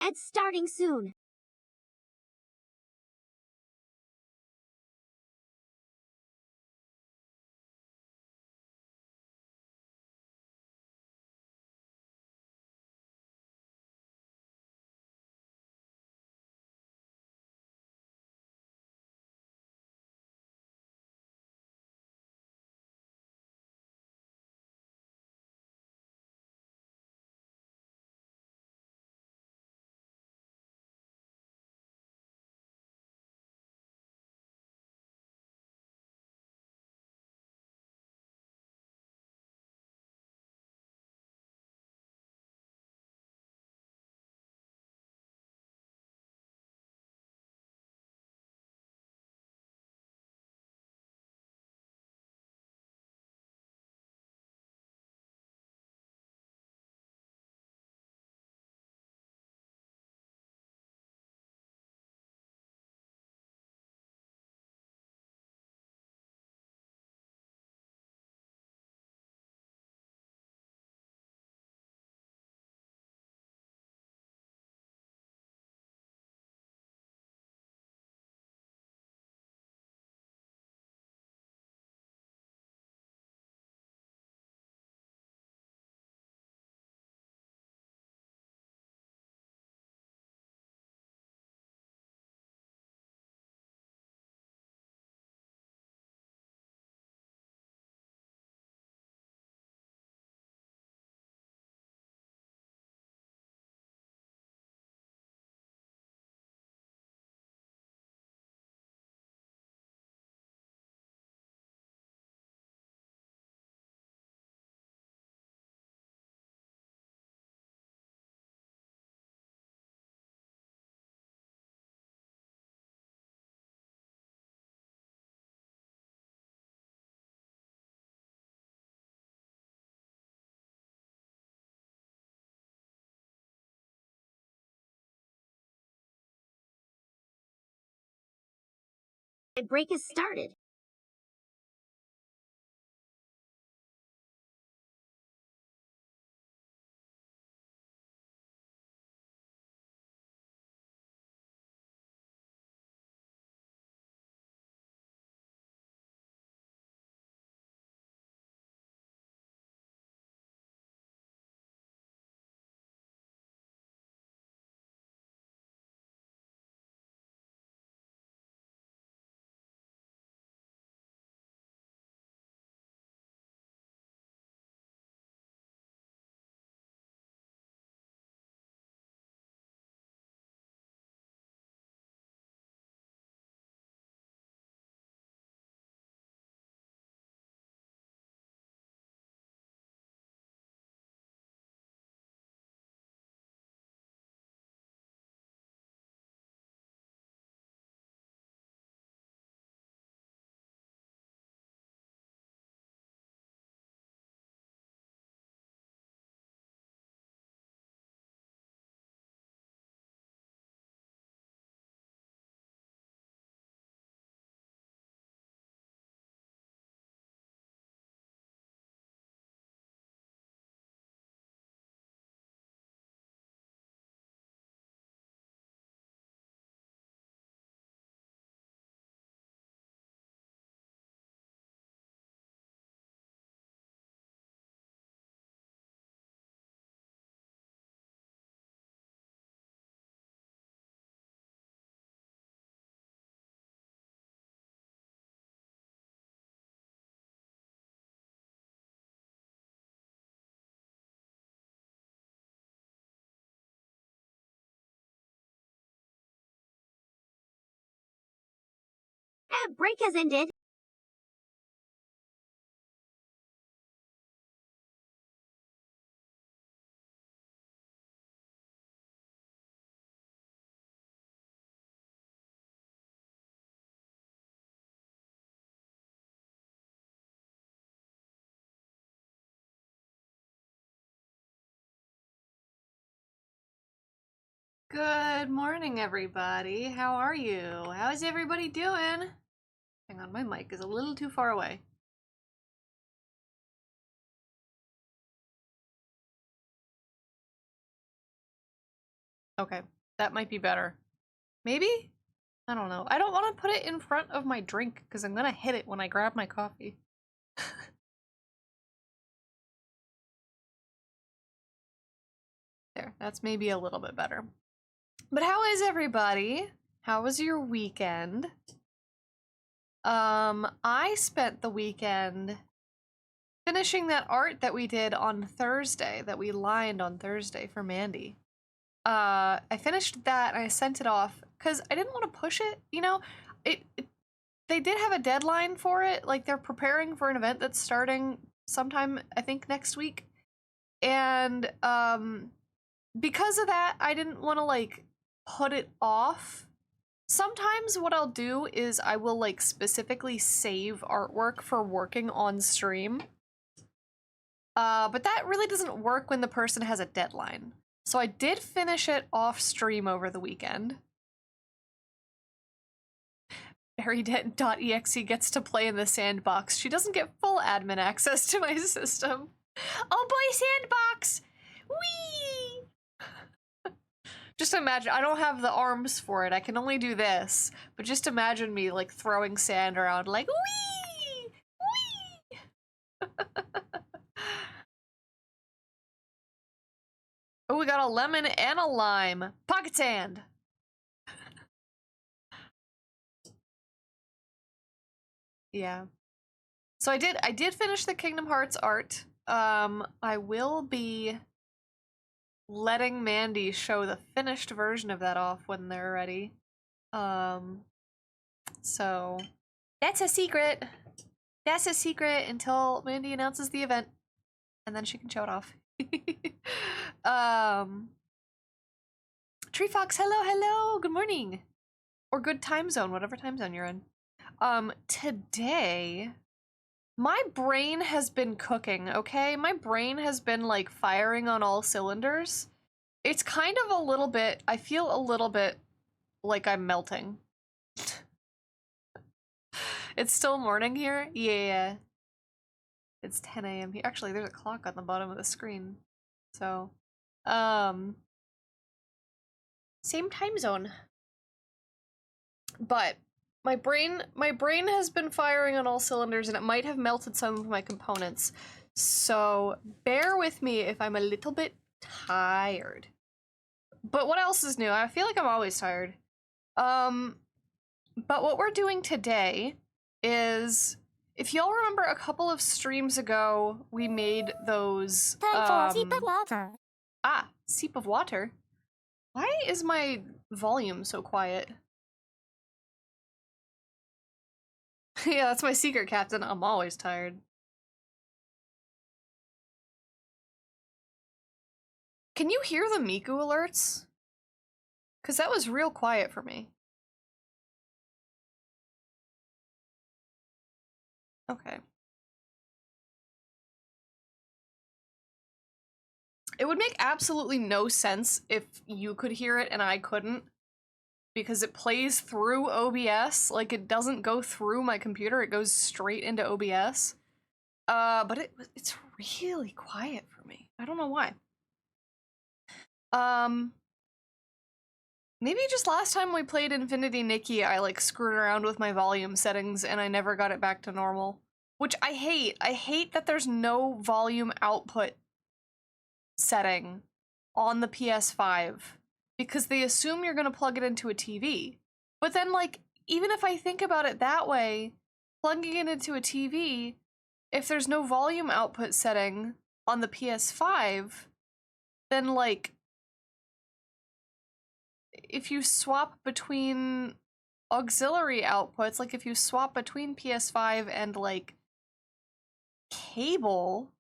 It's starting soon. The break has started. The break has ended. Good morning, everybody. How are you? How is everybody doing? Hang on, my mic is a little too far away. Okay, that might be better. Maybe? I don't know. I don't want to put it in front of my drink because I'm gonna hit it when I grab my coffee. There, that's maybe a little bit better. But how is everybody? How was your weekend? I spent the weekend finishing that art that we did on Thursday, that we lined on Thursday for Mandy. I finished that and I sent it off because I didn't want to push it, you know? They did have a deadline for it, like they're preparing for an event that's starting sometime, I think, next week. And because of that, I didn't want to like put it off. Sometimes what I'll do is I will like specifically save artwork for working on stream. But that really doesn't work when the person has a deadline. So I did finish it off stream over the weekend. Harry.exe gets to play in the sandbox. She doesn't get full admin access to my system. Oh boy, sandbox! Whee! Just imagine, I don't have the arms for it. I can only do this. But just imagine me like throwing sand around like whee! Whee! Oh, we got a lemon and a lime. Pocket sand! Yeah. So I did finish the Kingdom Hearts art. I will be letting Mandy show the finished version of that off when they're ready. So that's a secret. That's a secret until Mandy announces the event, and then she can show it off. Tree Fox, hello, hello, good morning. Or good time zone, whatever time zone you're in. Today, my brain has been cooking, okay? My brain has been, like, firing on all cylinders. It's kind of a little bit, I feel a little bit like I'm melting. It's still morning here? Yeah. It's 10 a.m. here. Actually, there's a clock on the bottom of the screen. So, same time zone. But my brain has been firing on all cylinders and it might have melted some of my components. So bear with me if I'm a little bit tired. But what else is new? I feel like I'm always tired. But what we're doing today is, if y'all remember a couple of streams ago, we made those Time for sip of water. Ah, sip of water. Why is my volume so quiet? Yeah, that's my secret, Captain. I'm always tired. Can you hear the Miku alerts? Because that was real quiet for me. Okay. It would make absolutely no sense if you could hear it and I couldn't, because it plays through OBS. Like, it doesn't go through my computer, it goes straight into OBS. But it's really quiet for me. I don't know why. Maybe just last time we played Infinity Nikki, I like screwed around with my volume settings and I never got it back to normal. Which I hate. I hate that there's no volume output setting on the PS5 because they assume you're gonna plug it into a TV. But then, like, even if I think about it that way, plugging it into a TV, if there's no volume output setting on the PS5, then, like, if you swap between auxiliary outputs, like if you swap between PS5 and, like, cable,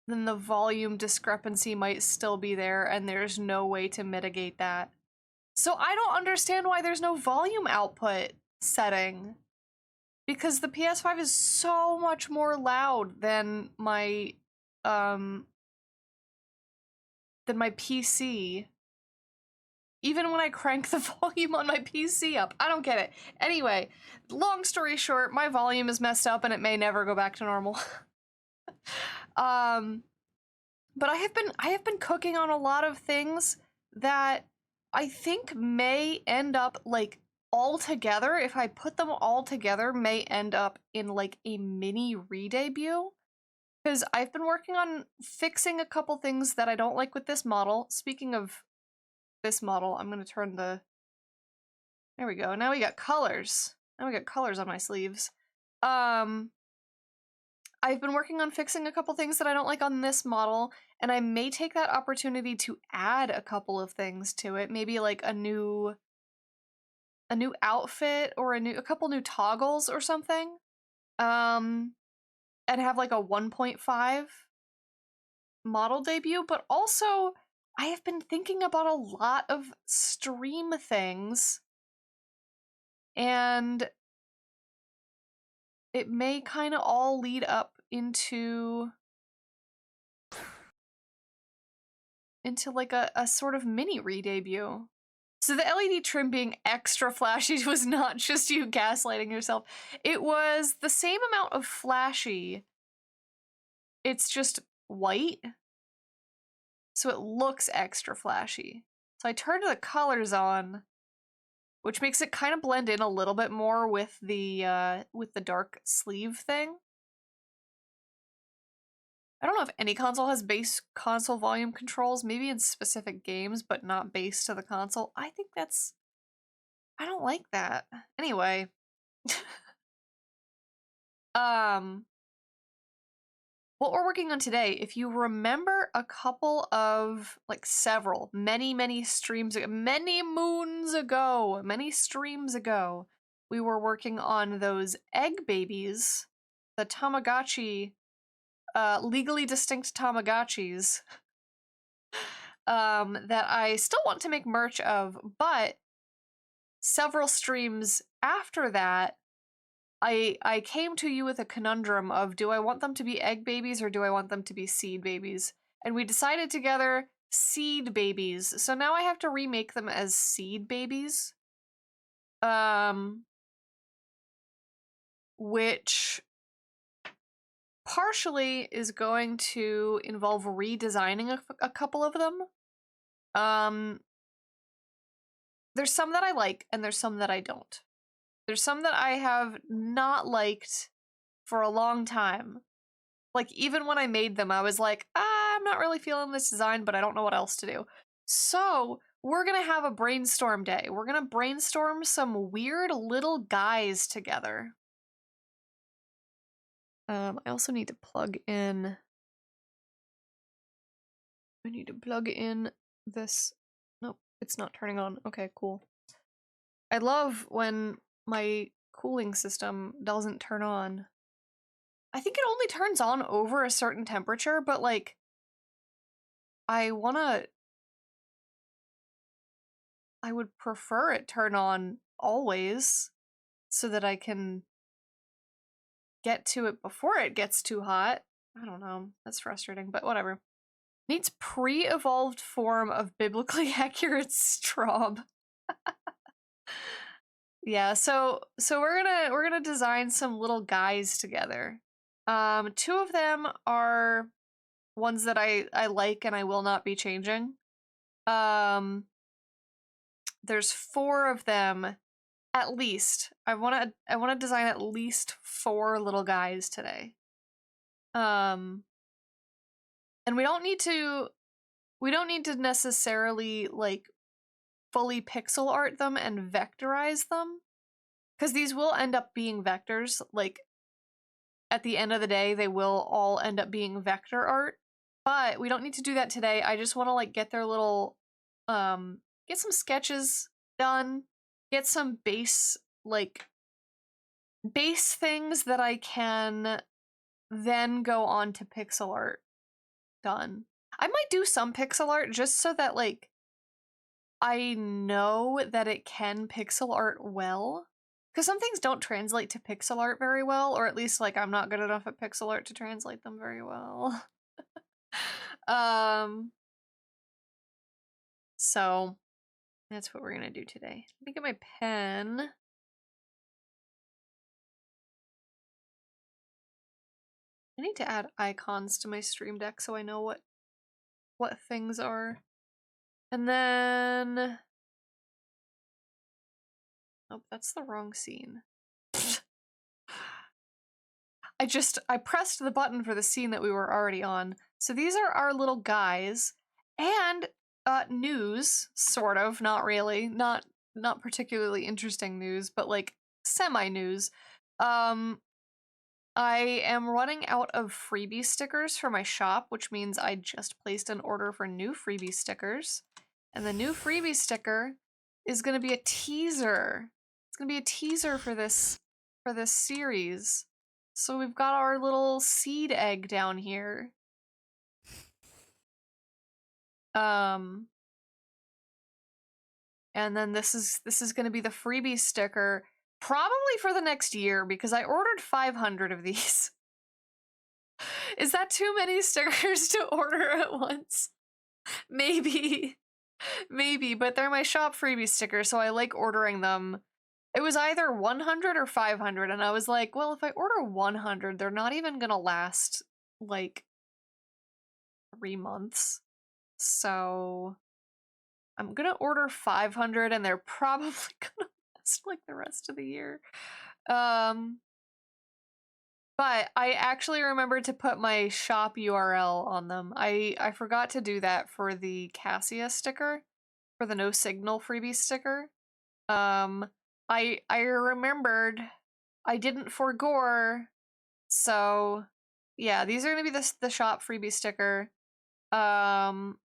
then the volume discrepancy might still be there and there's no way to mitigate that. So I don't understand why there's no volume output setting, because the PS5 is so much more loud than my PC. Even when I crank the volume on my PC up. I don't get it. Anyway, long story short, my volume is messed up and it may never go back to normal. But I have been cooking on a lot of things that I think may end up like all together, if I put them all together, may end up in like a mini re-debut. Because I've been working on fixing a couple things that I don't like with this model. Speaking of this model, I'm going to turn the... There we go. Now we got colors. Now we got colors on my sleeves. I've been working on fixing a couple things that I don't like on this model, and I may take that opportunity to add a couple of things to it. Maybe like a new outfit or a couple new toggles or something. And have like a 1.5 model debut, but also I have been thinking about a lot of stream things, and it may kind of all lead up into like a sort of mini re-debut. So the LED trim being extra flashy was not just you gaslighting yourself. It was the same amount of flashy. It's just white. So it looks extra flashy. So I turned the colors on, which makes it kind of blend in a little bit more with the dark sleeve thing. I don't know if any console has base console volume controls, maybe in specific games, but not base to the console. I think that's... I don't like that. Anyway. What we're working on today, if you remember a couple of, like many streams ago, many moons ago, many streams ago, we were working on those egg babies, the Tamagotchi, legally distinct Tamagotchis, that I still want to make merch of, but several streams after that, I came to you with a conundrum of, do I want them to be egg babies or do I want them to be seed babies? And we decided together, seed babies. So now I have to remake them as seed babies. Which partially is going to involve redesigning a couple of them. There's some that I like and there's some that I don't. There's some that I have not liked for a long time. Like, even when I made them, I was like, I'm not really feeling this design, but I don't know what else to do. So, we're gonna have a brainstorm day. We're gonna brainstorm some weird little guys together. I also need to plug in... I need to plug in this... Nope, it's not turning on. Okay, cool. I love when my cooling system doesn't turn on. I think it only turns on over a certain temperature, but like, I would prefer it turn on always so that I can get to it before it gets too hot. I don't know, that's frustrating, but whatever. Needs pre-evolved form of biblically accurate straub. Yeah, so we're gonna design some little guys together. Two of them are ones that I like and I will not be changing. There's 4 of them at least. I want to design at least 4 little guys today. And we don't need to necessarily like fully pixel art them and vectorize them, because these will end up being vectors. Like, at the end of the day, they will all end up being vector art, but we don't need to do that today. I just want to like get their little, get some sketches done, get some base things that I can then go on to pixel art done. I might do some pixel art just so that like I know that it can pixel art well. Because some things don't translate to pixel art very well, or at least like I'm not good enough at pixel art to translate them very well. So that's what we're gonna do today. Let me get my pen. I need to add icons to my stream deck so I know what things are. And then Oh, that's the wrong scene. I pressed the button for the scene that we were already on. So these are our little guys. And news, sort of, not really. Not particularly interesting news, but like semi-news. I am running out of freebie stickers for my shop, which means I just placed an order for new freebie stickers. And the new freebie sticker is going to be a teaser. It's going to be a teaser for this series. So we've got our little seed egg down here. And then this is going to be the freebie sticker probably for the next year because I ordered 500 of these. Is that too many stickers to order at once? Maybe. Maybe, but they're my shop freebie stickers, so I like ordering them. It was either 100 or 500, and I was like, well, if I order 100, they're not even gonna last, like, 3 months. So I'm gonna order 500, and they're probably gonna last, like, the rest of the year. But I actually remembered to put my shop URL on them. I forgot to do that for the Cassia sticker, for the no signal freebie sticker. I remembered I didn't forgore, so yeah, these are gonna be the shop freebie sticker. And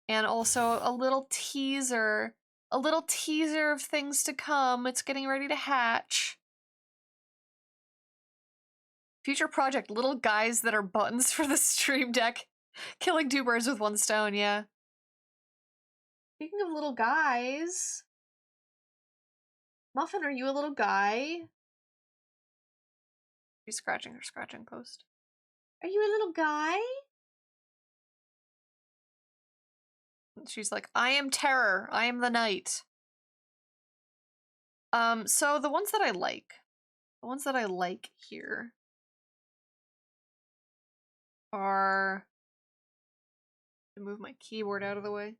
also a little teaser of things to come. It's getting ready to hatch. Future project, little guys that are buttons for the stream deck. Killing 2 birds with 1 stone, yeah. Speaking of little guys... Muffin, are you a little guy? She's scratching her scratching post. Are you a little guy? And she's like, I am terror. I am the night. So the ones that I like here are... to move my keyboard out of the way.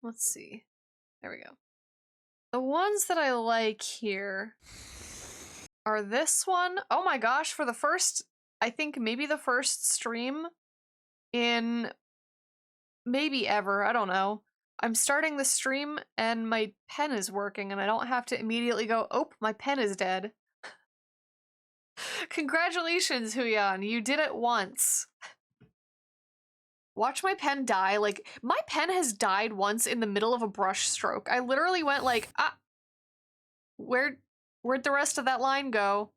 Let's see. There we go. The ones that I like here are this one. Oh my gosh, for the first, I think maybe the first stream in maybe ever, I don't know. I'm starting the stream and my pen is working and I don't have to immediately go, oh, my pen is dead. Congratulations, Huyan, you did it once. Watch my pen die. Like, my pen has died once in the middle of a brush stroke. I literally went like, ah, where'd the rest of that line go?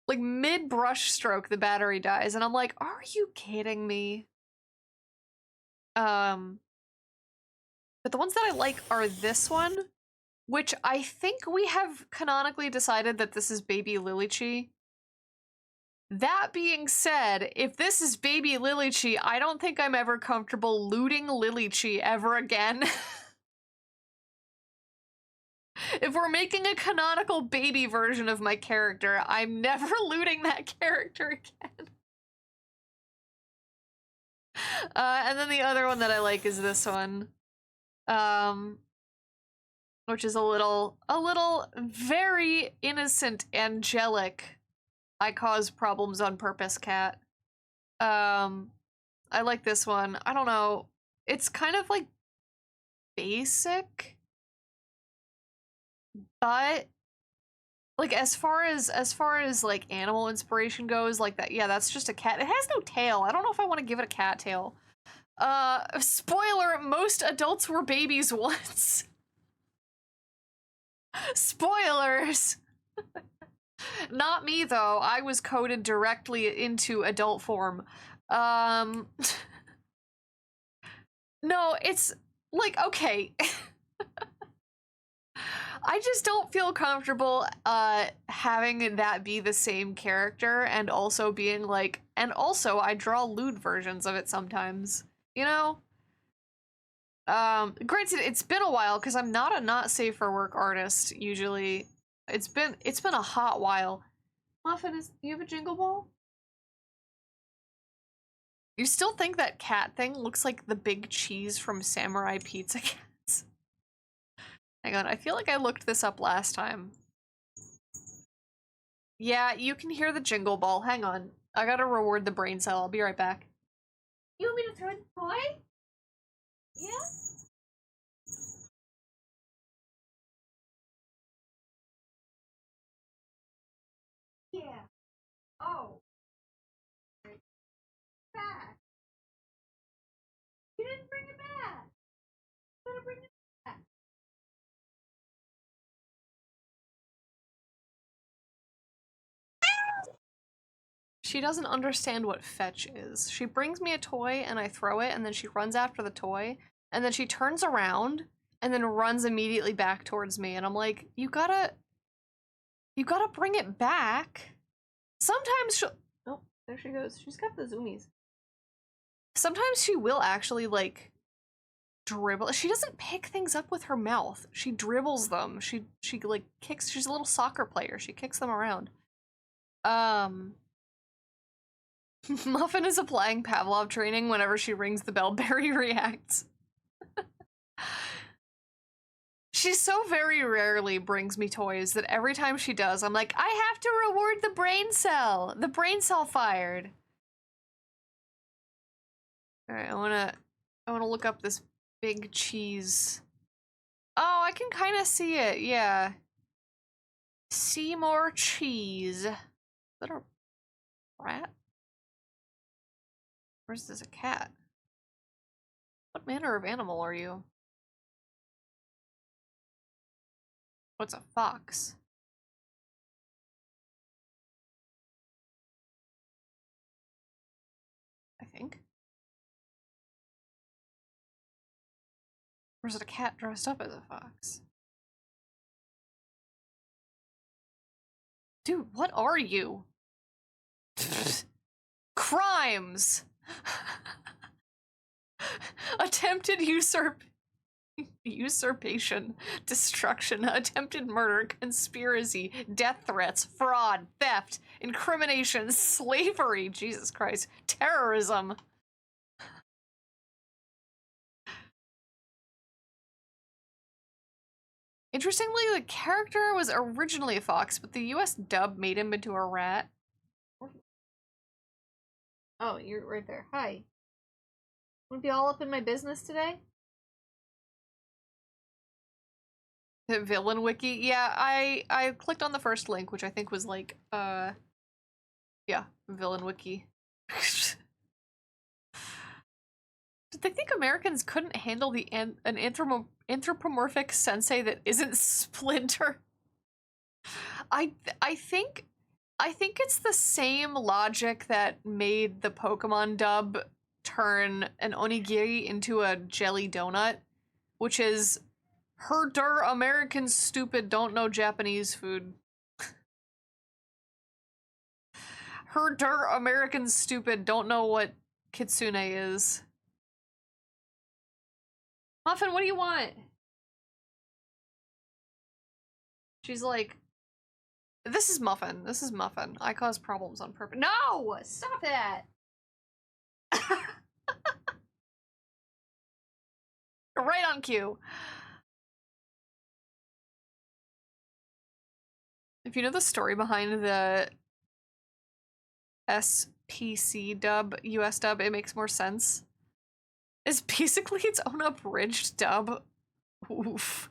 Like, mid-brush stroke, the battery dies, and I'm like, are you kidding me? But the ones that I like are this one, which I think we have canonically decided that this is baby 𝊈Creature. That being said, if this is baby 𝊈Creature, I don't think I'm ever comfortable looting 𝊈Creature ever again. If we're making a canonical baby version of my character, I'm never looting that character again. And then the other one that I like is this one. Which is a little very innocent, angelic, I cause problems on purpose cat. I like this one. I don't know. It's kind of like basic, but like as far as like animal inspiration goes, like that, yeah, that's just a cat. It has no tail. I don't know if I want to give it a cat tail. Spoiler, most adults were babies once. Spoilers. Not me though. I was coded directly into adult form. No, it's like, okay. I just don't feel comfortable having that be the same character and also being like, and also I draw lewd versions of it sometimes, you know? Granted, it's been a while because I'm not a not safe for work artist usually. It's been a hot while. Muffin, do you have a jingle ball? You still think that cat thing looks like the big cheese from Samurai Pizza Cats? Hang on, I feel like I looked this up last time. Yeah, you can hear the jingle ball. Hang on. I gotta reward the brain cell. I'll be right back. You want me to throw the toy? Yeah? Yeah. Oh. Back. You didn't bring it back. You gotta bring it back. She doesn't understand what fetch is. She brings me a toy and I throw it and then she runs after the toy and then she turns around and then runs immediately back towards me and I'm like, you gotta bring it back. Sometimes she'll, oh, there she goes. She's got the zoomies. Sometimes she will actually like dribble. She doesn't pick things up with her mouth. She dribbles them. She like kicks. She's a little soccer player. She kicks them around. Muffin is applying Pavlov training whenever she rings the bell. Barry reacts. She so very rarely brings me toys that every time she does, I'm like, I have to reward the brain cell. The brain cell fired. All right, I wanna look up this big cheese. Oh, I can kind of see it. Yeah. Seymour cheese. Is that a rat? Or is this a cat? What manner of animal are you? What's a fox? I think. Or is it a cat dressed up as a fox? Dude, what are you? Crimes! Attempted usurpation, destruction, attempted murder, conspiracy, death threats, fraud, theft, incrimination, slavery, Jesus Christ, terrorism. Interestingly, the character was originally a fox, but the US dub made him into a rat. Oh, you're right there. Hi. Wanna be all up in my business today? The villain wiki? Yeah, I clicked on the first link, which I think was like, yeah, villain wiki. Did they think Americans couldn't handle an anthropomorphic sensei that isn't Splinter? I think it's the same logic that made the Pokemon dub turn an onigiri into a jelly donut, which is herder Americans stupid don't know Japanese food. Herder Americans stupid don't know what kitsune is. Muffin, what do you want? She's like, this is Muffin. This is Muffin. I cause problems on purpose. No! Stop that! Right on cue. If you know the story behind the SPC dub, US dub, it makes more sense. It's basically its own abridged dub. Oof.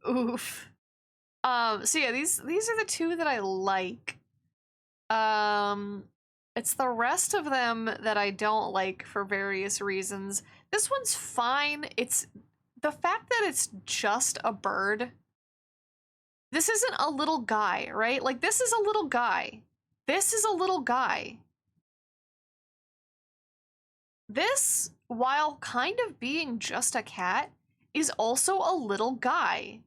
Oof. So yeah, these are the two that I like. It's the rest of them that I don't like for various reasons. This one's fine. It's the fact that it's just a bird. This isn't a little guy, right? Like, this is a little guy. This is a little guy. This, while kind of being just a cat, is also a little guy.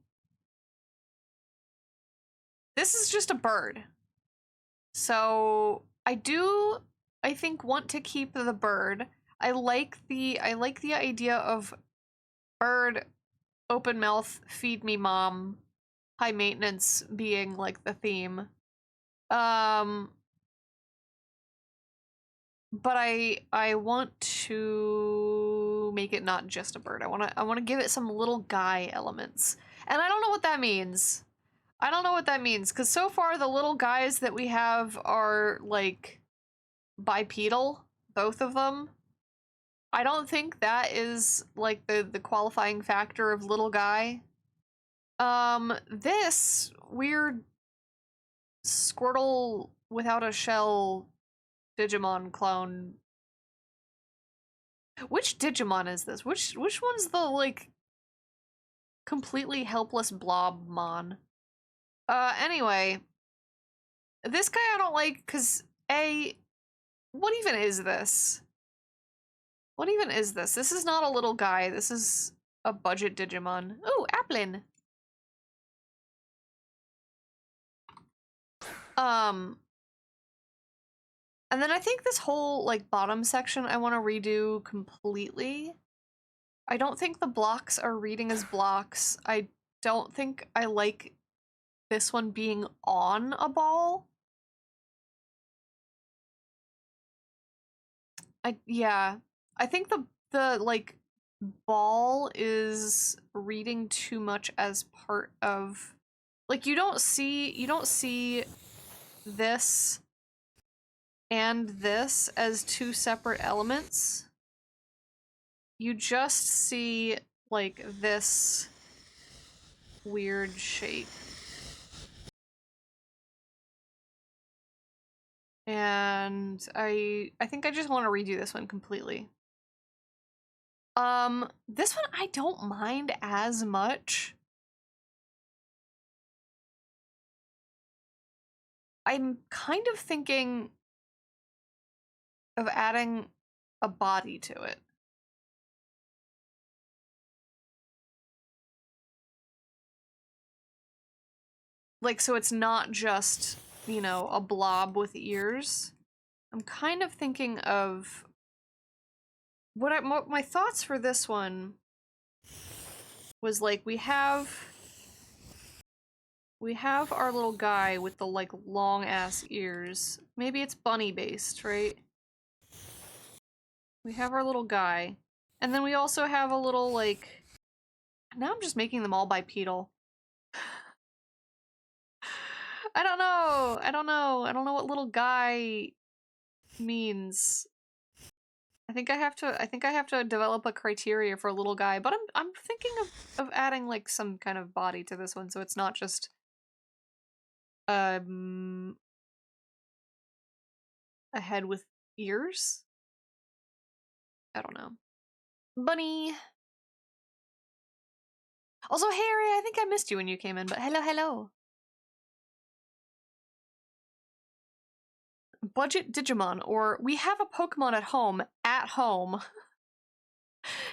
This is just a bird. So I think want to keep the bird. I like the idea of bird, open mouth, feed me mom, high maintenance being like the theme. but I want to make it not just a bird. I want to give it some little guy elements. And I don't know what that means. I don't know what that means, because so far the little guys that we have are, like, bipedal, both of them. I don't think that is, like, the qualifying factor of little guy. This weird Squirtle without a shell Digimon clone. Which Digimon is this? Which one's the, like, completely helpless blobmon? Anyway, this guy I don't like because what even is this? What even is this? This is not a little guy. This is a budget Digimon. Ooh, Applin. And then I think this whole, like, bottom section I want to redo completely. I don't think the blocks are reading as blocks. I don't think I like this one being on a ball. Yeah. I think the like ball is reading too much as part of, like, you don't see this and this as two separate elements. You just see, like, this weird shape. And I think I just want to redo this one completely. This one I don't mind as much. I'm kind of thinking of adding a body to it. Like, so it's not just, you know, a blob with ears. I'm kind of thinking of what my thoughts for this one was, like, we have our little guy with the, like, long ass ears. Maybe it's bunny based, right? We have our little guy. And then we also have a little, like, now I'm just making them all bipedal. I don't know. I don't know what little guy means. I think I have to develop a criteria for a little guy, but I'm thinking of adding, like, some kind of body to this one, so it's not just a head with ears. I don't know. Bunny. Also, Harry, I think I missed you when you came in, but hello. Budget Digimon, or we have a Pokemon at home.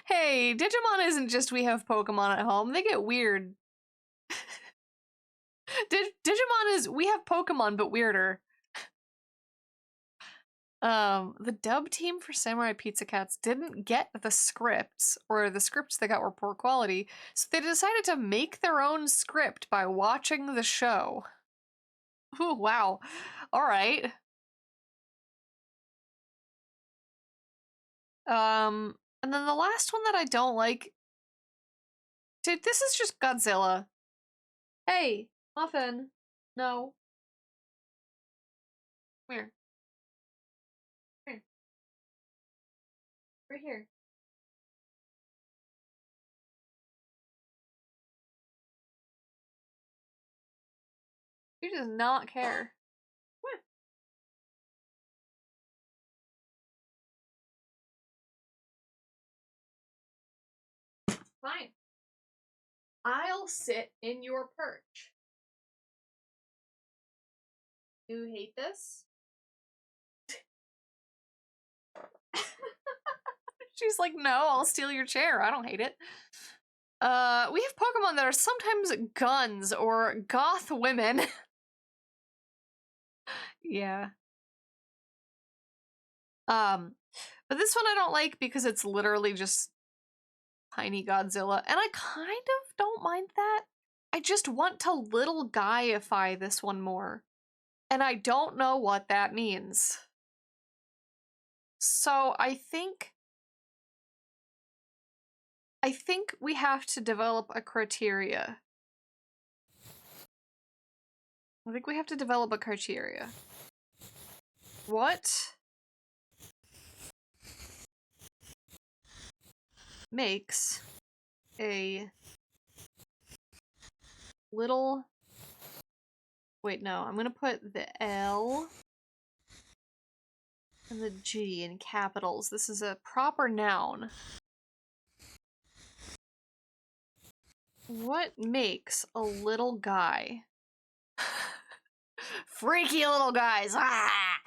Hey, Digimon isn't just we have Pokemon at home. They get weird. Digimon is we have Pokemon, but weirder. The dub team for Samurai Pizza Cats didn't get the scripts, or the scripts they got were poor quality, so they decided to make their own script by watching the show. Ooh, wow. Alright. And then the last one that I don't like... Dude, this is just Godzilla. Hey, Muffin. No. Come here. Come here. Right here. He does not care. Fine. I'll sit in your perch. You hate this? She's like, no, I'll steal your chair. I don't hate it. We have Pokemon that are sometimes guns or goth women. Yeah. But this one I don't like because it's literally just tiny Godzilla, and I kind of don't mind that. I just want to little guyify this one more, and I don't know what that means. So I think we have to develop a criteria. I think we have to develop a criteria. What makes a little... Wait, no, I'm gonna put the L and the G in capitals. This is a proper noun. What makes a little guy? Freaky little guys! Ah!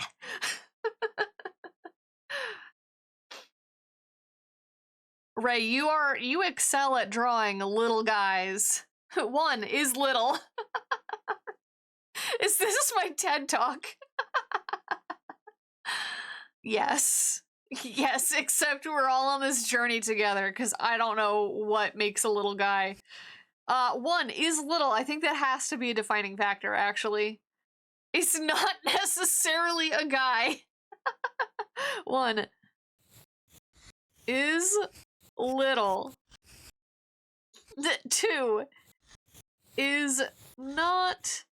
Ray, you excel at drawing little guys. One is little. Is this my TED Talk? Yes. Yes, except we're all on this journey together, because I don't know what makes a little guy. One is little. I think that has to be a defining factor, actually. It's not necessarily a guy. One is little. Two is not...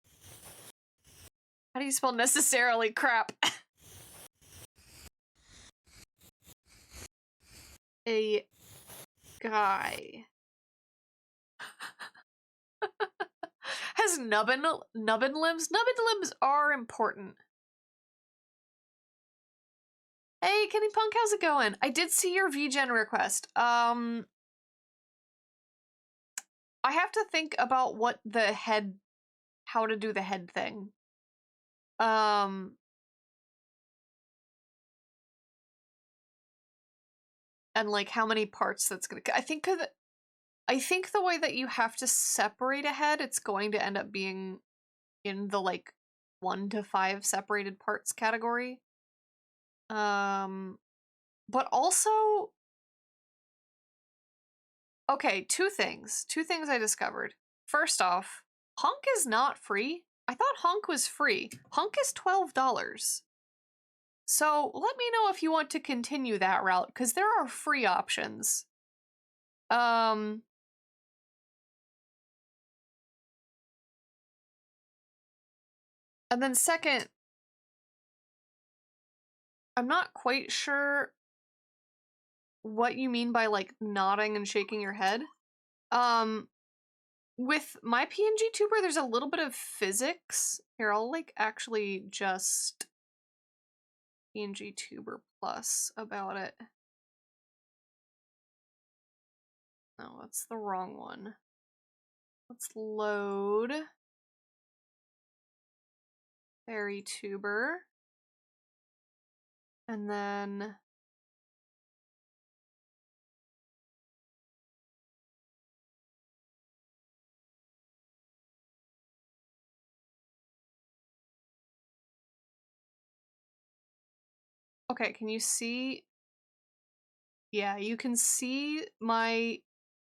How do you spell necessarily? Crap. A guy. Has nubbin limbs? Nubbin limbs are important. Hey, Kenny Punk, how's it going? I did see your VGen request. I have to think about what the head, how to do the head thing. And like how many parts that's gonna, I think the way that you have to separate a head, it's going to end up being in the like 1 to 5 separated parts category. But also, okay, two things I discovered. First off, Hunk is not free. I thought Hunk was free. Hunk is $12. So let me know if you want to continue that route, because there are free options. And then second, I'm not quite sure what you mean by like nodding and shaking your head. With my PNG tuber, there's a little bit of physics. Here, I'll like actually just PNG tuber plus about it. No, that's the wrong one. Let's load Fairy Tuber. And then okay, can you see? Yeah, you can see my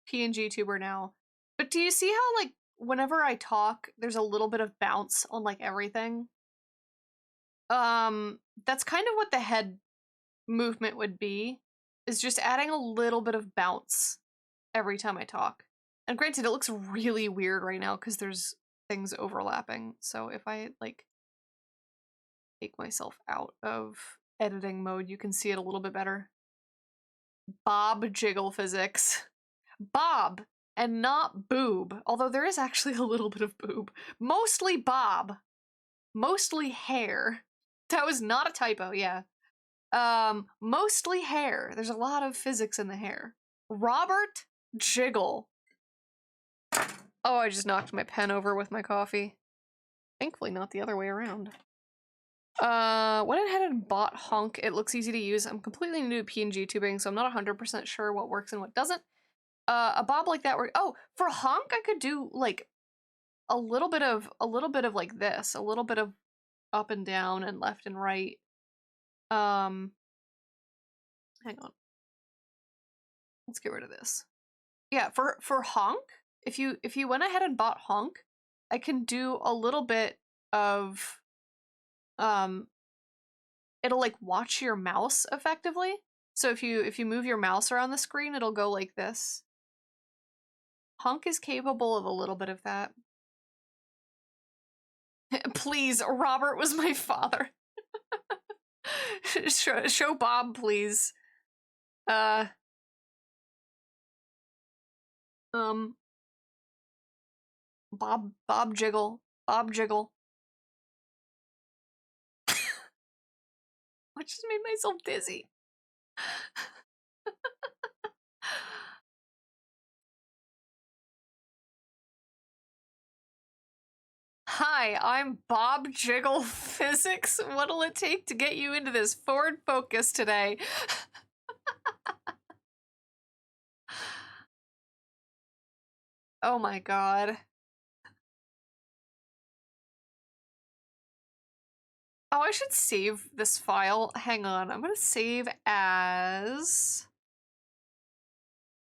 PNG tuber now. But do you see how like whenever I talk, there's a little bit of bounce on like everything? That's kind of what the head movement would be, is just adding a little bit of bounce every time I talk. And granted, it looks really weird right now because there's things overlapping. So if I like take myself out of editing mode, you can see it a little bit better. Bob jiggle physics. Bob and not boob, although there is actually a little bit of boob. Mostly bob. Mostly hair. That was not a typo, yeah. Mostly hair. There's a lot of physics in the hair. Robert jiggle. Oh, I just knocked my pen over with my coffee. Thankfully not the other way around. Went ahead and bought Hunk. It looks easy to use. I'm completely new to PNG tubing, so I'm not 100% sure what works and what doesn't. A bob like that oh, for Hunk I could do like a little bit of like this, a little bit of up and down and left and right. Hang on. Let's get rid of this. Yeah, for Honk, if you went ahead and bought Honk, I can do a little bit of it'll like watch your mouse effectively. So if you move your mouse around the screen, it'll go like this. Hunk is capable of a little bit of that. Please, Robert was my father. show Bob, please. Bob Jiggle. Bob Jiggle. I just made myself dizzy. Hi, I'm Bob Jiggle Physics. What'll it take to get you into this Ford Focus today? Oh my god. Oh, I should save this file. Hang on, I'm gonna save as...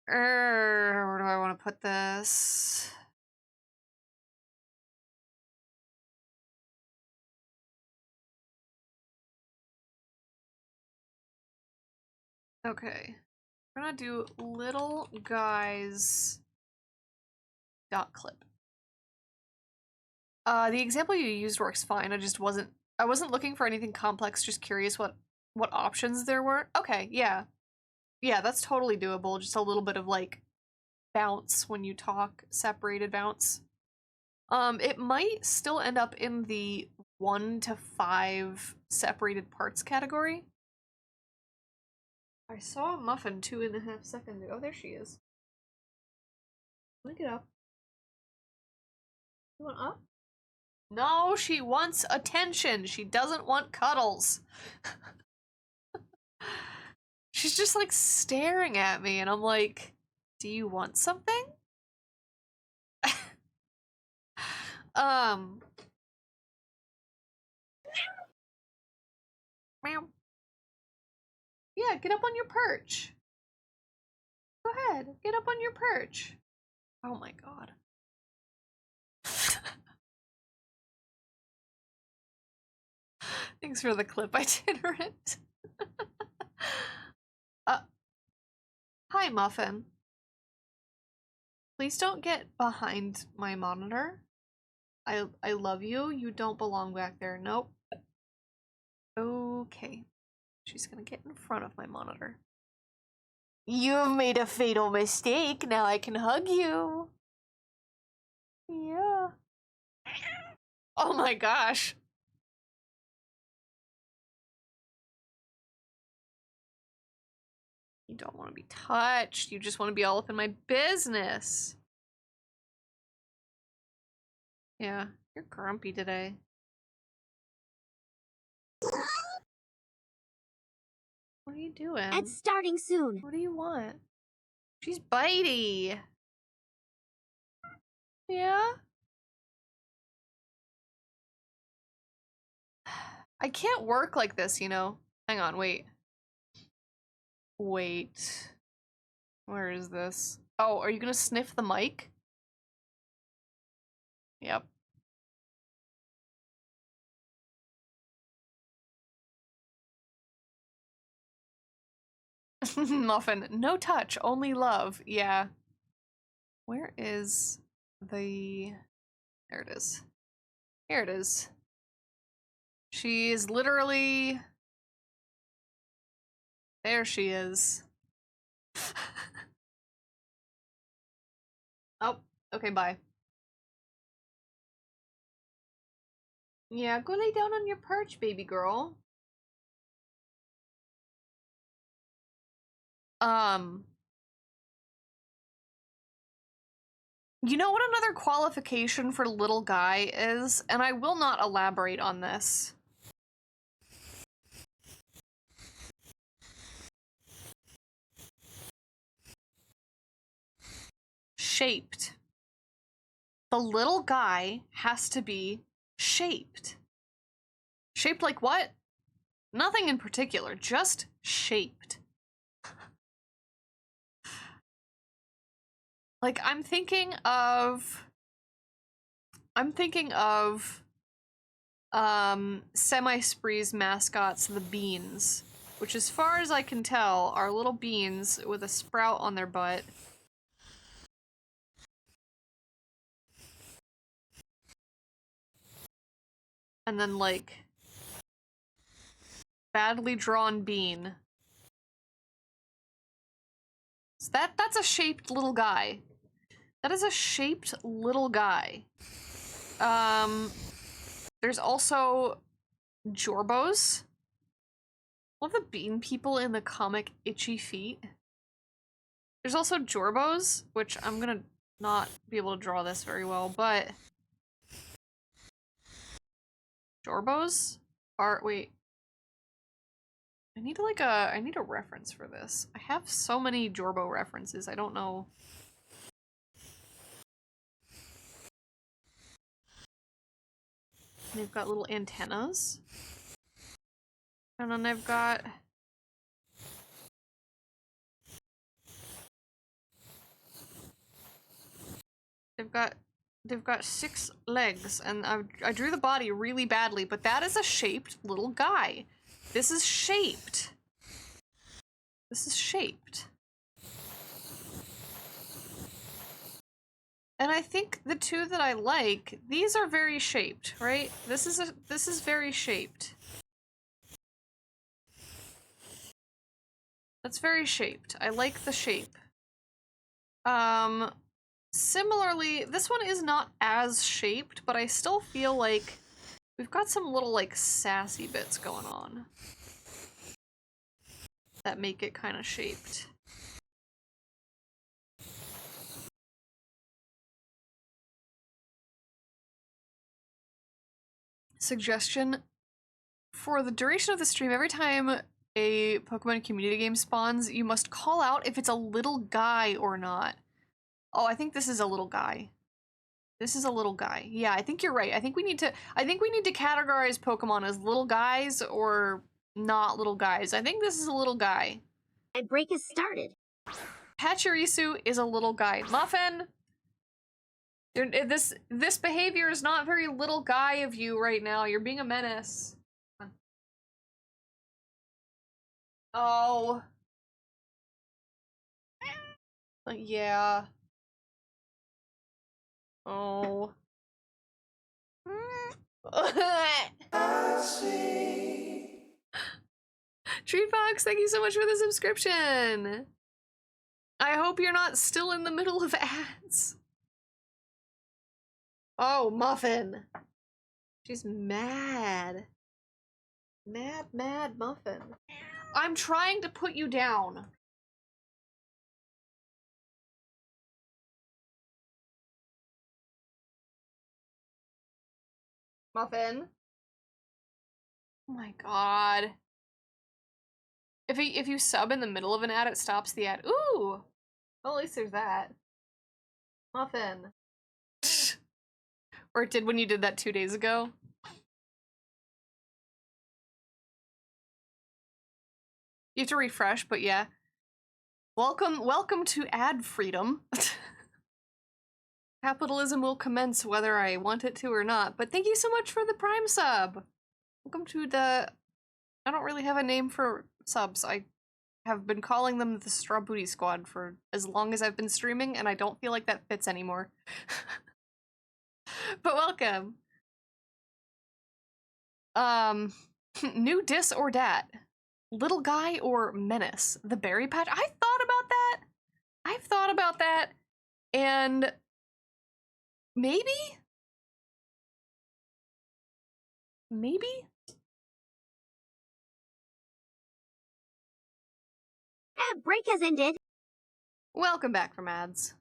where do I want to put this? Okay. We're gonna do little guys dot clip. The example you used works fine. I wasn't looking for anything complex, just curious what options there were. Okay, yeah. Yeah, that's totally doable. Just a little bit of like bounce when you talk, separated bounce. It might still end up in the 1 to 5 separated parts category. I saw a muffin 2.5 seconds ago. Oh, there she is. Wanna get up? You want up? No, she wants attention. She doesn't want cuddles. She's just like staring at me and I'm like, do you want something? Meow. Yeah, get up on your perch. Go ahead, get up on your perch. Oh my god. Thanks for the clip itinerant. Hi, Muffin. Please don't get behind my monitor. I love you. You don't belong back there. Nope. Okay. She's gonna get in front of my monitor. You've made a fatal mistake. Now I can hug you. Yeah. Oh my gosh. You don't want to be touched. You just want to be all up in my business. Yeah, you're grumpy today. What are you doing? It's starting soon. What do you want? She's bitey. Yeah? I can't work like this, you know? Hang on, wait. Wait. Where is this? Oh, are you gonna sniff the mic? Yep. Muffin, no touch, only love. Yeah. Where is the... There it is. Here it is. She's literally... There she is. Oh, okay, bye. Yeah, go lay down on your perch, baby girl. You know what another qualification for little guy is? And I will not elaborate on this. Shaped. The little guy has to be shaped. Shaped like what? Nothing in particular, just shaped. Like, I'm thinking of Semi-Spree's mascots, the beans, which as far as I can tell are little beans with a sprout on their butt. And then, like, badly drawn bean. So that's a shaped little guy. That is a shaped little guy. There's also Jorbos. All the bean people in the comic Itchy Feet. There's also Jorbos, which I'm gonna not be able to draw this very well, but Jorbos are, wait. I need a reference for this. I have so many Jorbo references, I don't know. They've got little antennas. And then they've got they've got 6 legs, and I drew the body really badly, but that is a shaped little guy. This is shaped. This is shaped. And I think the two that I like, these are very shaped, right? This is very shaped. That's very shaped. I like the shape. Similarly, this one is not as shaped, but I still feel like we've got some little, like, sassy bits going on that make it kind of shaped. Suggestion: for the duration of the stream, every time a Pokemon community game spawns, you must call out if it's a little guy or not. Oh, I think this is a little guy. This is a little guy. Yeah, I think you're right. I think we need to categorize Pokemon as little guys or not little guys. I think this is a little guy. My break has started. Pachirisu is a little guy. Muffin! This behavior is not very little guy of you right now. You're being a menace. Oh. Yeah. Oh. Tree Fox, thank you so much for the subscription. I hope you're not still in the middle of ads. Oh, Muffin. She's mad. Mad Muffin. I'm trying to put you down. Muffin. Oh my god. If you sub in the middle of an ad, it stops the ad. Ooh! Well, at least there's that. Muffin. Or it did when you did that 2 days ago. You have to refresh, but yeah. Welcome to ad freedom. Capitalism will commence whether I want it to or not, but thank you so much for the Prime sub! Welcome to the... I don't really have a name for subs. I have been calling them the Straw Booty Squad for as long as I've been streaming, and I don't feel like that fits anymore. But welcome! New dis or dat? Little guy or menace? The berry patch? I've thought about that! I've thought about that, and... maybe? Maybe? Ad break has ended. Welcome back from ads.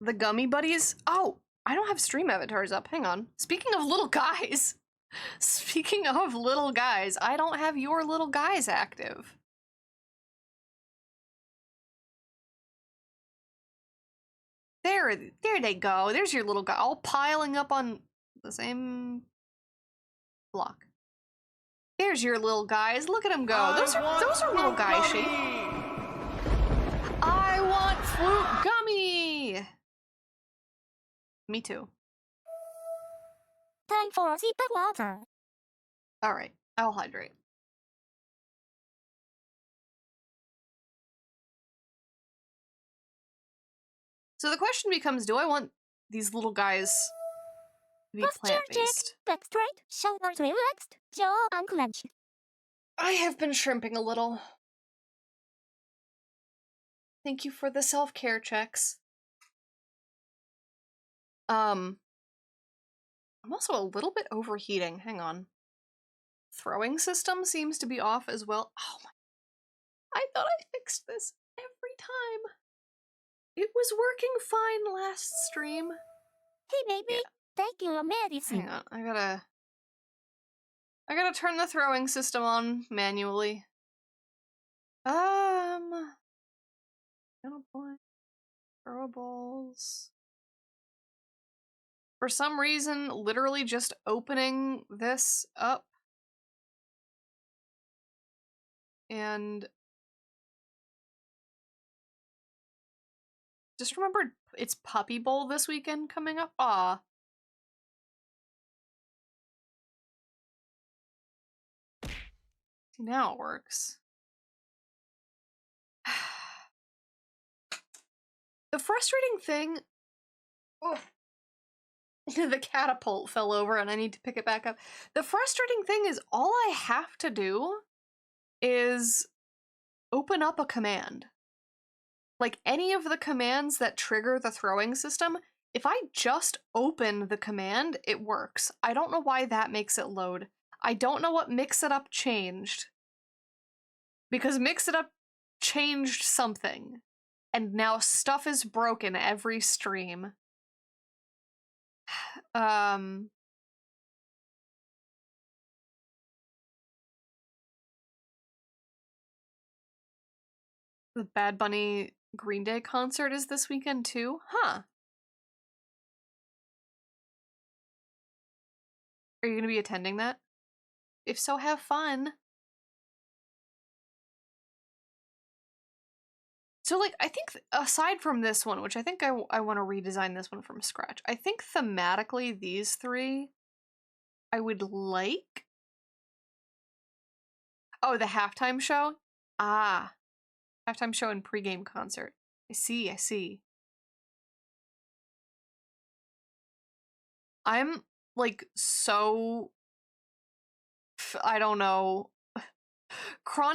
The Gummy Buddies? Oh, I don't have stream avatars up. Hang on. Speaking of little guys. Speaking of little guys, I don't have your little guys active. There they go. There's your little guy, all piling up on the same block. There's your little guys. Look at them go. Those are little guy shape. I want Flute Gummy. Me too. Time for a sip of water. Alright, I'll hydrate. So the question becomes, do I want these little guys to be Posture check. plant-based? Back straight, shoulders relaxed, jaw unclenched. I have been shrimping a little. Thank you for the self-care checks. I'm also a little bit overheating. Hang on. Throwing system seems to be off as well. Oh my. I thought I fixed this every time. It was working fine last stream. Hey baby, take your medicine. Hang on, I gotta turn the throwing system on manually. Throwables. For some reason, literally just opening this up and just remembered it's Puppy Bowl this weekend coming up. Aw. See, now it works. The frustrating thing... Oh. The catapult fell over and I need to pick it back up. The frustrating thing is all I have to do is open up a command. Like any of the commands that trigger the throwing system, if I just open the command, it works. I don't know why that makes it load. I don't know what Mix It Up changed. Because Mix It Up changed something. And now stuff is broken every stream. The Bad Bunny Green Day concert is this weekend too? Huh. Are you gonna be attending that? If so, have fun. So, like, I think aside from this one, which I think I want to redesign this one from scratch, I think thematically these three I would like. Oh, the halftime show? Ah. Halftime show and pregame concert. I see, I see. I'm, like, so... I don't know...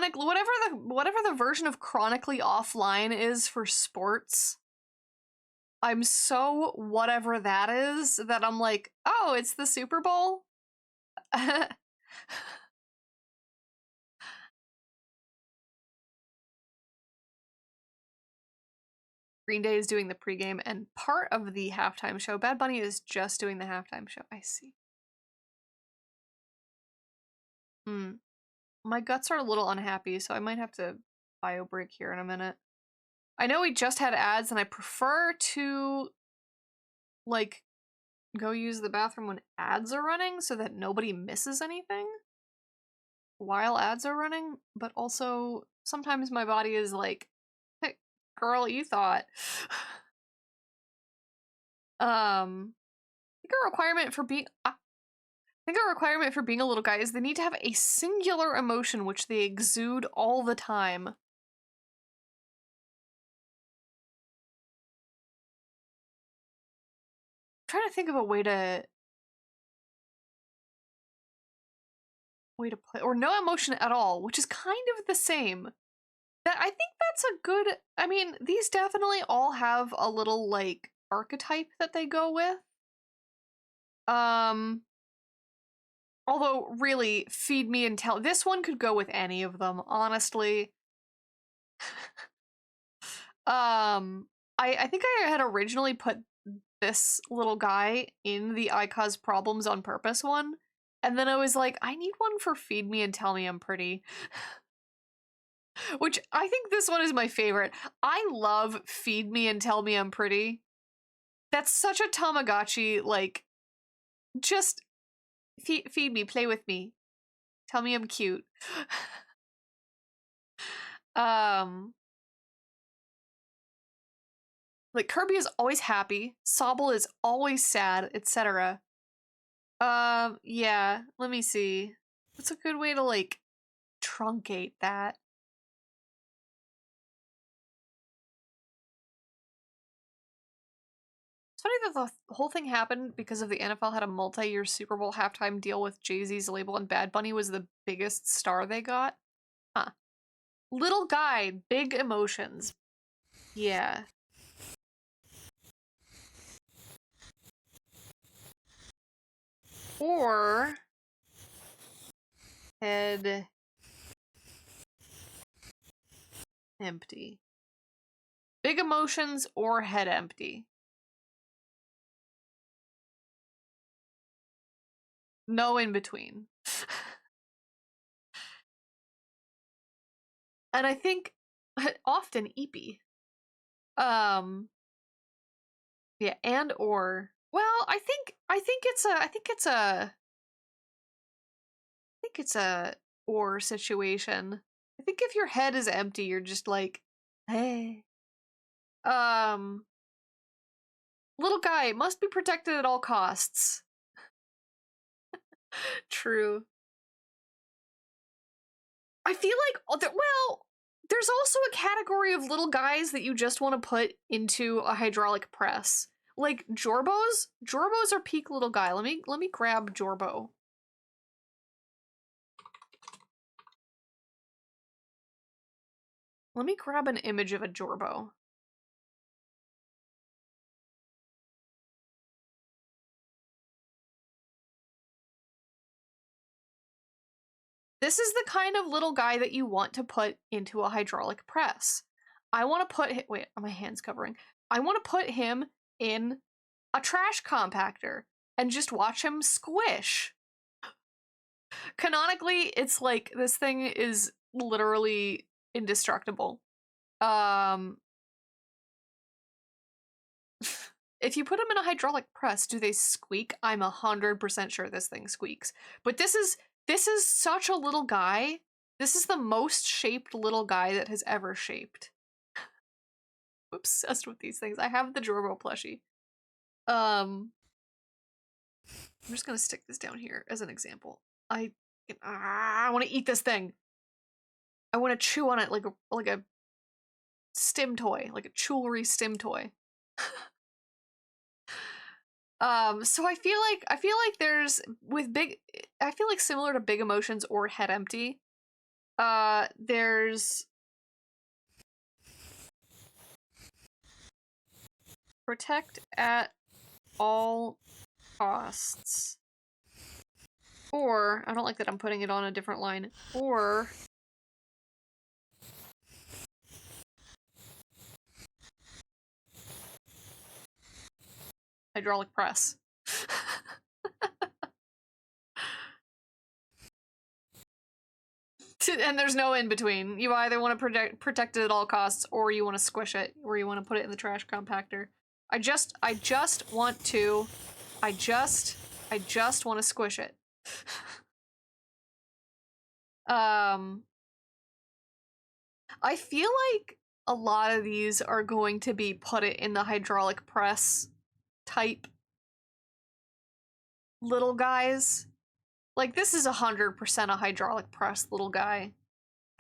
whatever the version of chronically offline is for sports, I'm so whatever that is that I'm like, oh, it's the Super Bowl? Green Day is doing the pregame and part of the halftime show. Bad Bunny is just doing the halftime show. I see. My guts are a little unhappy, so I might have to bio break here in a minute. I know we just had ads, and I prefer to, like, go use the bathroom when ads are running so that nobody misses anything while ads are running, but also sometimes my body is like, hey, girl, you thought. I think a requirement for being a little guy is they need to have a singular emotion which they exude all the time. I'm trying to think of a way to play, or no emotion at all, which is kind of the same. That I think that's a good, I mean, these definitely all have a little, like, archetype that they go with. Although, really, feed me and tell, this one could go with any of them, honestly. I think I had originally put this little guy in the I Cause Problems on Purpose one, and then I was like, I need one for Feed Me and Tell Me I'm Pretty. Which, I think this one is my favorite. I love Feed Me and Tell Me I'm Pretty. That's such a Tamagotchi, like, just feed me, play with me, tell me I'm cute. Like, Kirby is always happy, Sobble is always sad, etc. Yeah, let me see. What's a good way to, like, truncate that? It's funny that the whole thing happened because of the NFL had a multi-year Super Bowl halftime deal with Jay-Z's label, and Bad Bunny was the biggest star they got. Huh. Little guy, big emotions. Yeah. Or head empty. Big emotions or head empty. No in between. And I think often eepy. Yeah, and or well, I think it's a or situation. I think if your head is empty, you're just like, hey. Little guy must be protected at all costs. True. I feel like, well, there's also a category of little guys that you just want to put into a hydraulic press. Like Jorbos? Jorbos are peak little guy. Let me grab Jorbo. Let me grab an image of a Jorbo. This is the kind of little guy that you want to put into a hydraulic press. I want to put wait, my hand's covering. I want to put him in a trash compactor and just watch him squish. Canonically, it's like this thing is literally indestructible. If you put them in a hydraulic press, do they squeak? I'm 100% sure this thing squeaks. But this is such a little guy. This is the most shaped little guy that has ever shaped. I'm obsessed with these things. I have the Jorbo plushie. I'm just gonna stick this down here as an example. I want to eat this thing. I want to chew on it like a stim toy, like a jewelry stim toy. So I feel like there's I feel like similar to big emotions or head empty, there's protect at all costs. Or, I don't like that I'm putting it on a different line, or hydraulic press. And there's no in between. You either want to protect it at all costs, or you want to squish it, or you want to put it in the trash compactor. I just want to squish it. I feel like a lot of these are going to be put it in the hydraulic press type little guys. Like, this is 100% a hydraulic press little guy.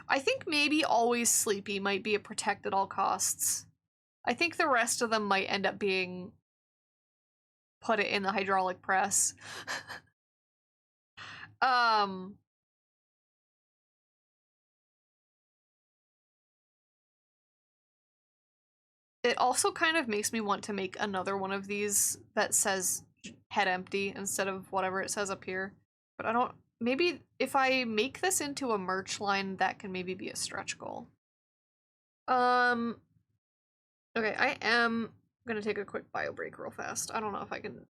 I think maybe Always Sleepy might be a protect at all costs. I think the rest of them might end up being put it in the hydraulic press. It also kind of makes me want to make another one of these that says head empty instead of whatever it says up here. But I don't, maybe if I make this into a merch line, that can maybe be a stretch goal. Okay, I am gonna take a quick bio break real fast. I don't know if I can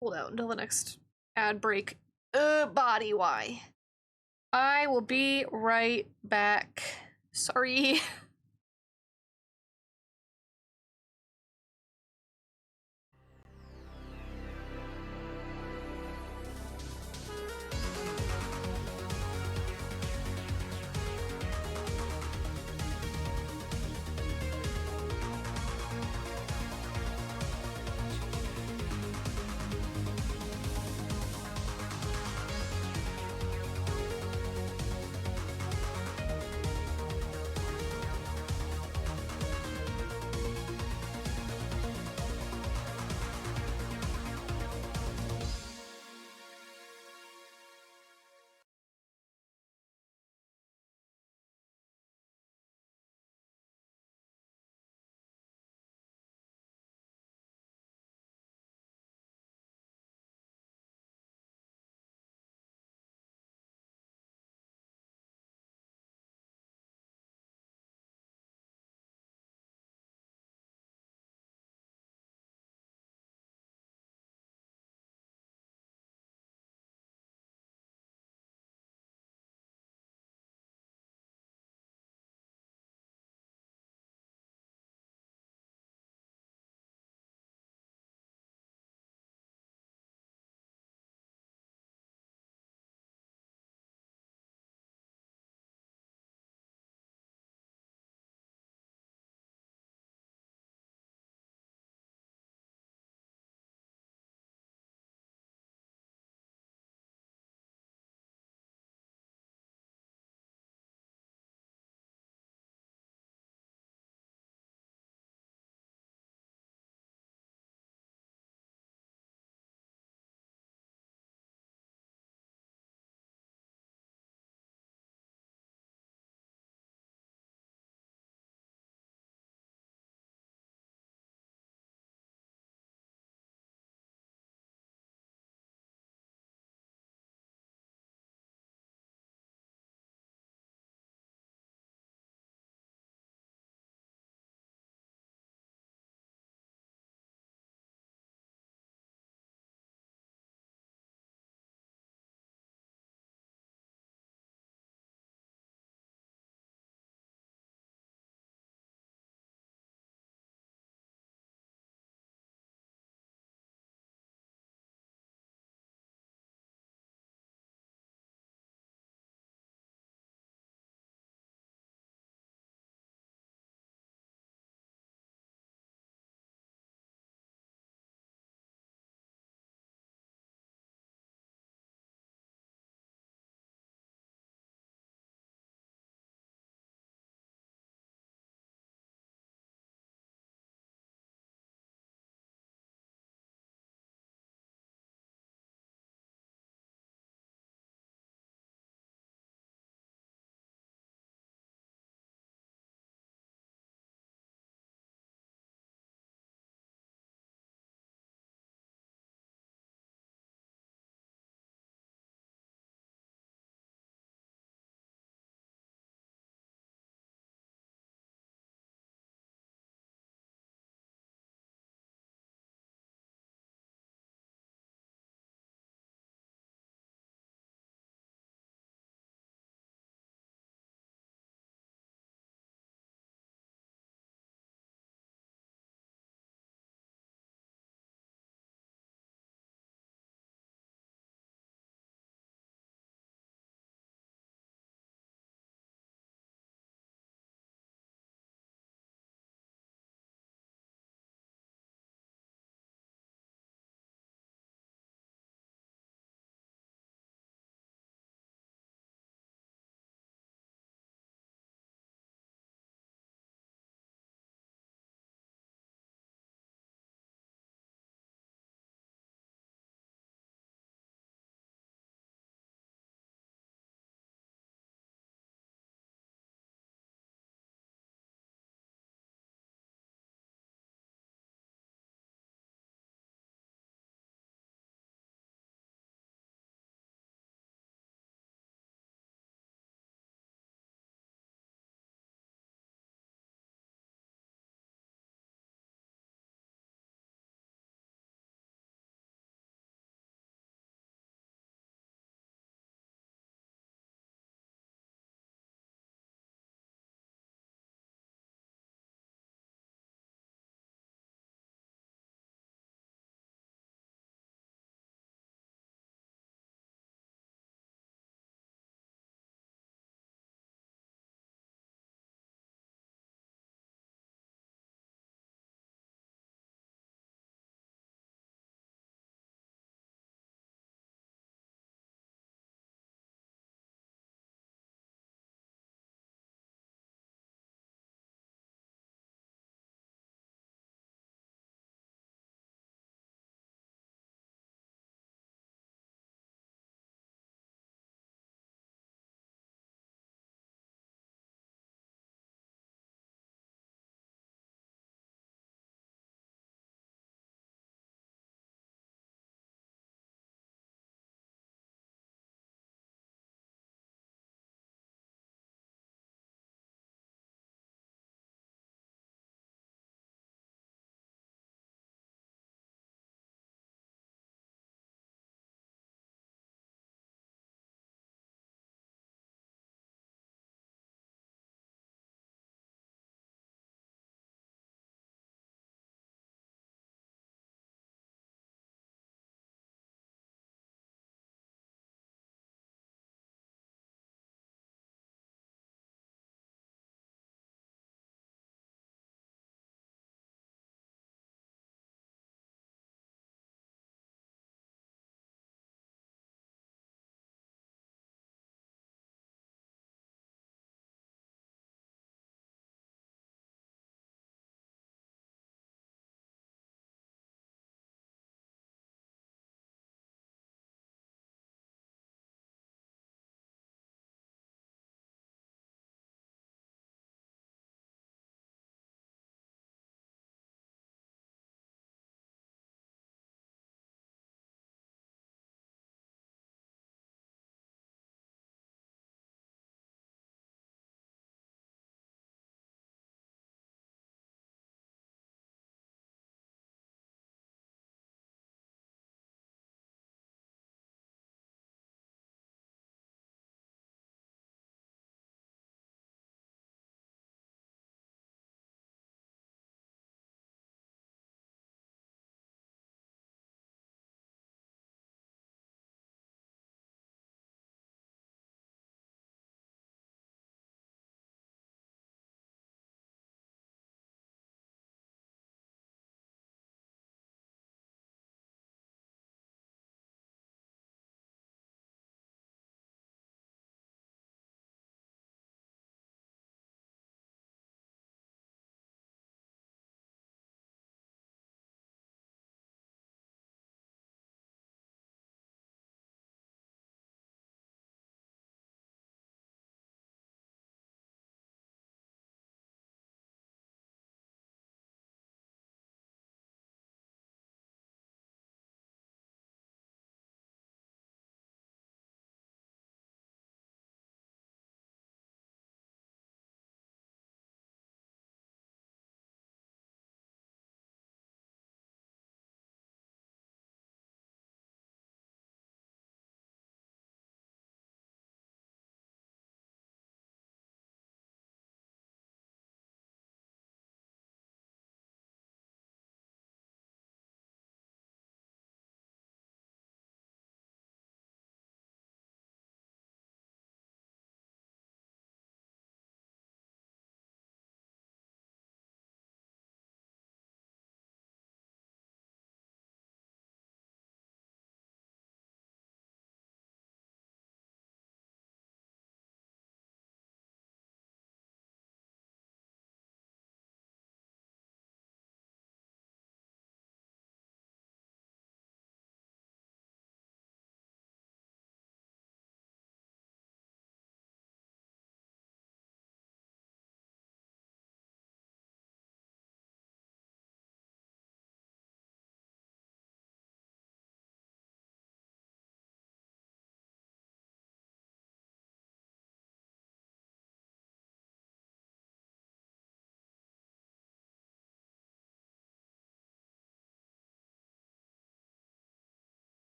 hold out until the next ad break. Body why? I will be right back. Sorry.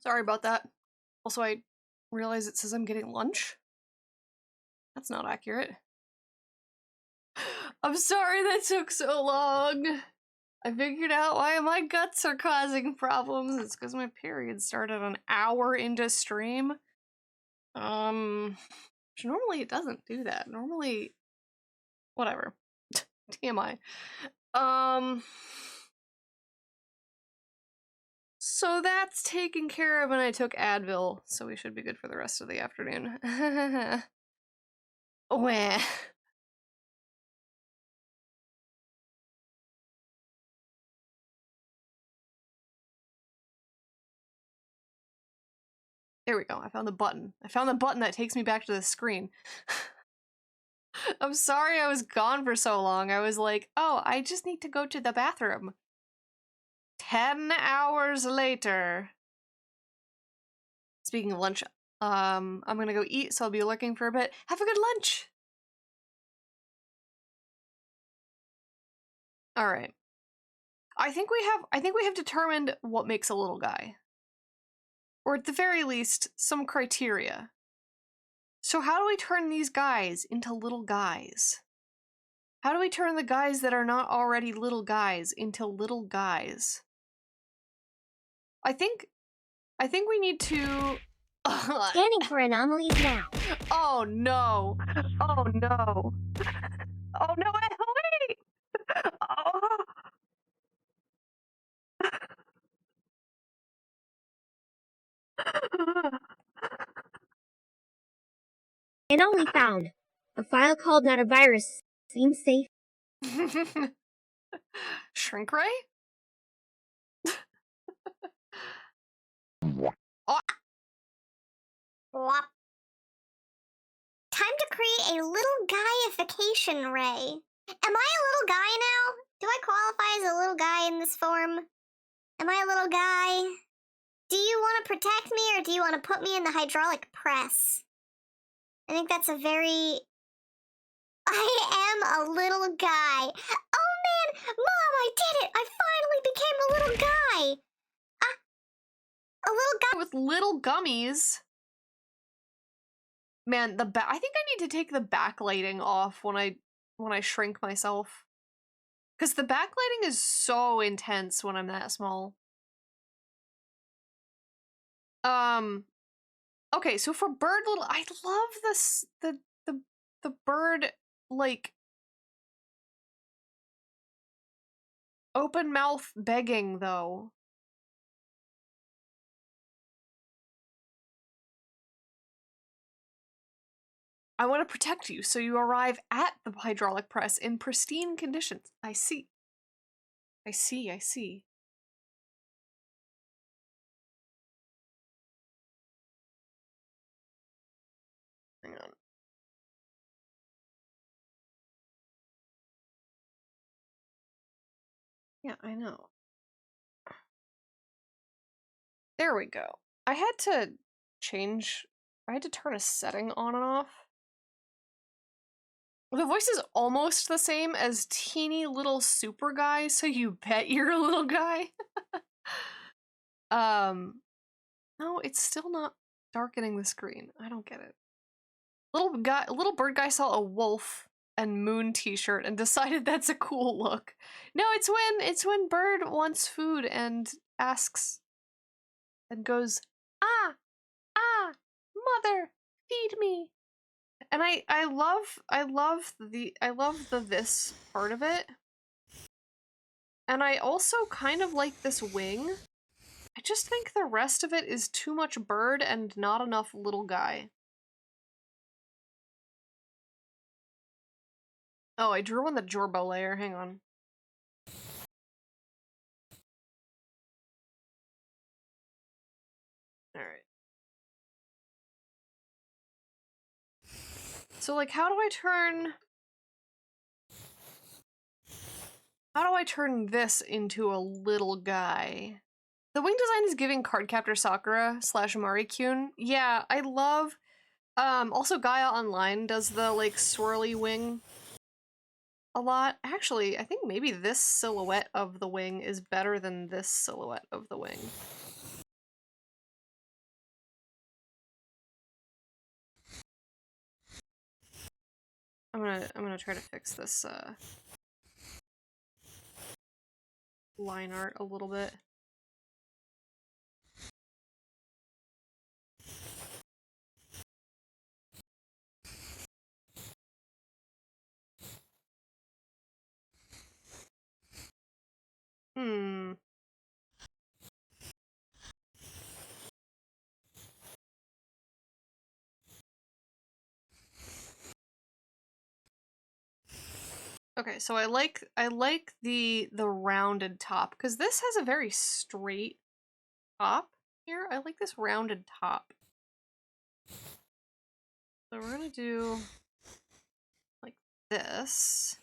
Sorry about that. Also, I realize it says I'm getting lunch. That's not accurate. I'm sorry that took so long. I figured out why my guts are causing problems. It's because my period started an hour into stream. Normally it doesn't do that. Normally, whatever. TMI. So that's taken care of, and I took Advil, so we should be good for the rest of the afternoon. Wah. There we go. I found the button. I found the button that takes me back to the screen. I'm sorry I was gone for so long. I was like, oh, I just need to go to the bathroom. 10 hours later. Speaking of lunch, I'm gonna go eat, so I'll be lurking for a bit. Have a good lunch! Alright. I think we have determined what makes a little guy. Or at the very least, some criteria. So how do we turn these guys into little guys? How do we turn the guys that are not already little guys into little guys? I think we need to... Scanning for anomalies now. Oh no! Oh no! Oh no! Wait! Oh. Anomaly found. A file called not a virus. Seems safe. Shrink ray? Oh. Wop. Time to create a little guyification ray. Am I a little guy now? Do I qualify as a little guy in this form? Am I a little guy? Do you want to protect me or do you want to put me in the hydraulic press? I think that's a very... I am a little guy. Oh man, Mom, I did it! I finally became a little guy! A little guy With little gummies. Man, I think I need to take the backlighting off when I shrink myself. Because the backlighting is so intense when I'm that small. Okay, so for bird little, I love this, the bird, like, open mouth begging, though. I want to protect you, so you arrive at the hydraulic press in pristine conditions. I see. I see. Hang on. Yeah, I know. There we go. I had to turn a setting on and off. The voice is almost the same as teeny little super guy, so you bet you're a little guy. No, it's still not darkening the screen. I don't get it. Little bird guy saw a wolf and moon t-shirt and decided that's a cool look. No, it's when bird wants food and asks and goes, ah, mother, feed me. And I love the this part of it. And I also kind of like this wing. I just think the rest of it is too much bird and not enough little guy. Oh, I drew on the Jorbo layer, hang on. Alright. So, like, how do I turn this into a little guy? The wing design is giving Cardcaptor Sakura / Mari-Kyun. Yeah, I love, also Gaia Online does the, like, swirly wing a lot. Actually, I think maybe this silhouette of the wing is better than this silhouette of the wing. I'm gonna try to fix this line art a little bit. Hmm. Okay, so I like the rounded top because this has a very straight top here. I like this rounded top. So we're gonna do like this.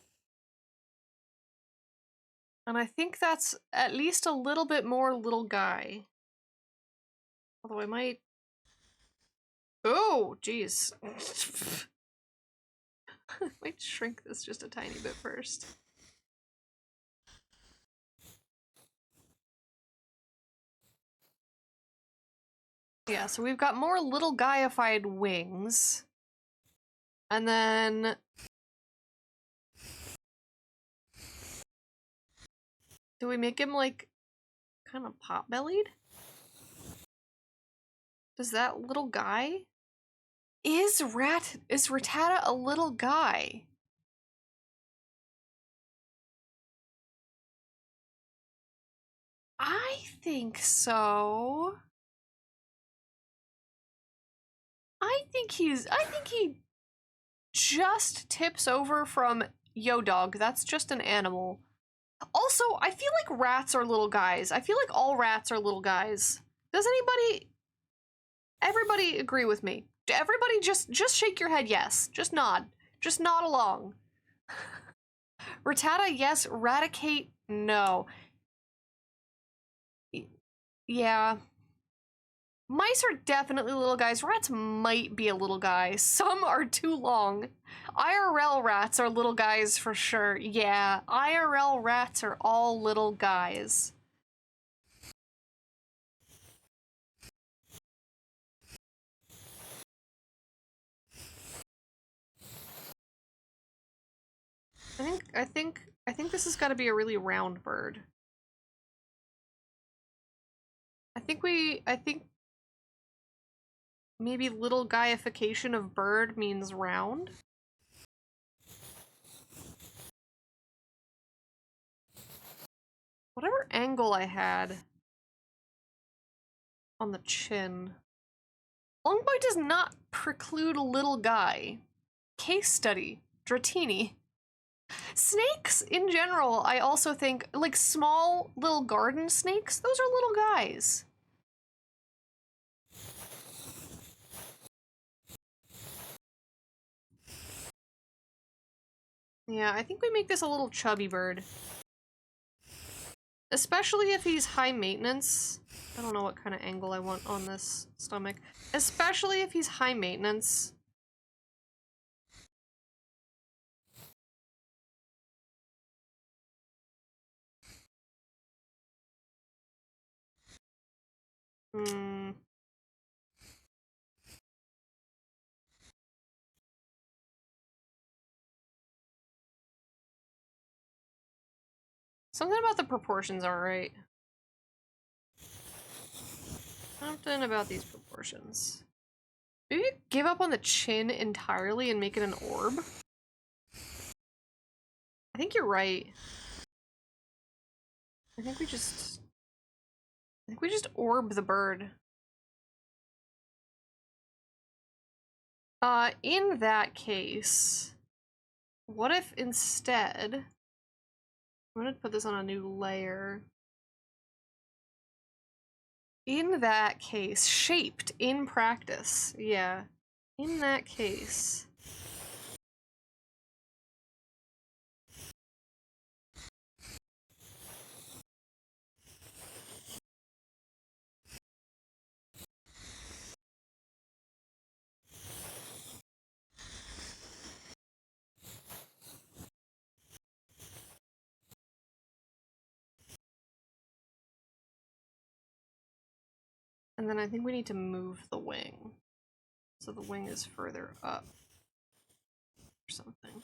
And I think that's at least a little bit more little guy. Although I might... Oh, jeez. I might shrink this just a tiny bit first. Yeah, so we've got more little guyified wings. And then... do we make him, like, kind of pot-bellied? Does that little guy... Is Rattata a little guy? I think so. I think he just tips over from yo dog. That's just an animal. Also, I feel like rats are little guys. I feel like all rats are little guys. Does everybody agree with me? Everybody just shake your head yes. Just nod. Just nod along. Rattata, yes. Raticate, no. Yeah. Mice are definitely little guys. Rats might be a little guy. Some are too long. IRL rats are little guys for sure. Yeah, IRL rats are all little guys. I think this has got to be a really round bird. I think maybe little guyification of bird means round. Whatever angle I had on the chin. Longboy does not preclude a little guy. Case study. Dratini. Snakes, in general, I also think, like small little garden snakes, those are little guys. Yeah, I think we make this a little chubby bird. Especially if he's high maintenance. I don't know what kind of angle I want on this stomach. Especially if he's high maintenance. Hmm. Something about the proportions aren't right. Something about these proportions. Maybe give up on the chin entirely and make it an orb? I think you're right. I think we just orb the bird. In that case, what if instead, I'm gonna put this on a new layer. In that case, shaped in practice, yeah. In that case. And then I think we need to move the wing. So the wing is further up. or something.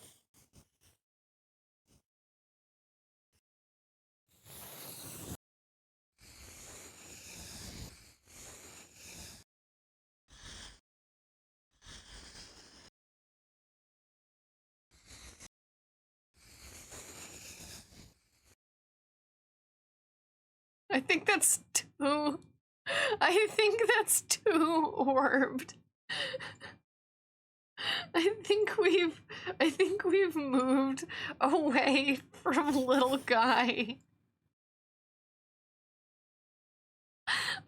I think that's too... I think that's too orbed. I think we've moved away from little guy.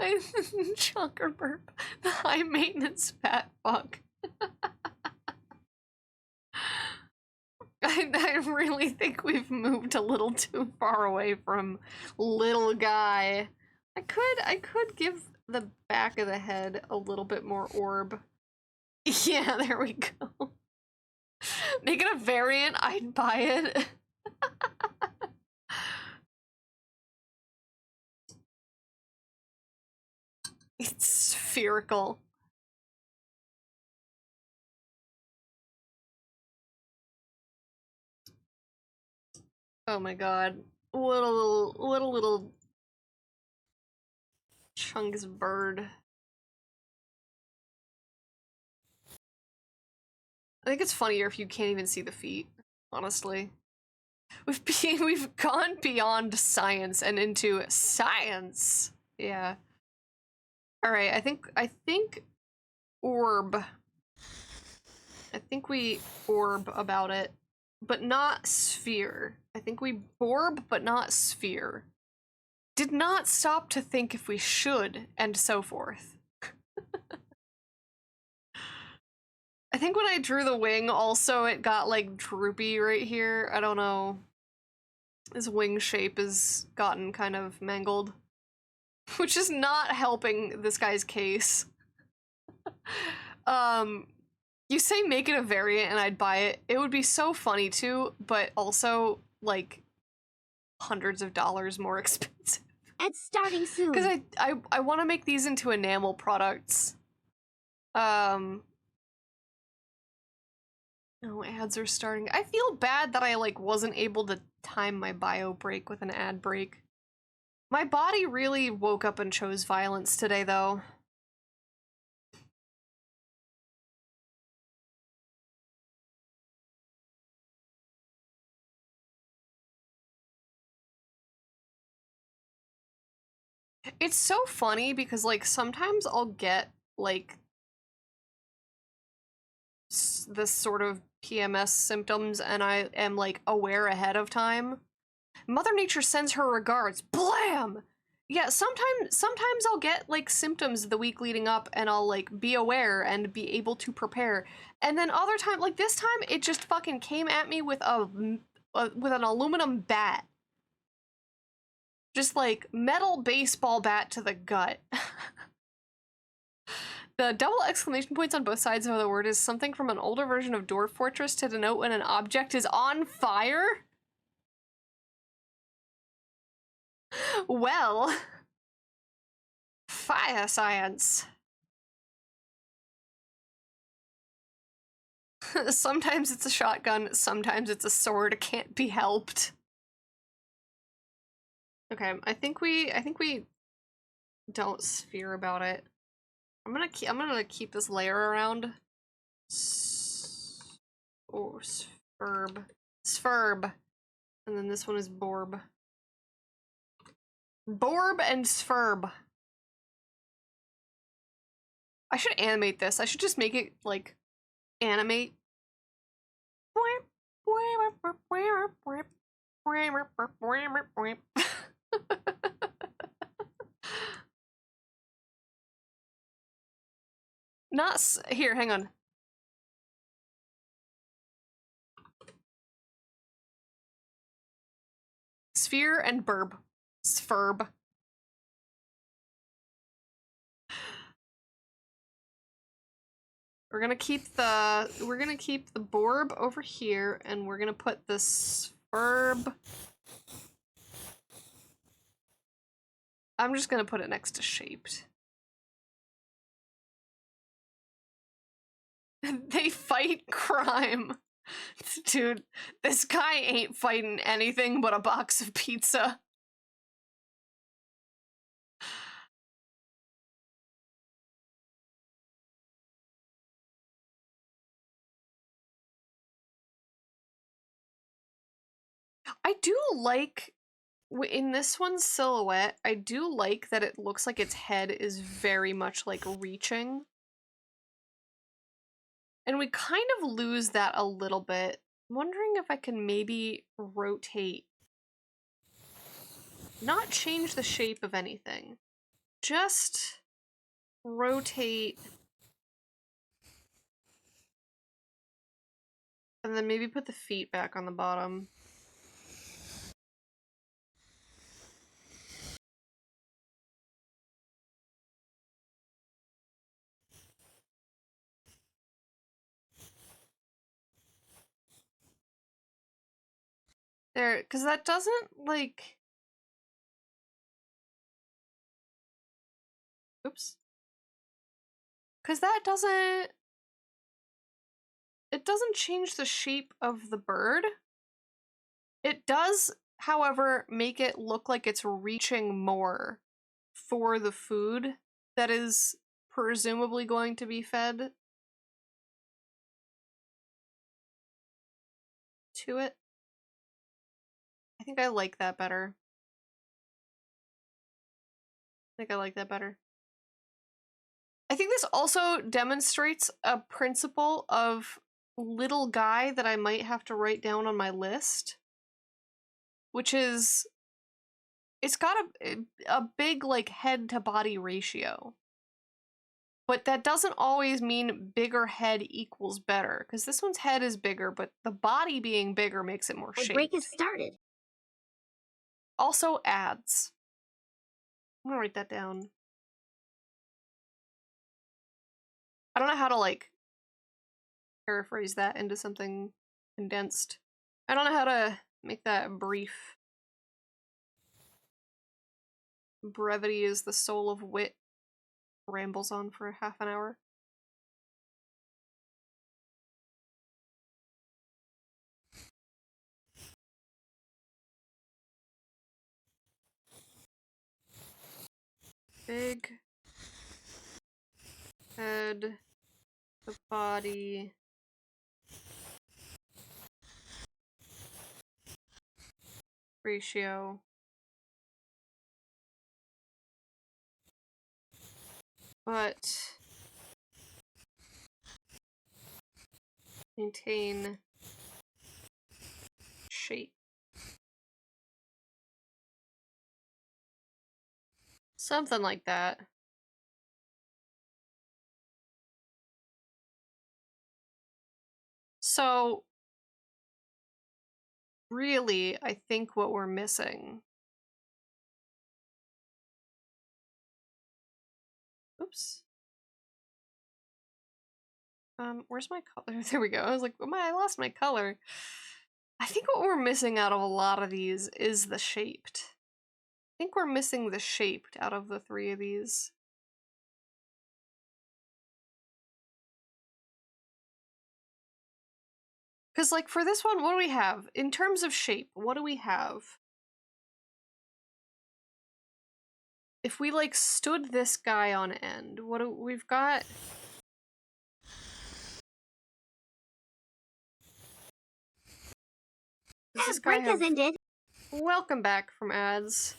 Chunker burp, the high maintenance fat fuck. I really think we've moved a little too far away from little guy. I could give the back of the head a little bit more orb. Yeah, there we go. Make it a variant, I'd buy it. It's spherical. Oh my god. Little chunks of bird. I think it's funnier if you can't even see the feet, honestly. We've gone beyond science and into science. Yeah. Alright, I think orb. I think we orb about it, but not sphere. I think we borb, but not sphere. Did not stop to think if we should, and so forth. I think when I drew the wing, also it got like droopy right here. I don't know. His wing shape has gotten kind of mangled, which is not helping this guy's case. You say make it a variant and I'd buy it. It would be so funny too, but also like hundreds of dollars more expensive. Ads starting soon. Because I want to make these into enamel products. Oh, ads are starting. I feel bad that I like wasn't able to time my bio break with an ad break. My body really woke up and chose violence today, though. It's so funny because, like, sometimes I'll get, like, this sort of PMS symptoms and I am, like, aware ahead of time. Mother Nature sends her regards. Blam! Yeah, sometimes I'll get, like, symptoms the week leading up and I'll, like, be aware and be able to prepare. And then other time, like, this time, it just fucking came at me with an aluminum bat. Just, like, metal baseball bat to the gut. The double exclamation points on both sides of the word is something from an older version of Dwarf Fortress to denote when an object is on fire? Well, fire science. Sometimes it's a shotgun, sometimes it's a sword, it can't be helped. Okay, I think we don't sphere about it. I'm gonna keep this layer around. Or Sferb. Sferb. And then this one is Borb. Borb and Sferb. I should animate this. I should just make it, like, animate. Here, hang on. Sphere and burb. Sferb. We're gonna keep the borb over here, and we're gonna put the sferb. I'm just gonna put it next to shaped. They fight crime. Dude, this guy ain't fighting anything but a box of pizza. I do like, in this one's silhouette, I do like that it looks like its head is very much like reaching. And we kind of lose that a little bit. I'm wondering if I can maybe rotate. Not change the shape of anything. Just rotate. And then maybe put the feet back on the bottom. There, because that doesn't, like... Oops. Because that doesn't... It doesn't change the shape of the bird. It does, however, make it look like it's reaching more for the food that is presumably going to be fed to it. I think I like that better. I think this also demonstrates a principle of little guy that I might have to write down on my list, which is it's got a big like head to body ratio. But that doesn't always mean bigger head equals better, because this one's head is bigger, but the body being bigger makes it more My shaped. break has started. Also ads. I'm gonna write that down. I don't know how to like paraphrase that into something condensed. I don't know how to make that brief. Brevity is the soul of wit. Rambles on for half an hour. Big head, the body, ratio, but maintain shape. Something like that. So, really, I think what we're missing. Oops. Where's my color? There we go. I was like, oh my, I lost my color. I think what we're missing out of a lot of these is the shaped. I think we're missing the shaped out of the three of these. Because, like, for this one, what do we have? In terms of shape, what do we have? If we, like, stood this guy on end, what do we've got? Does this guy Break has have... ended. Welcome back from ads.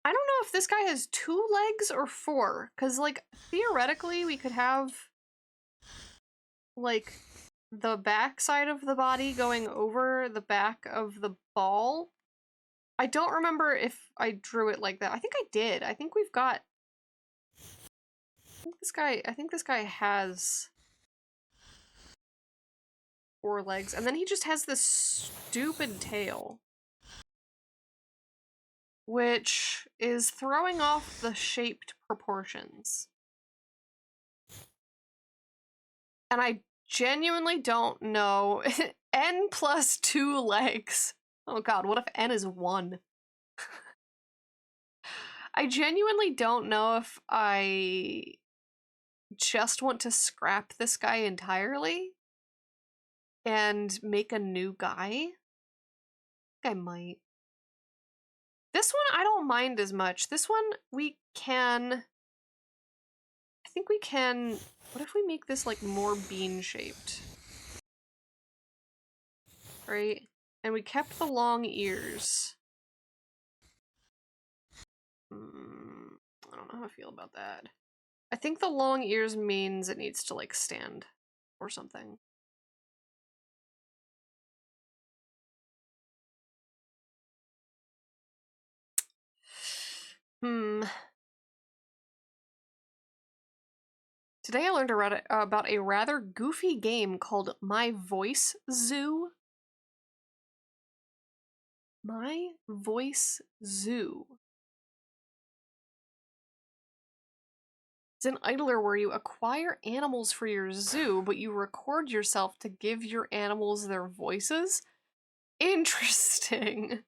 I don't know if this guy has 2 legs or 4, because, like, theoretically we could have, like, the back side of the body going over the back of the ball. I don't remember if I drew it like that. I think I did. I think we've got... I think this guy has 4 legs, and then he just has this stupid tail, which is throwing off the shaped proportions. And I genuinely don't know. N plus 2 legs. Oh god, what if N is 1? I genuinely don't know if I just want to scrap this guy entirely and make a new guy. I think I might. This one I don't mind as much. This one we can... I think we can... What if we make this like more bean-shaped? Right? And we kept the long ears. I don't know how I feel about that. I think the long ears means it needs to like stand or something. Today I learned about a rather goofy game called My Voice Zoo. My Voice Zoo. It's an idler where you acquire animals for your zoo, but you record yourself to give your animals their voices. Interesting.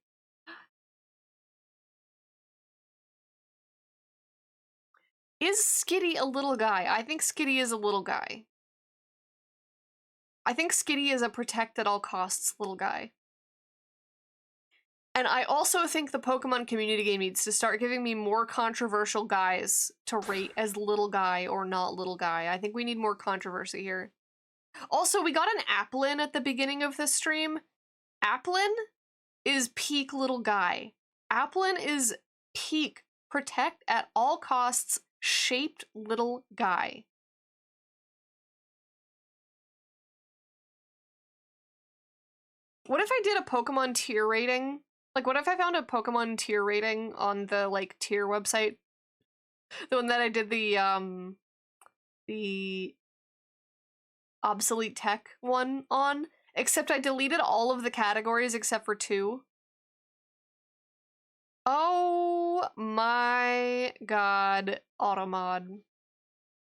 Is Skitty a little guy? I think Skitty is a little guy. I think Skitty is a protect at all costs little guy. And I also think the Pokemon community game needs to start giving me more controversial guys to rate as little guy or not little guy. I think we need more controversy here. Also, we got an Applin at the beginning of this stream. Applin is peak little guy. Applin is peak protect at all costs shaped little guy. What if I did a Pokemon tier rating? Like, what if I found a Pokemon tier rating on the, like, tier website? The one that I did the obsolete tech one on, except I deleted all of the categories except for 2. Oh my god, Automod.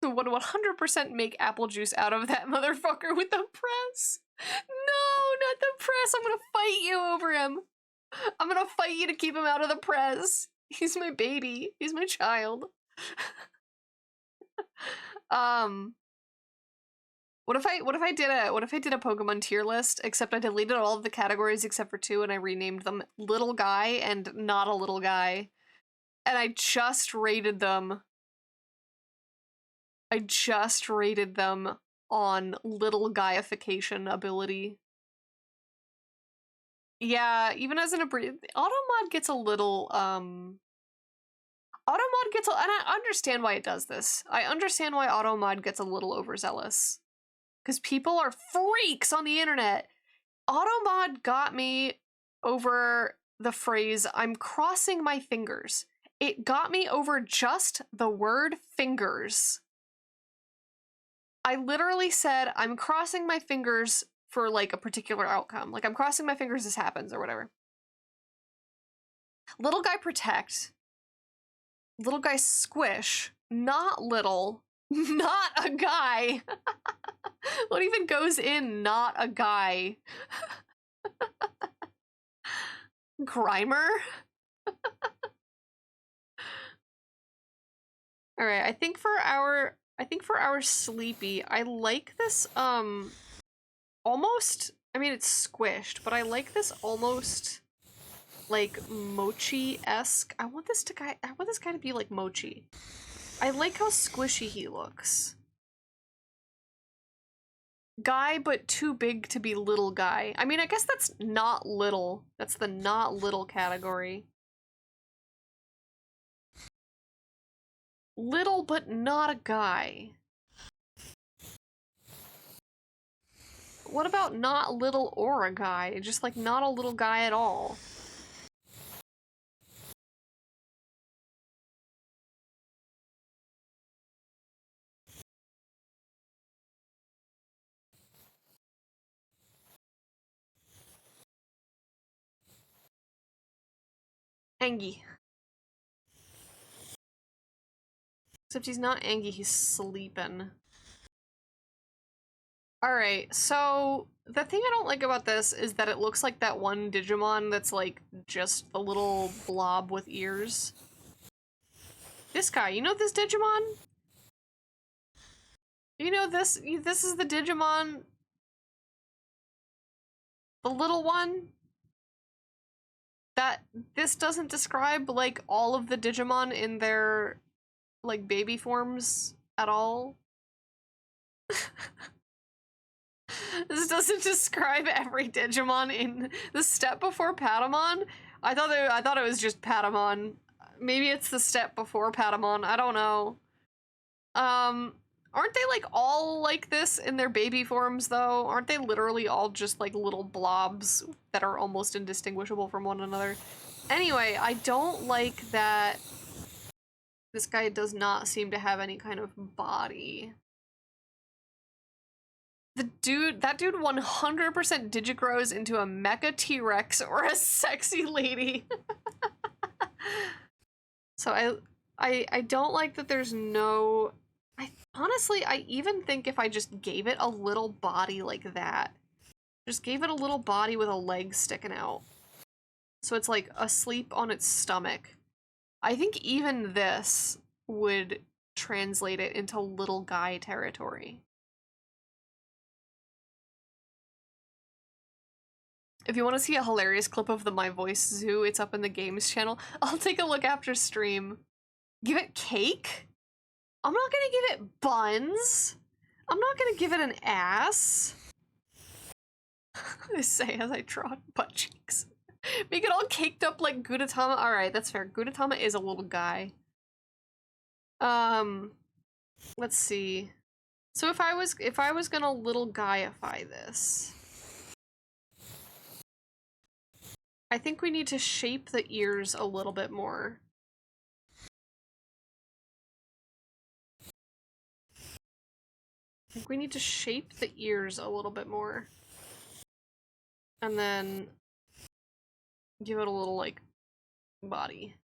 Would 100% make apple juice out of that motherfucker with the press. No, not the press. I'm gonna fight you over him. I'm gonna fight you to keep him out of the press. He's my baby. He's my child. What if I did a Pokemon tier list, except I deleted all of the categories except for 2 and I renamed them Little Guy and Not a Little Guy. And I just rated them. I just rated them on little guyification ability. Yeah, even as an Automod gets a little, Automod gets and I understand why it does this. I understand why Automod gets a little overzealous. Because people are freaks on the internet. Automod got me over the phrase, I'm crossing my fingers. It got me over just the word fingers. I literally said, I'm crossing my fingers for, like, a particular outcome. Like, I'm crossing my fingers this happens, or whatever. Little guy protect. Little guy squish. Not little. Not a guy. What even goes in not a guy? Grimer? Alright, I think for our Sleepy, I like this, almost, I mean, it's squished, but I like this almost, like, mochi-esque. I want this guy to be like mochi. I like how squishy he looks. Guy, but too big to be little guy. I mean, I guess that's not little. That's the not little category. Little, but not a guy. What about not little or a guy? Just, like, not a little guy at all. Angie. Except he's not Angie, he's sleeping. Alright, so the thing I don't like about this is that it looks like that one Digimon that's like just the little blob with ears. This guy, you know this Digimon? You know this is the Digimon, the little one? That this doesn't describe like all of the Digimon in their like baby forms at all. This doesn't describe every Digimon in the step before Patamon. I thought it was just Patamon. Maybe it's the step before Patamon. I don't know. Aren't they like all like this in their baby forms though? Aren't they literally all just like little blobs that are almost indistinguishable from one another? Anyway, I don't like that this guy does not seem to have any kind of body. That dude 100% digigrows into a mecha T-Rex or a sexy lady. So I don't like that there's no... Honestly, I even think if I just gave it a little body like that, just gave it a little body with a leg sticking out, so it's like asleep on its stomach, I think even this would translate it into little guy territory. If you want to see a hilarious clip of the My Voice Zoo, it's up in the games channel. I'll take a look after stream. Give it cake? I'm not gonna give it buns. I'm not gonna give it an ass. I say as I draw butt cheeks. Make it all caked up like Gudetama. Alright, that's fair. Gudetama is a little guy. Let's see. So if I was gonna little guyify this, I think we need to shape the ears a little bit more. I think we need to shape the ears a little bit more. And then give it a little, like, body.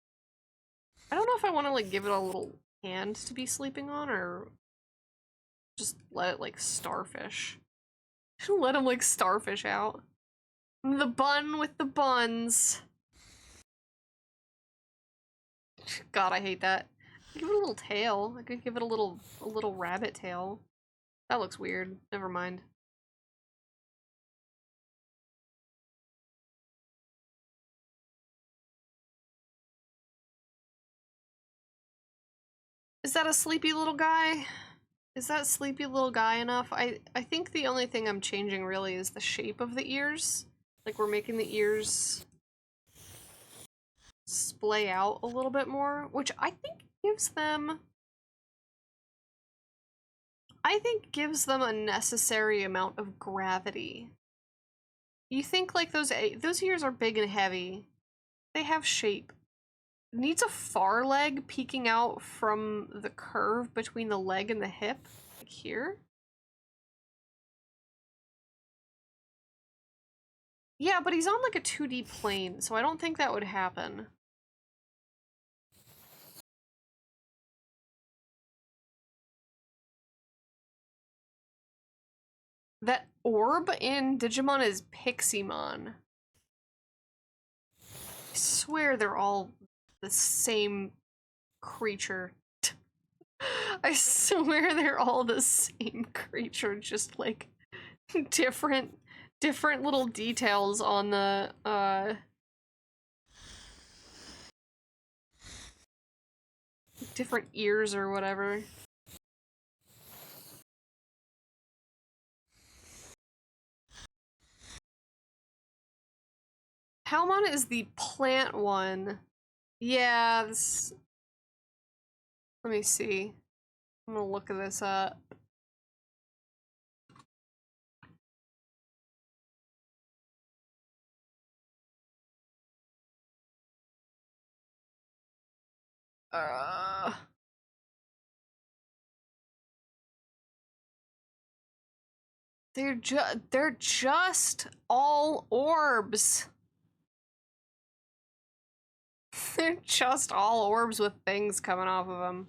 I don't know if I want to, like, give it a little hand to be sleeping on, or just let it, like, starfish. Let him, like, starfish out. The bun with the buns. God, I hate that. Give it a little tail. I could give it a little rabbit tail. That looks weird. Never mind. Is that a sleepy little guy? Is that sleepy little guy enough? I think the only thing I'm changing really is the shape of the ears. Like, we're making the ears splay out a little bit more, which I think gives them a necessary amount of gravity. You think like those ears are big and heavy. They have shape. It needs a far leg peeking out from the curve between the leg and the hip, like here. Yeah, but he's on like a 2D plane, so I don't think that would happen. That orb in Digimon is Piximon. I swear they're all the same creature. I swear they're all the same creature, just like different little details on the different ears or whatever. Palmon is the plant one. Yeah, this... Let me see. I'm gonna look this up. They're just all orbs. They're just all orbs with things coming off of them.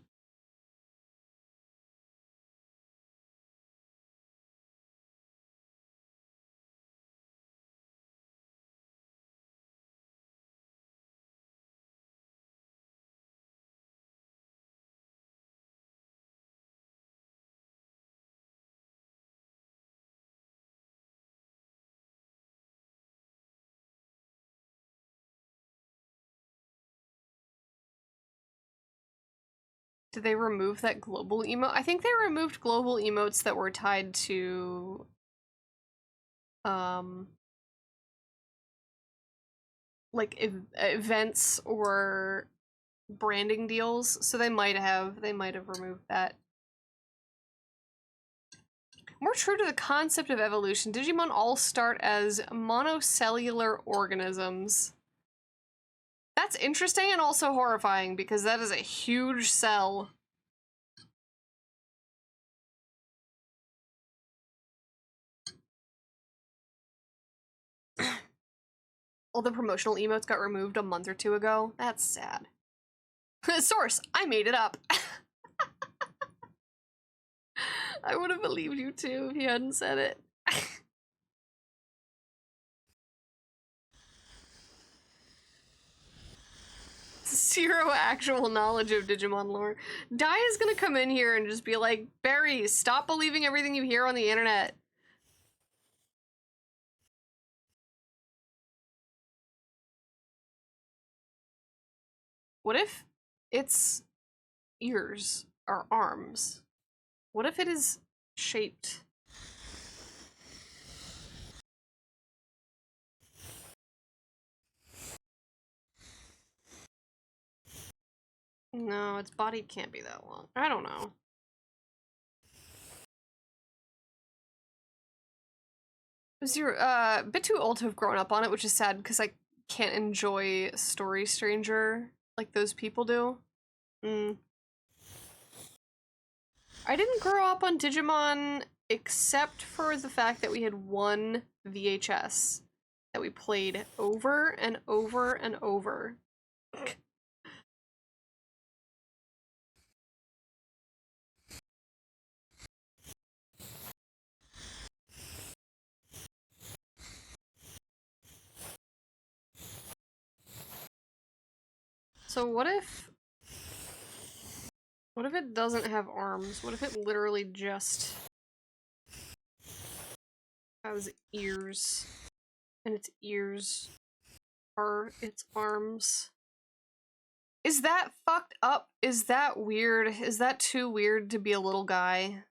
Did they remove that global emote? I think they removed global emotes that were tied to like events or branding deals, so they might have removed that. More true to the concept of evolution, Digimon all start as monocellular organisms. That's interesting and also horrifying because that is a huge cell. All the promotional emotes got removed a month or two ago. That's sad. Source, I made it up. I would have believed you too if you hadn't said it. Zero actual knowledge of Digimon lore. Dai is gonna come in here and just be like, Barry, stop believing everything you hear on the internet. What if its ears are arms? What if it is shaped? No, its body can't be that long. I don't know. You're a bit too old to have grown up on it, which is sad because I can't enjoy Story Stranger like those people do. I didn't grow up on Digimon except for the fact that we had one VHS that we played over and over and over. So what if it doesn't have arms? What if it literally just has ears and its ears are its arms? Is that fucked up? Is that weird? Is that too weird to be a little guy?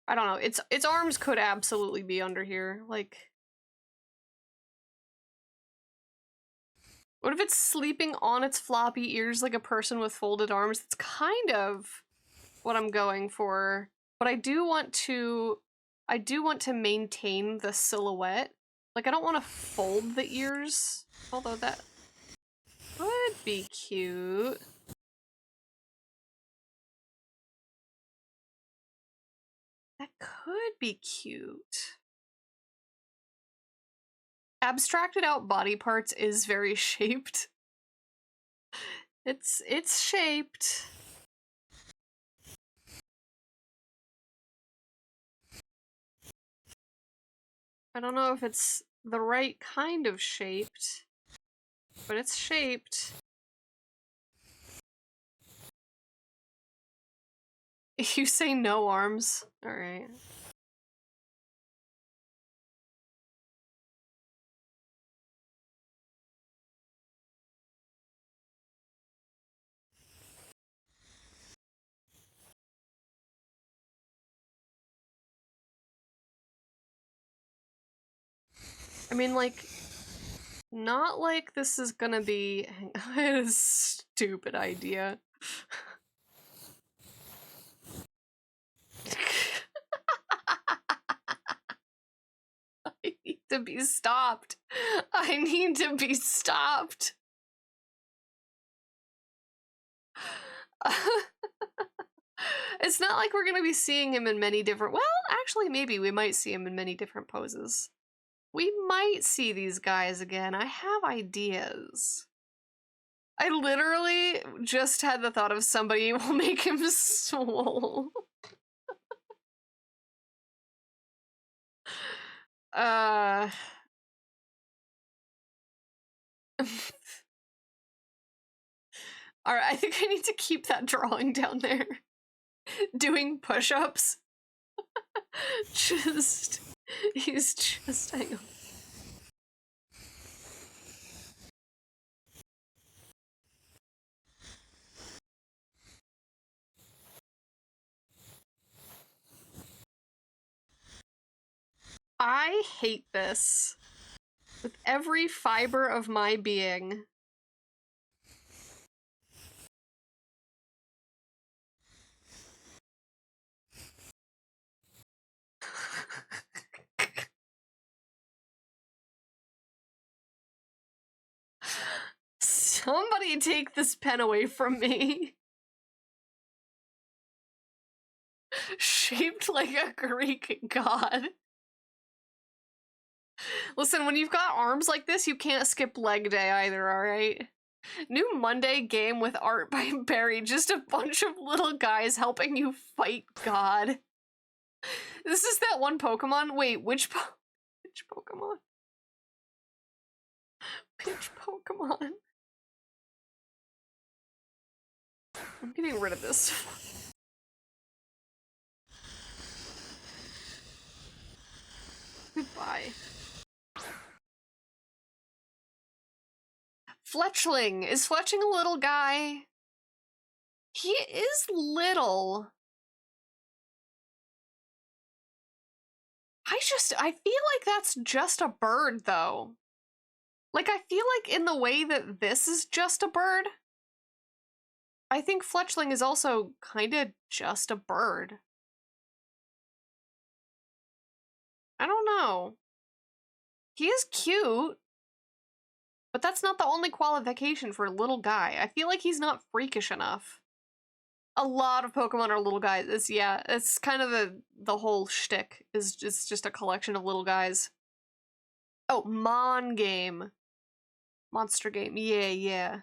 I don't know. Its arms could absolutely be under here. Like, what if it's sleeping on its floppy ears like a person with folded arms? It's kind of what I'm going for. But I do want to maintain the silhouette. Like, I don't want to fold the ears, although that would be cute. That could be cute. Abstracted out body parts is very shaped. It's shaped. I don't know if it's the right kind of shaped, but it's shaped. You say no arms? Alright. I mean, like, not like this is gonna be a stupid idea. I need to be stopped. I need to be stopped. It's not like we're gonna be seeing him in many different— well, actually, maybe we might see him in many different poses. We might see these guys again. I have ideas. I literally just had the thought of somebody will make him swole. Alright, I think I need to keep that drawing down there. Doing push-ups. He's just, hang on. I hate this with every fiber of my being. Somebody take this pen away from me. Shaped like a Greek god. Listen, when you've got arms like this, you can't skip leg day either, alright? New Monday game with art by Barry, just a bunch of little guys helping you fight God. This is that one Pokemon? Wait, which Pokemon? Which Pokemon? I'm getting rid of this. Goodbye. Fletchling! Is Fletchling a little guy? He is little. I feel like that's just a bird, though. Like, I feel like in the way that this is just a bird, I think Fletchling is also kinda just a bird. I don't know. He is cute, but that's not the only qualification for a little guy. I feel like he's not freakish enough. A lot of Pokemon are little guys. It's kind of the whole shtick is just a collection of little guys. Oh, Mon game. Monster game. Yeah.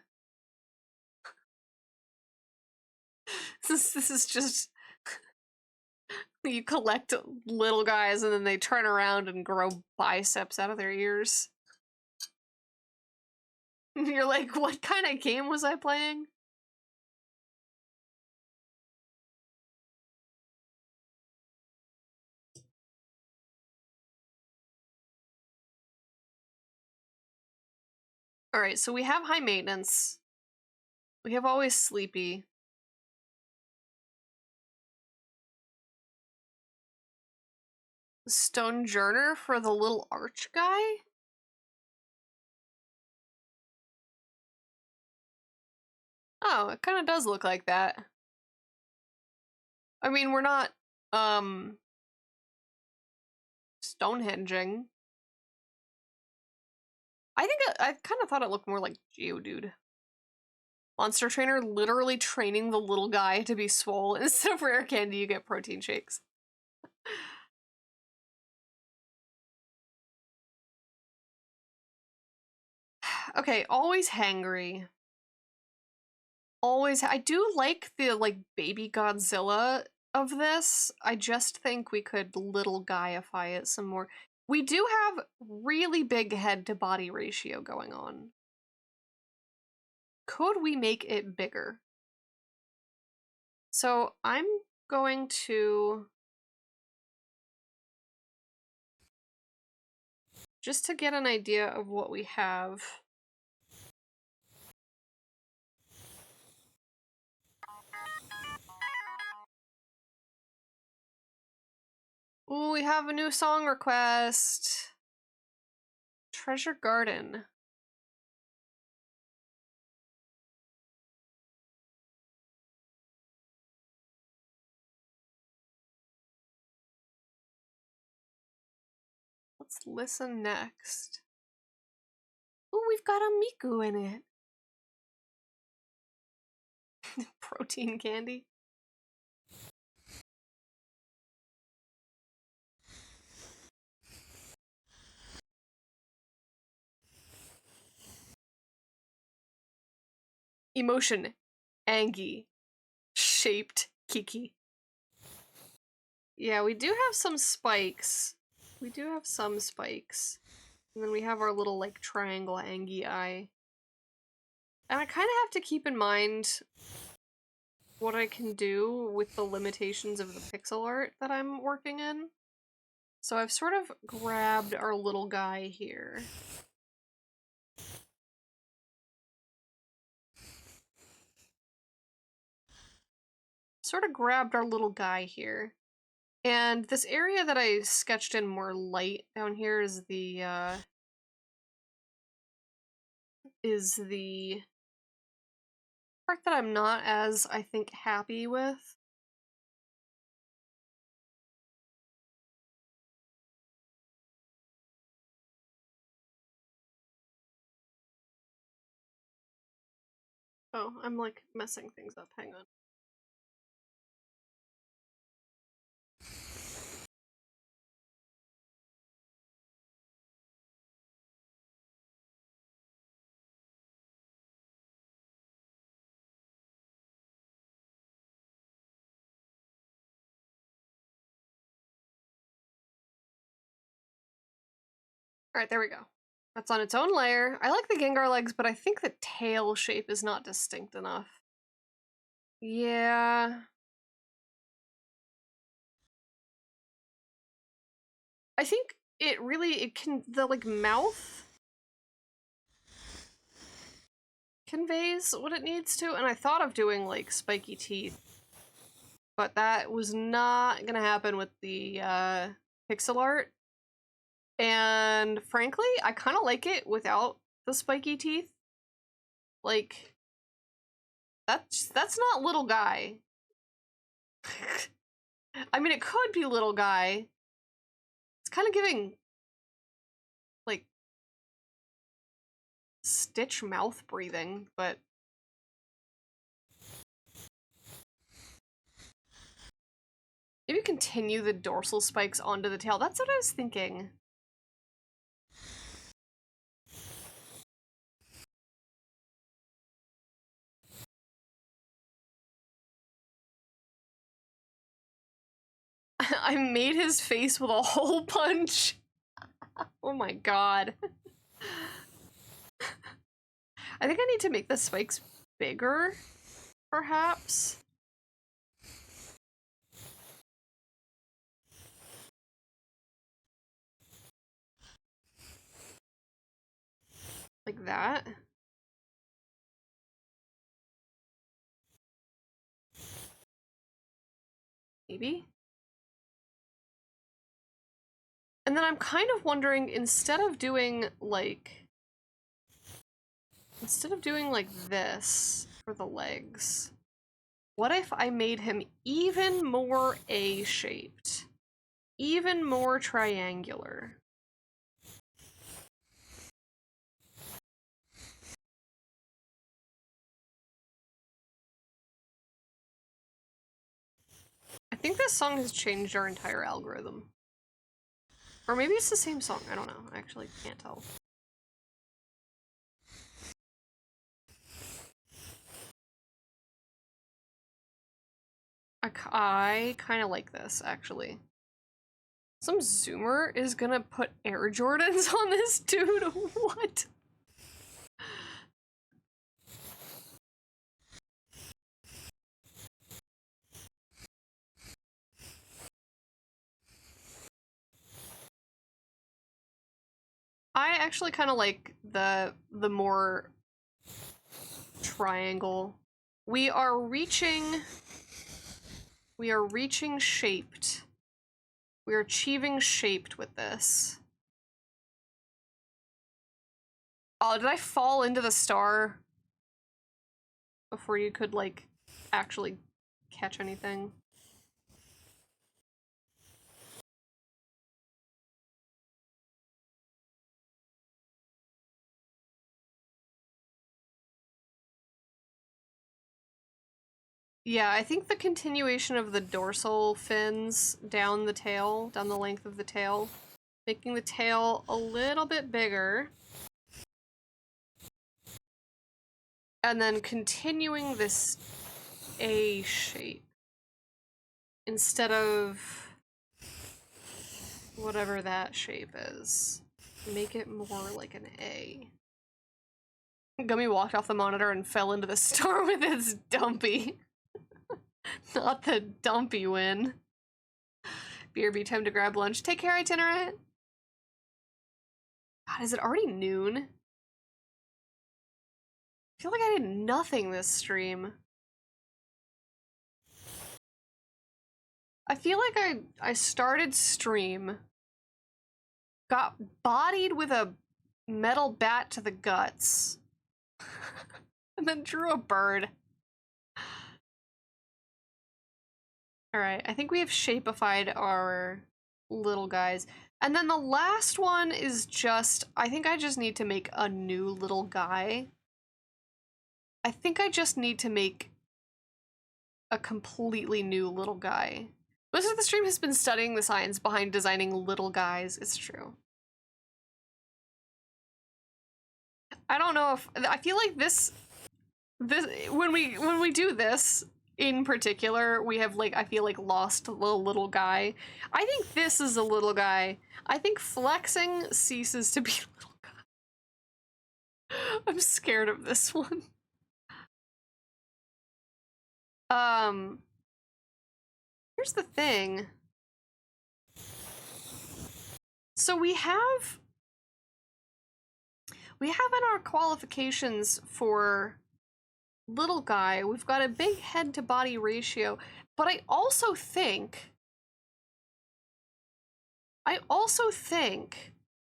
This is just you collect little guys and then they turn around and grow biceps out of their ears. You're like, what kind of game was I playing? Alright, so we have high maintenance. We have always sleepy. Stonejourner for the little arch guy? Oh, it kind of does look like that. I mean, we're not, Stonehenging. I kind of thought it looked more like Geodude. Monster Trainer literally training the little guy to be swole. Instead of rare candy, you get protein shakes. Okay, always hangry. Always, I do like the, like, baby Godzilla of this. I just think we could little guyify it some more. We do have really big head to body ratio going on. Could we make it bigger? So I'm going to, just to get an idea of what we have. Ooh, we have a new song request. Treasure Garden. Let's listen next. Ooh, we've got a Miku in it. Protein candy. Emotion. Angie. Shaped Kiki. Yeah, we do have some spikes. We do have some spikes. And then we have our little, like, triangle Angie eye. And I kind of have to keep in mind what I can do with the limitations of the pixel art that I'm working in. So I've sort of grabbed our little guy here. And this area that I sketched in more light down here is the part that I'm not as, I think, happy with. Oh, I'm like messing things up. Hang on. Alright, there we go. That's on its own layer. I like the Gengar legs, but I think the tail shape is not distinct enough. Yeah. I think the like mouth conveys what it needs to, and I thought of doing like spiky teeth, but that was not gonna happen with the pixel art. And frankly, I kind of like it without the spiky teeth. Like, that's not little guy. I mean, it could be little guy. It's kind of giving, like, Stitch mouth breathing, but... Maybe continue the dorsal spikes onto the tail. That's what I was thinking. I made his face with a hole punch. Oh my god. I think I need to make the spikes bigger, perhaps. Like that. Maybe? And then I'm kind of wondering, instead of doing like this for the legs, what if I made him even more A-shaped? Even more triangular? I think this song has changed our entire algorithm. Or maybe it's the same song, I don't know. I actually can't tell. I kind of like this, actually. Some Zoomer is gonna put Air Jordans on this dude? What? I actually kind of like the more triangle. We are reaching shaped. We are achieving shaped with this. Oh, did I fall into the star before you could, like, actually catch anything? Yeah, I think the continuation of the dorsal fins down the tail, down the length of the tail, making the tail a little bit bigger, and then continuing this A shape instead of whatever that shape is. Make it more like an A. Gummy walked off the monitor and fell into the star with his dumpy. Not the dumpy win. BRB, time to grab lunch. Take care, Itinerant. God, is it already noon? I feel like I did nothing this stream. I feel like I started stream, got bodied with a metal bat to the guts, and then drew a bird. Alright, I think we have shapified our little guys. And then the last one is just, I think I just need to make a new little guy. I think I just need to make a completely new little guy. Most of the stream has been studying the science behind designing little guys. It's true. I don't know if, I feel like this when we do this in particular, we have like, I feel like lost the little guy. I think this is a little guy. I think flexing ceases to be a little guy. I'm scared of this one. Here's the thing. So we have in our qualifications for little guy, we've got a big head to body ratio, but I also think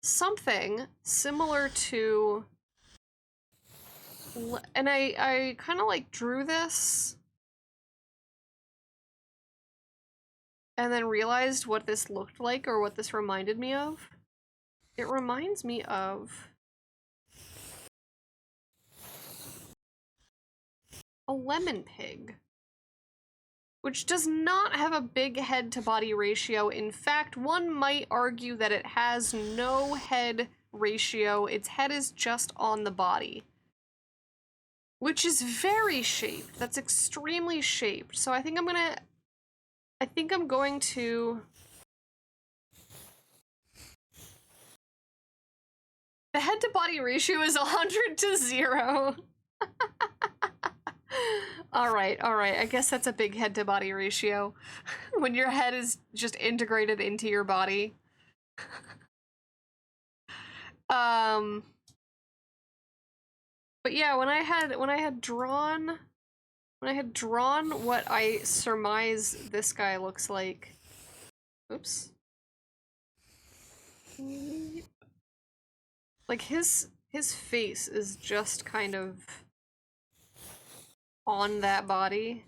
something similar to, and I kind of like drew this and then realized what this looked like or what this reminded me of. It reminds me of a lemon pig, which does not have a big head to body ratio. In fact, one might argue that it has no head ratio. Its head is just on the body, which is very shaped. That's extremely shaped. So I think I'm going to, the head to body ratio is 100 to 0. All right. I guess that's a big head to body ratio. When your head is just integrated into your body. But yeah, when I had drawn what I surmise this guy looks like. Oops. Like his face is just kind of on that body.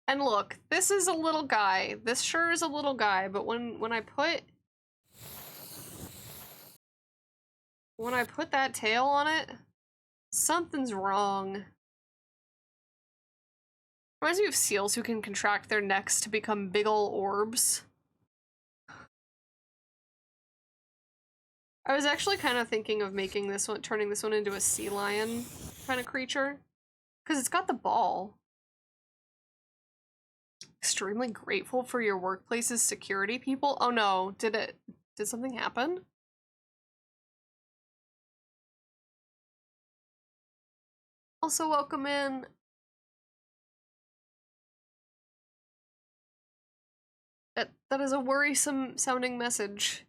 And look, this is a little guy. This sure is a little guy, but when I put that tail on it, something's wrong. Reminds me of seals who can contract their necks to become big ol' orbs. I was actually kind of thinking of making this one, turning this one into a sea lion kind of creature, because it's got the ball. Extremely grateful for your workplace's security people. Oh no, did something happen? Also, welcome in. That is a worrisome sounding message.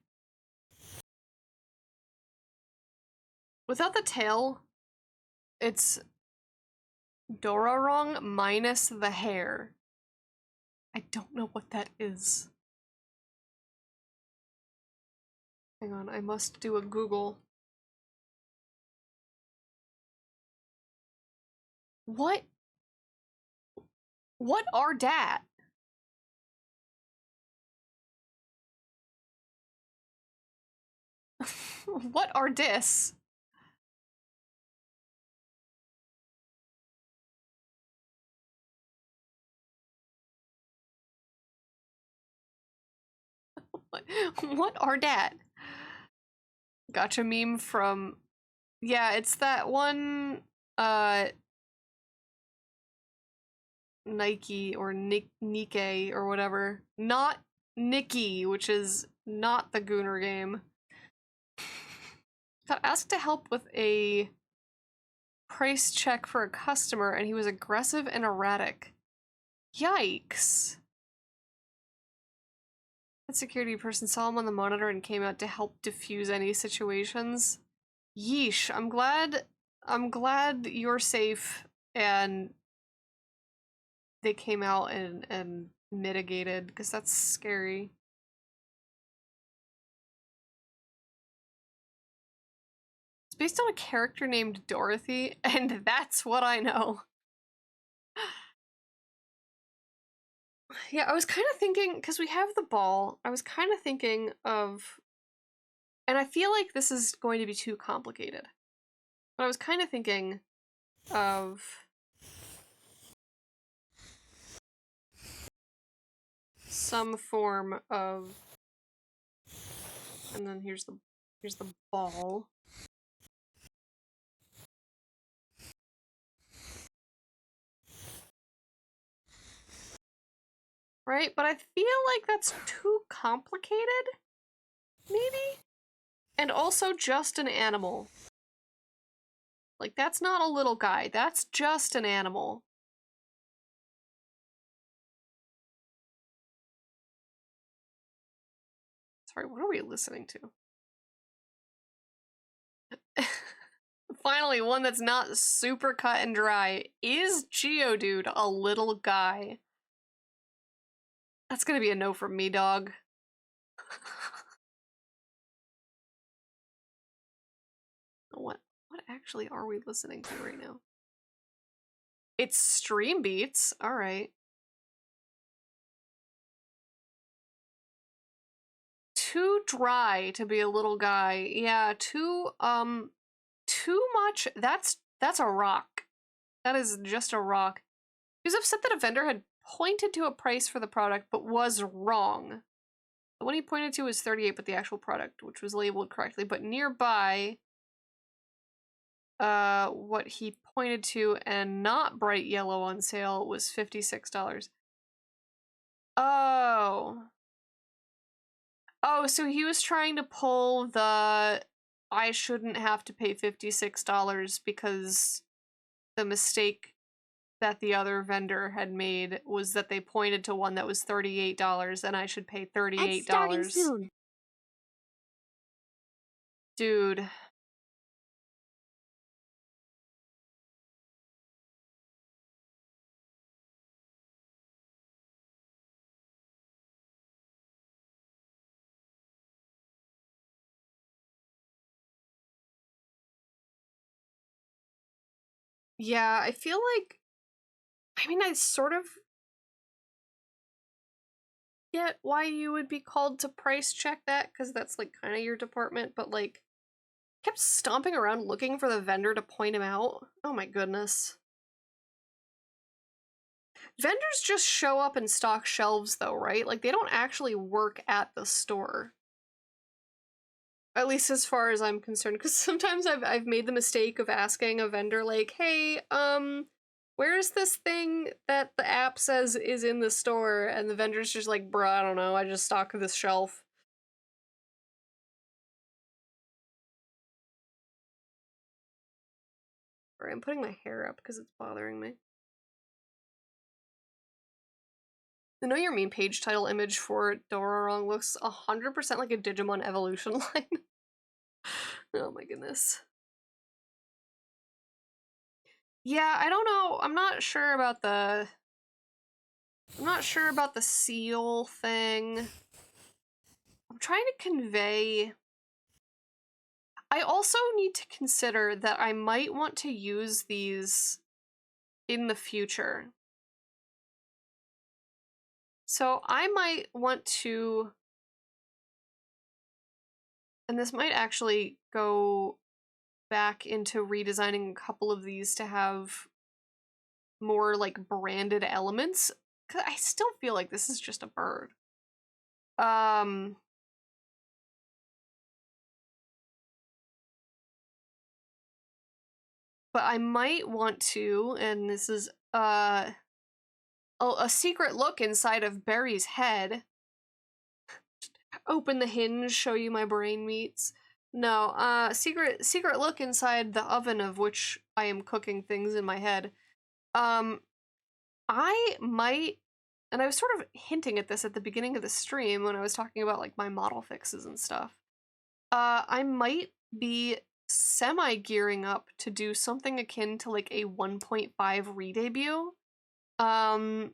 Without the tail, it's Dorarong minus the hair. I don't know what that is. Hang on, I must do a Google. What are dat? What are dis? What are dat? Gotcha meme from, yeah, it's that one Nike or Nike or whatever. Not Nikki, which is not the Gooner game. Got asked to help with a price check for a customer and he was aggressive and erratic. Yikes. That security person saw him on the monitor and came out to help diffuse any situations. Yeesh, I'm glad you're safe and they came out and mitigated, because that's scary. It's based on a character named Dorothy, and that's what I know. Yeah, I was kind of thinking, because we have the ball, I was kind of thinking of, and I feel like this is going to be too complicated, but I was kind of thinking of some form of, and then here's the ball. Right? But I feel like that's too complicated, maybe? And also just an animal. Like, that's not a little guy, that's just an animal. Sorry, what are we listening to? Finally, one that's not super cut and dry. Is Geodude a little guy? That's gonna be a no from me, dog. What actually are we listening to right now? It's Stream Beats, alright. Too dry to be a little guy. Yeah, too much. That's a rock. That is just a rock. He was upset that a vendor had pointed to a price for the product but was wrong. The one he pointed to was 38, but the actual product, which was labeled correctly, but nearby what he pointed to and not bright yellow on sale was $56. Oh. Oh, so he was trying to pull the I shouldn't have to pay $56 because the mistake that the other vendor had made was that they pointed to one that was $38 and I should pay $38. And starting soon. Dude. Yeah, I feel like, I mean, I sort of get why you would be called to price check that, because that's like kind of your department, but like, kept stomping around looking for the vendor to point him out. Oh my goodness. Vendors just show up and stock shelves though, right? Like, they don't actually work at the store. At least as far as I'm concerned, because sometimes I've made the mistake of asking a vendor, like, hey, where's this thing that the app says is in the store? And the vendor's just like, bruh, I don't know, I just stock this shelf. Sorry, I'm putting my hair up because it's bothering me. The Know Your Meme page title image for Dororong looks 100% like a Digimon evolution line. Oh my goodness. Yeah, I don't know. I'm not sure about the seal thing. I'm trying to convey. I also need to consider that I might want to use these in the future. So I might want to, and this might actually go back into redesigning a couple of these to have more like branded elements, because I still feel like this is just a bird. But I might want to, and this is a secret look inside of Barry's head. Open the hinge, show you my brain meats. No, secret look inside the oven of which I am cooking things in my head. I might, and I was sort of hinting at this at the beginning of the stream when I was talking about like my model fixes and stuff. I might be semi-gearing up to do something akin to like a 1.5 re-debut, I'm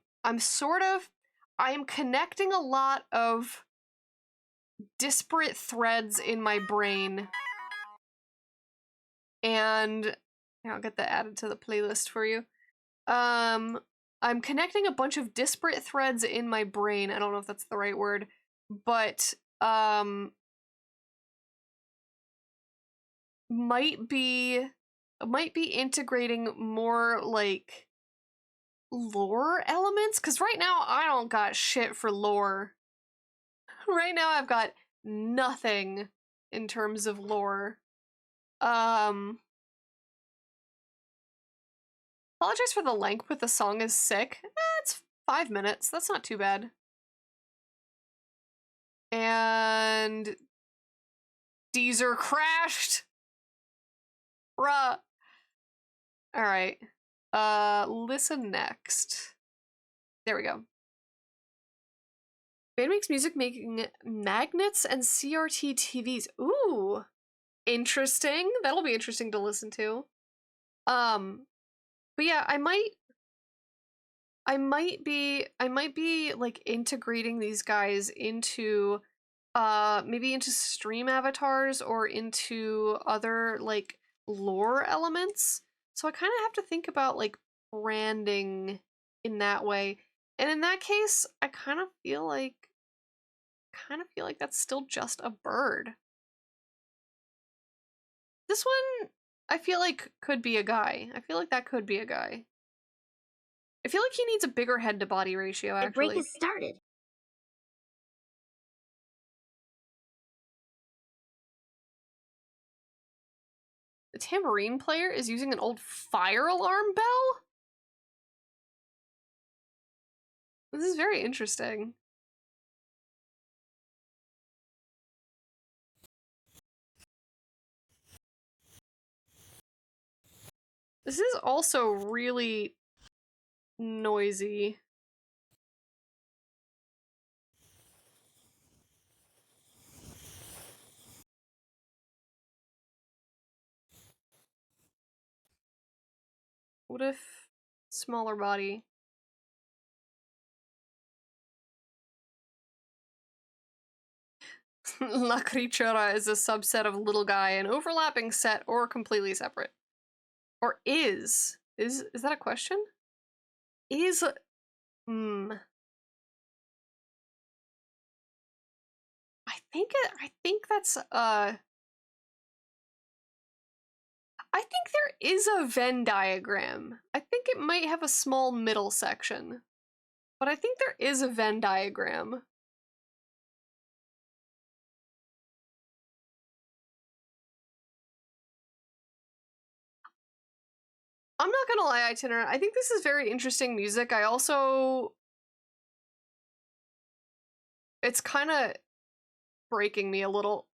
connecting a lot of disparate threads in my brain. And I'll get that added to the playlist for you. I'm connecting a bunch of disparate threads in my brain. I don't know if that's the right word, but might be integrating more like lore elements, because right now I don't got shit for lore. Right now I've got nothing in terms of lore. Apologize for the length, but the song is sick. It's 5 minutes. That's not too bad. And Deezer crashed. Bruh. Alright. Listen next. There we go. Band makes music making magnets and CRT TVs. Ooh. Interesting. That'll be interesting to listen to. But yeah, I might be like integrating these guys into maybe into stream avatars or into other like lore elements. So I kind of have to think about like branding in that way. And in that case, I kind of feel like that's still just a bird. This one I feel like could be a guy. I feel like that could be a guy. I feel like he needs a bigger head to body ratio, actually. The break has started. The tambourine player is using an old fire alarm bell? This is very interesting. This is also really noisy. What if smaller body? 𓊈Creature is a subset of little guy, an overlapping set or completely separate. Or is that a question? Is I think that's I think there is a Venn diagram. I think it might have a small middle section. But I think there is a Venn diagram. I'm not gonna lie, Itinerant. I think this is very interesting music. I also... It's kind of breaking me a little.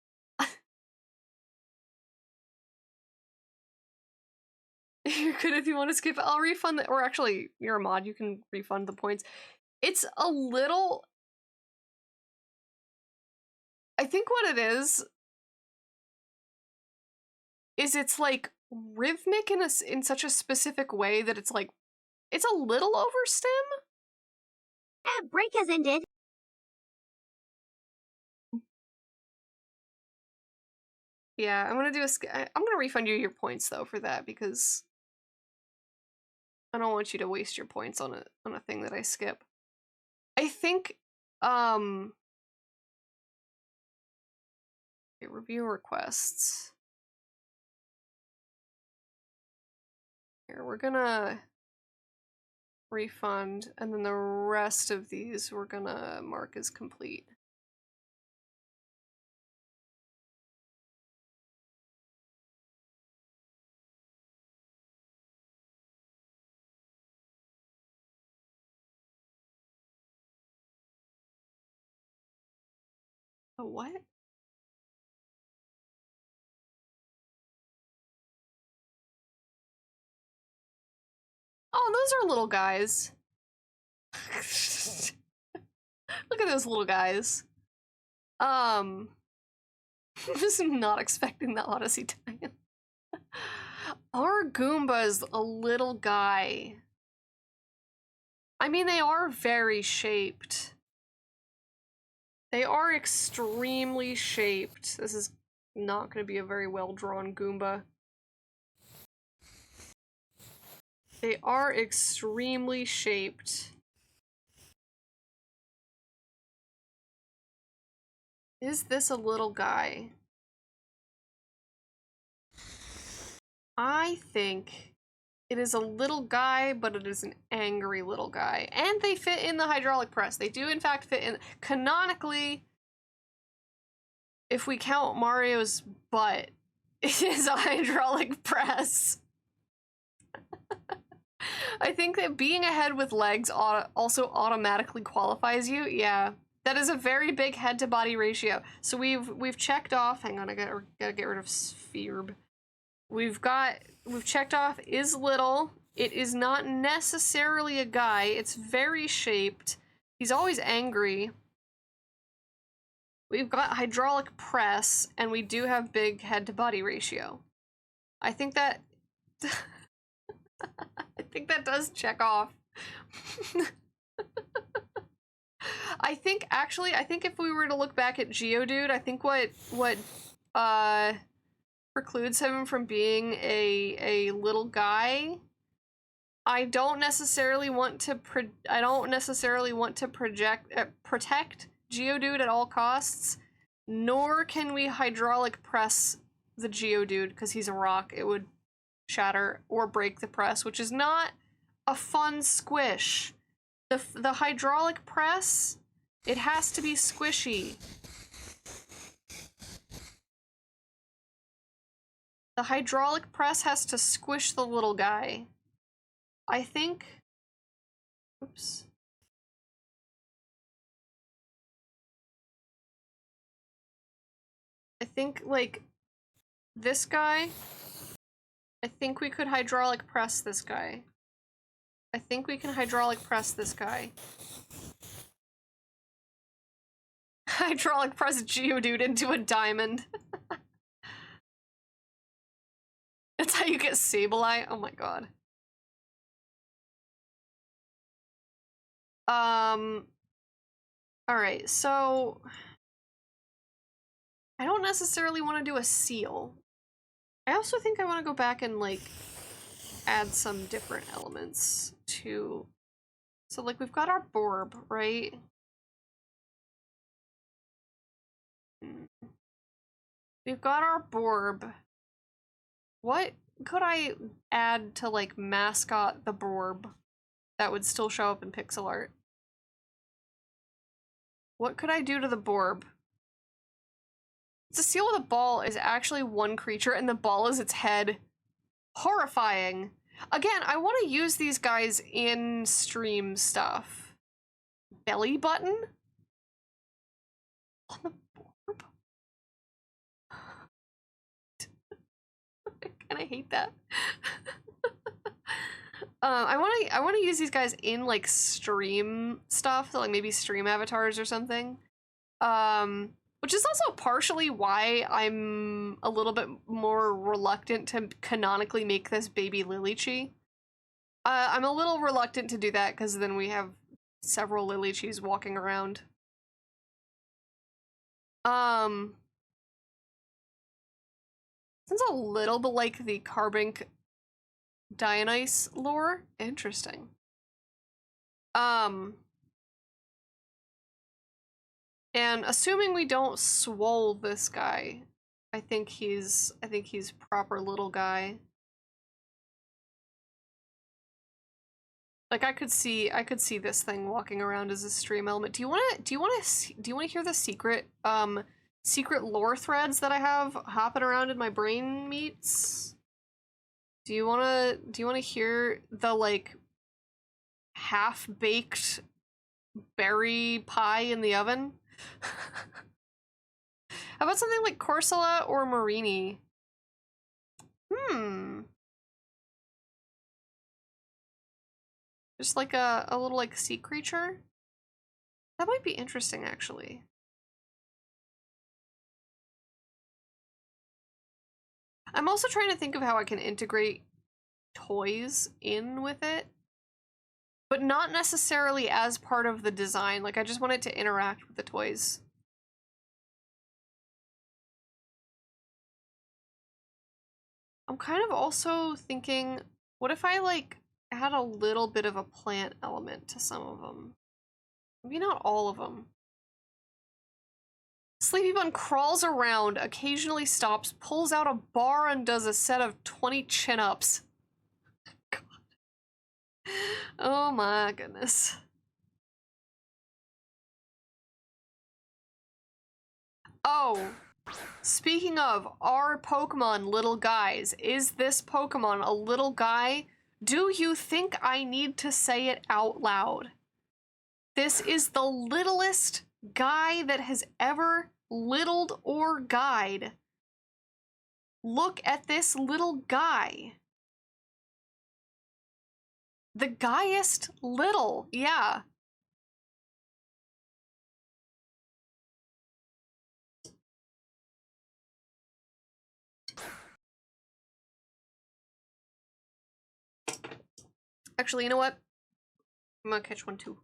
You're good if you want to skip. I'll refund the, or actually, you're a mod, you can refund the points. It's a little... I think what it is it's like rhythmic in such a specific way that it's like, it's a little overstim. Break has ended. Yeah, I'm gonna do I'm gonna refund you your points though for that, because I don't want you to waste your points on a thing that I skip. I think okay, review requests. Here, we're gonna refund, and then the rest of these we're gonna mark as complete. A what? Oh, those are little guys. Look at those little guys. I'm just not expecting the Odyssey tie-in. Our Goomba is a little guy. I mean, they are very shaped. They are extremely shaped. This is not going to be a very well-drawn Goomba. They are extremely shaped. Is this a little guy? I think it is a little guy, but it is an angry little guy. And they fit in the hydraulic press. They do, in fact, fit in. Canonically, if we count Mario's butt, it is a hydraulic press. I think that being a head with legs also automatically qualifies you. Yeah, that is a very big head to body ratio. So we've checked off. Hang on, I gotta get rid of 𝊈Creature. We've checked off is little. It is not necessarily a guy. It's very shaped. He's always angry. We've got hydraulic press, and we do have big head to body ratio. I think that I think that does check off. I think if we were to look back at Geodude, I think what precludes him from being a little guy. I don't necessarily want to protect Geodude at all costs, nor can we hydraulic press the Geodude because he's a rock. It would shatter or break the press, which is not a fun squish. The hydraulic press, it has to be squishy. The hydraulic press has to squish the little guy. I think... Oops. I think, like, this guy... I think we could hydraulic press this guy. I think we can hydraulic press this guy. Hydraulic press Geodude into a diamond. That's how you get Sableye? Oh my god. Alright, so... I don't necessarily want to do a seal. I also think I want to go back and, like, add some different elements to... So, like, we've got our Borb, right? We've got our Borb. What could I add to, like, mascot the Borb that would still show up in pixel art? What could I do to the Borb? The seal with a ball is actually one creature, and the ball is its head. Horrifying. Again, I want to use these guys in stream stuff. Belly button? On the Borb? And I hate that. I want to use these guys in, like, stream stuff, so, like, maybe stream avatars or something. Which is also partially why I'm a little bit more reluctant to canonically make this baby 𝊈Creature. I'm a little reluctant to do that because then we have several 𝊈Creatures walking around. Sounds a little bit like the Carbink Dionyse lore. Interesting. And assuming we don't swole this guy, I think he's proper little guy. Like I could see this thing walking around as a stream element. Do you want to hear the secret lore threads that I have hopping around in my brain meats? Do you want to hear the, like, half-baked berry pie in the oven? How about something like Corsola or Marini? Just like a little, like, sea creature? That might be interesting, actually. I'm also trying to think of how I can integrate toys in with it. but not necessarily as part of the design. Like, I just want it to interact with the toys. I'm kind of also thinking, what if I, like, add a little bit of a plant element to some of them? Maybe not all of them. Sleepy Bun crawls around, occasionally stops, pulls out a bar, and does a set of 20 chin-ups. God. Oh my goodness. Oh, speaking of our Pokemon little guys, is this Pokemon a little guy? Do you think I need to say it out loud? This is the littlest guy that has ever littled or guyed. Look at this little guy. The guyest little, yeah. Actually, you know what? I'm gonna catch one too.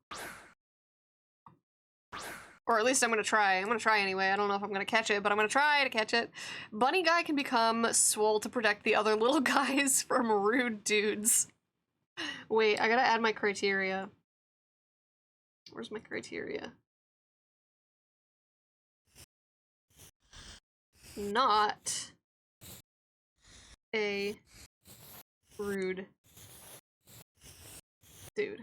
Or at least I'm gonna try. I'm gonna try anyway. I don't know if I'm gonna catch it, but I'm gonna try to catch it. Bunny Guy can become swole to protect the other little guys from rude dudes. Wait, I gotta add my criteria. Where's my criteria? Not a rude dude.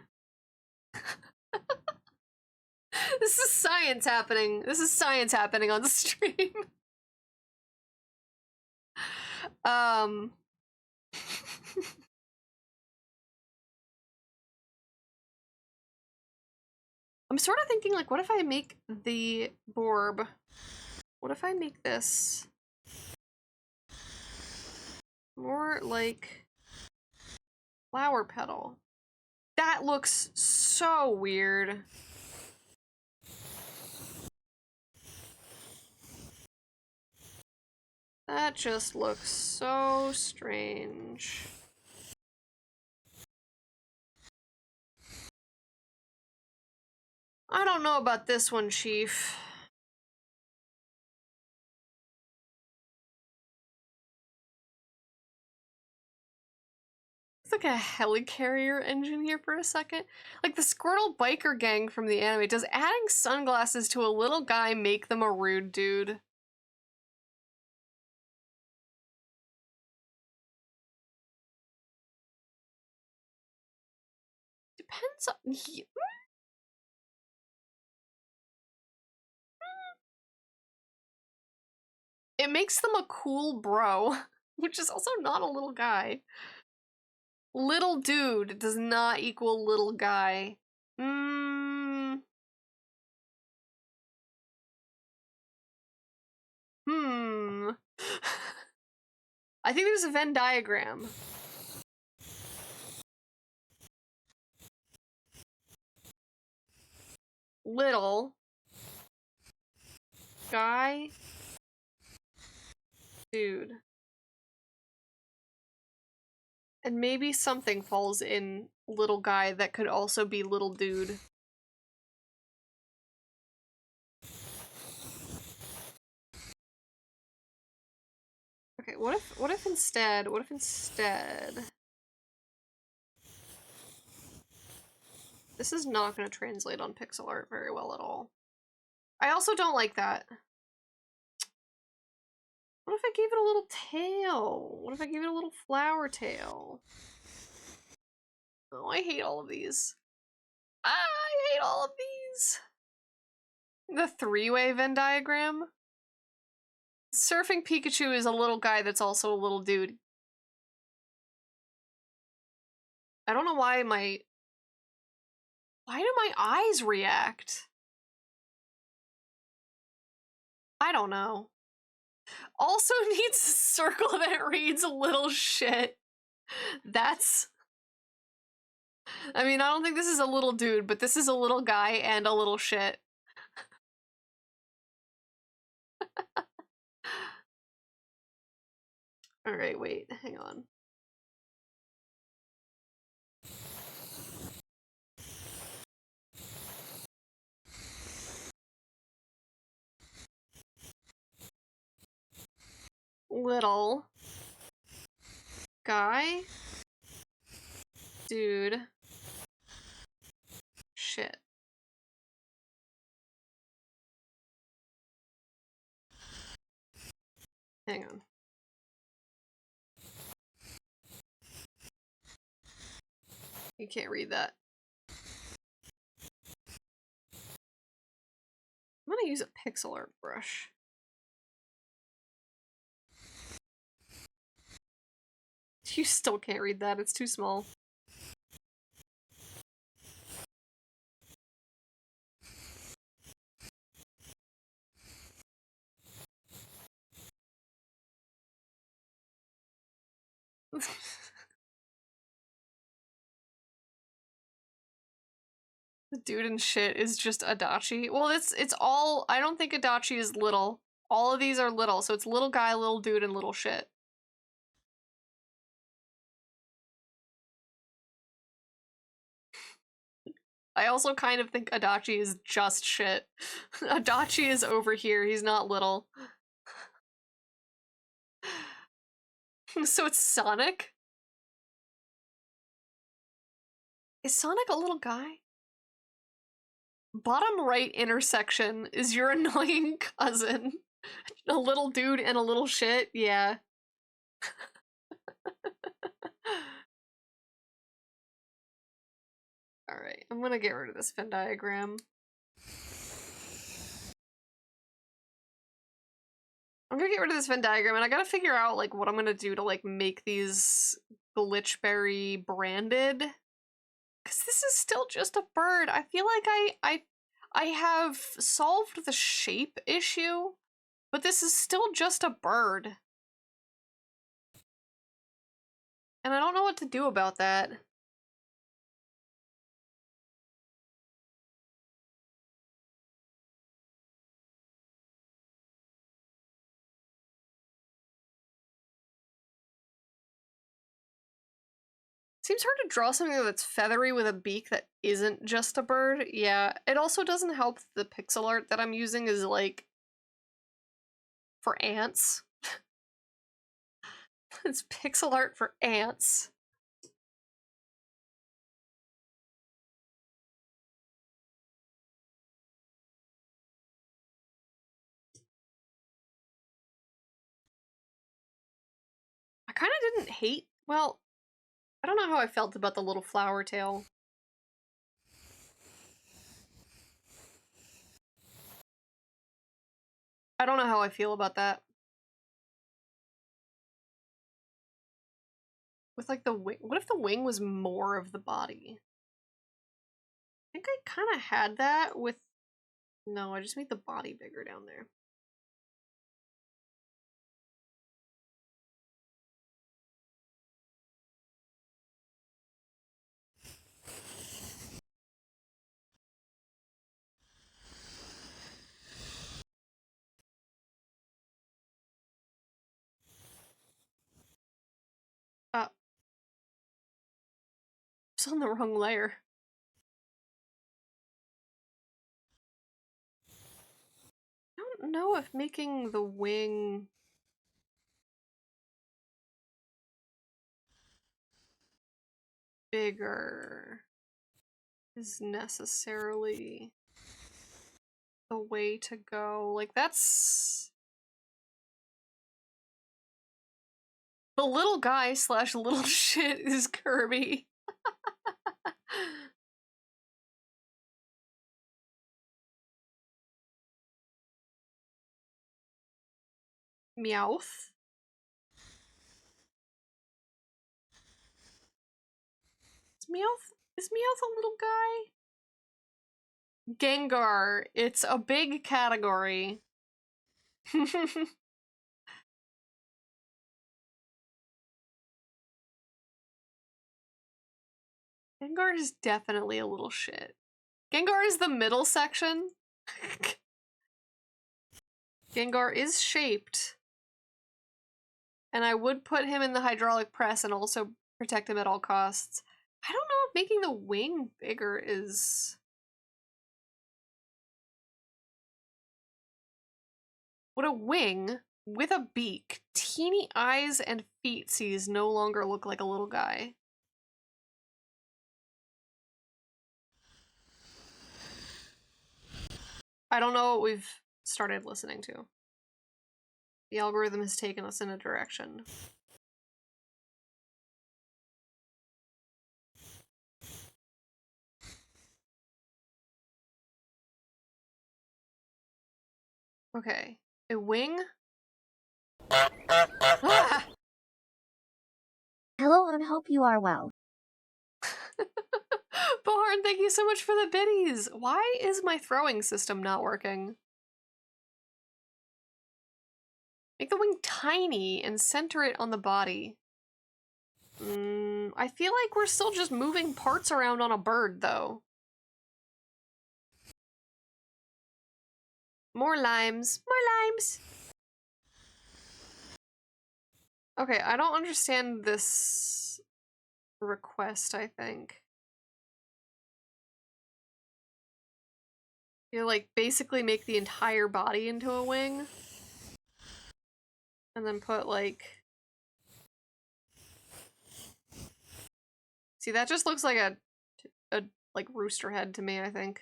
This is science happening. This is science happening on the stream. I'm sort of thinking, like, what if I make the Borb? What if I make this more like flower petal? That looks so weird. That just looks so strange. I don't know about this one, Chief. It's like a helicarrier engine here for a second. Like the Squirtle biker gang from the anime. Does adding sunglasses to a little guy make them a rude dude? Depends on... It makes them a cool bro, which is also not a little guy. Little dude does not equal little guy. I think there's a Venn diagram. Little guy dude. And maybe something falls in little guy that could also be little dude. Okay, what if instead this is not going to translate on pixel art very well at all. I also don't like that. What if I gave it a little tail? What if I gave it a little flower tail? Oh, I hate all of these. I hate all of these. The three-way Venn diagram. Surfing Pikachu is a little guy that's also a little dude. I don't know why my... Why do my eyes react? I don't know. Also needs a circle that reads little shit. That's... I mean, I don't think this is a little dude, but this is a little guy and a little shit. Alright, wait, hang on. little guy, dude, shit. Hang on. You can't read that. I'm gonna use a pixel art brush. You still can't read that, it's too small. The dude and shit is just Adachi. Well, it's all, I don't think Adachi is little. All of these are little, so it's little guy, little dude, and little shit. I also kind of think Adachi is just shit. Adachi is over here, he's not little. So it's Sonic? Is Sonic a little guy? Bottom right intersection is your annoying cousin. A little dude and a little shit? Yeah. Alright, I'm gonna get rid of this Venn diagram. I'm gonna get rid of this Venn diagram, and I gotta figure out, like, what I'm gonna do to, like, make these 𝊈Creature branded. Because this is still just a bird. I feel like I have solved the shape issue, but this is still just a bird. And I don't know what to do about that. Seems hard to draw something that's feathery with a beak that isn't just a bird. Yeah, it also doesn't help the pixel art that I'm using is, like, for ants. It's pixel art for ants. I kind of didn't hate, well, I don't know how I felt about the little flower tail. I don't know how I feel about that. With, like, the wing. What if the wing was more of the body? I think I kind of had that with... No, I just made the body bigger down there. It's on the wrong layer. I don't know if making the wing bigger is necessarily the way to go. Like, that's... The little guy slash little shit is Kirby. Meowth. Is Meowth a little guy? Gengar. It's a big category. Gengar is definitely a little shit. Gengar is the middle section. Gengar is shaped. And I would put him in the hydraulic press and also protect him at all costs. I don't know if making the wing bigger is... Would a wing with a beak, teeny eyes and feetsies no longer look like a little guy. I don't know what we've started listening to. The algorithm has taken us in a direction. Okay. A wing? Ah! Hello and hope you are well. Boharn, thank you so much for the biddies! Why is my throwing system not working? Make the wing tiny and center it on the body. I feel like we're still just moving parts around on a bird, though. More limes. More limes! Okay, I don't understand this request, I think. You like basically make the entire body into a wing and then put like, see, that just looks like a like rooster head to me, I think.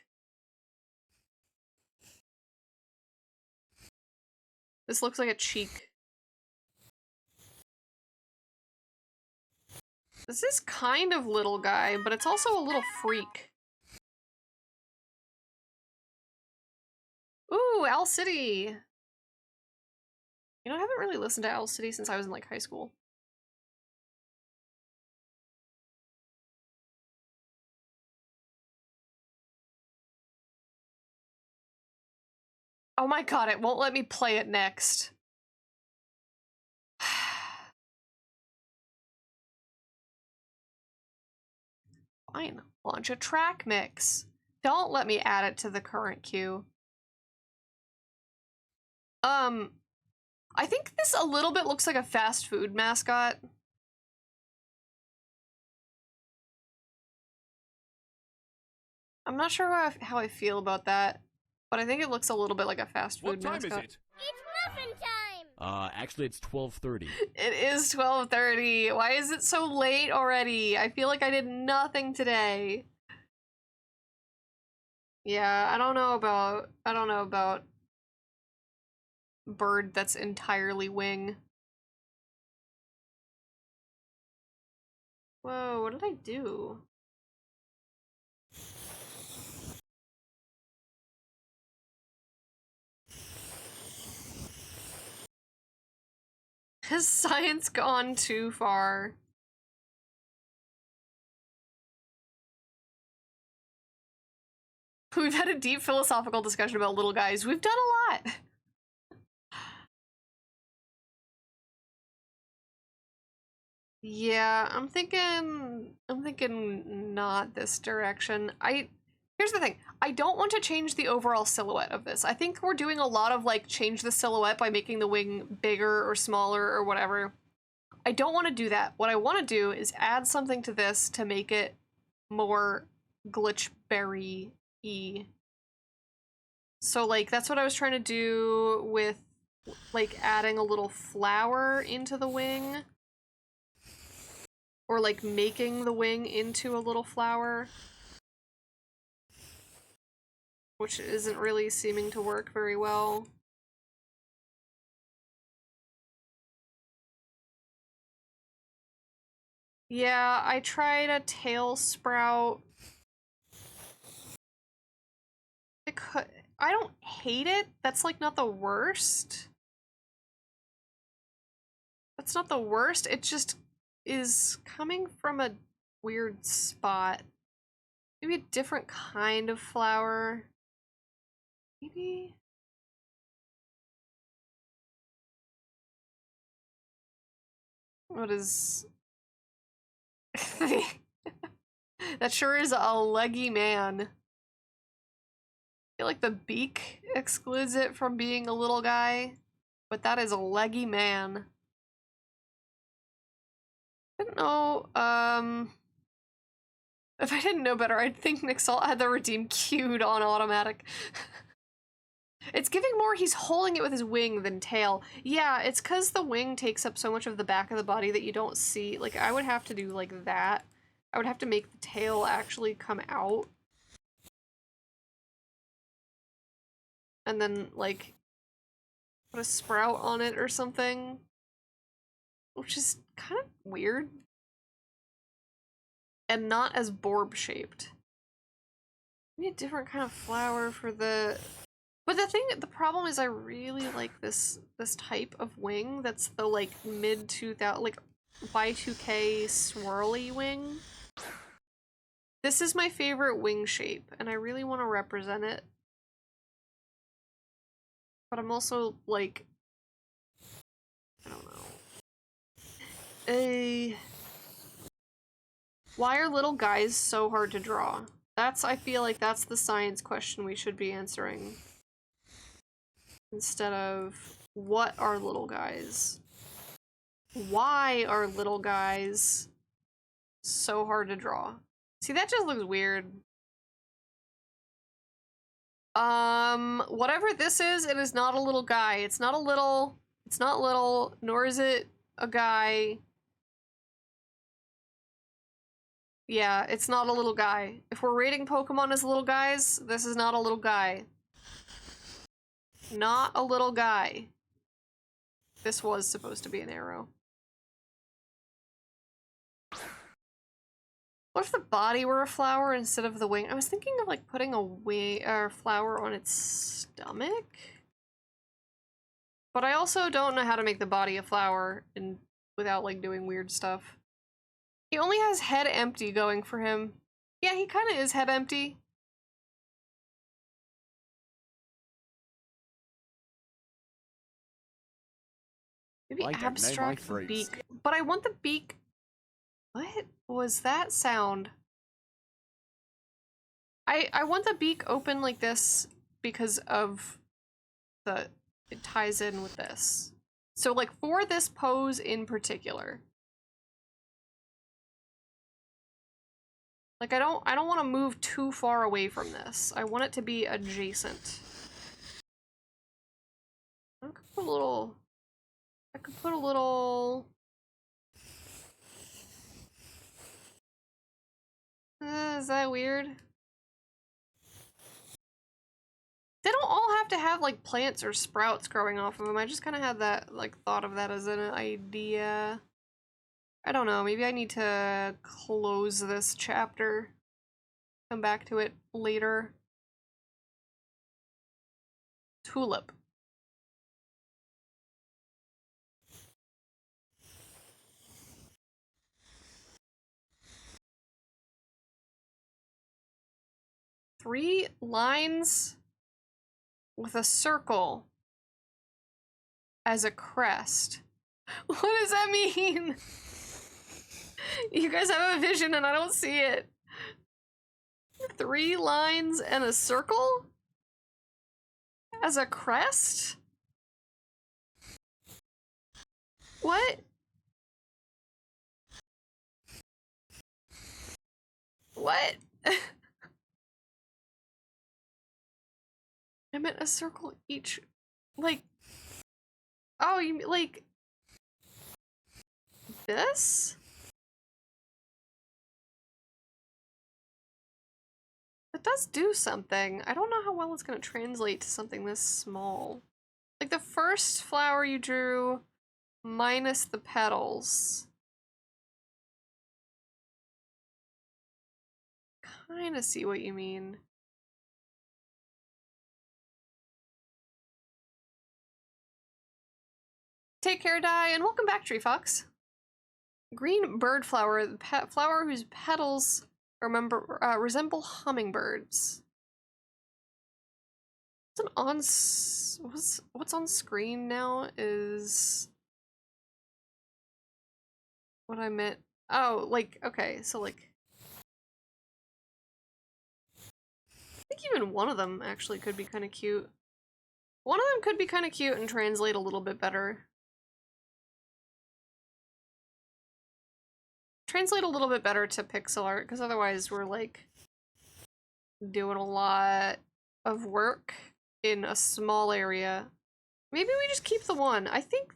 This looks like a cheek. This is kind of little guy, but it's also a little freak. Ooh, Owl City! You know, I haven't really listened to Owl City since I was in, like, high school. Oh my god, it won't let me play it next. Fine, launch a track mix. Don't let me add it to the current queue. I think this a little bit looks like a fast food mascot. I'm not sure how I feel about that, but I think it looks a little bit like a fast food mascot. What time is it? It's muffin time! Actually it's 12:30. It is 12:30. Why is it so late already? I feel like I did nothing today. Yeah, I don't know about bird that's entirely wing. Whoa, what did I do? Has science gone too far? We've had a deep philosophical discussion about little guys. We've done a lot. Yeah, I'm thinking not this direction. Here's the thing. I don't want to change the overall silhouette of this. I think we're doing a lot of like change the silhouette by making the wing bigger or smaller or whatever. I don't want to do that. What I want to do is add something to this to make it more glitchberry-y. So like that's what I was trying to do with like adding a little flower into the wing. Or like making the wing into a little flower. Which isn't really seeming to work very well. Yeah, I tried a tail sprout. I don't hate it. That's like not the worst. That's not the worst. It just is coming from a weird spot. Maybe a different kind of flower. Maybe? What is... That sure is a leggy man. I feel like the beak excludes it from being a little guy, but that is a leggy man. I didn't know, if I didn't know better, I'd think Nixalt had the redeem queued on automatic. It's giving more he's holding it with his wing than tail. Yeah, it's because the wing takes up so much of the back of the body that you don't see. Like, I would have to do like that. I would have to make the tail actually come out. And then, like, put a sprout on it or something. Which is kind of weird. And not as borb-shaped. Maybe a different kind of flower for the... But the problem is I really like this type of wing that's the, like, mid-2000, like, Y2K swirly wing. This is my favorite wing shape, and I really want to represent it. But I'm also, like... I don't know. Why are little guys so hard to draw? I feel like that's the science question we should be answering. Instead of, what are little guys? Why are little guys so hard to draw? See, that just looks weird. Whatever this is, it is not a little guy. It's not little, nor is it a guy. Yeah, it's not a little guy. If we're rating Pokemon as little guys, this is not a little guy. Not a little guy. This was supposed to be an arrow. What if the body were a flower instead of the wing? I was thinking of like putting a wing or flower on its stomach. But I also don't know how to make the body a flower and without like doing weird stuff. He only has head empty going for him. Yeah, he kind of is head empty. Maybe abstract beak. But I want the beak. What was that sound? I want the beak open like this because of it ties in with this. So like for this pose in particular. Like I don't want to move too far away from this. I want it to be adjacent. I could put a little is that weird? They don't all have to have like plants or sprouts growing off of them. I just kind of had that like thought of that as an idea. I don't know, maybe I need to close this chapter. Come back to it later. Tulip. Three lines with a circle as a crest. What does that mean? You guys have a vision and I don't see it. 3 lines and a circle? As a crest? What? What? I meant a circle each, like, oh, you mean, like, this? It does do something. I don't know how well it's gonna translate to something this small. Like, the first flower you drew, minus the petals. Kinda see what you mean. Take care, Di, and welcome back, Tree Fox. Green bird flower, the flower whose petals resemble hummingbirds. What's on screen now is what I meant. Oh, like, okay, so like I think even one of them actually could be kind of cute. One of them could be kind of cute and translate a little bit better. Translate a little bit better to pixel art, because otherwise we're like doing a lot of work in a small area. Maybe we just keep the one. I think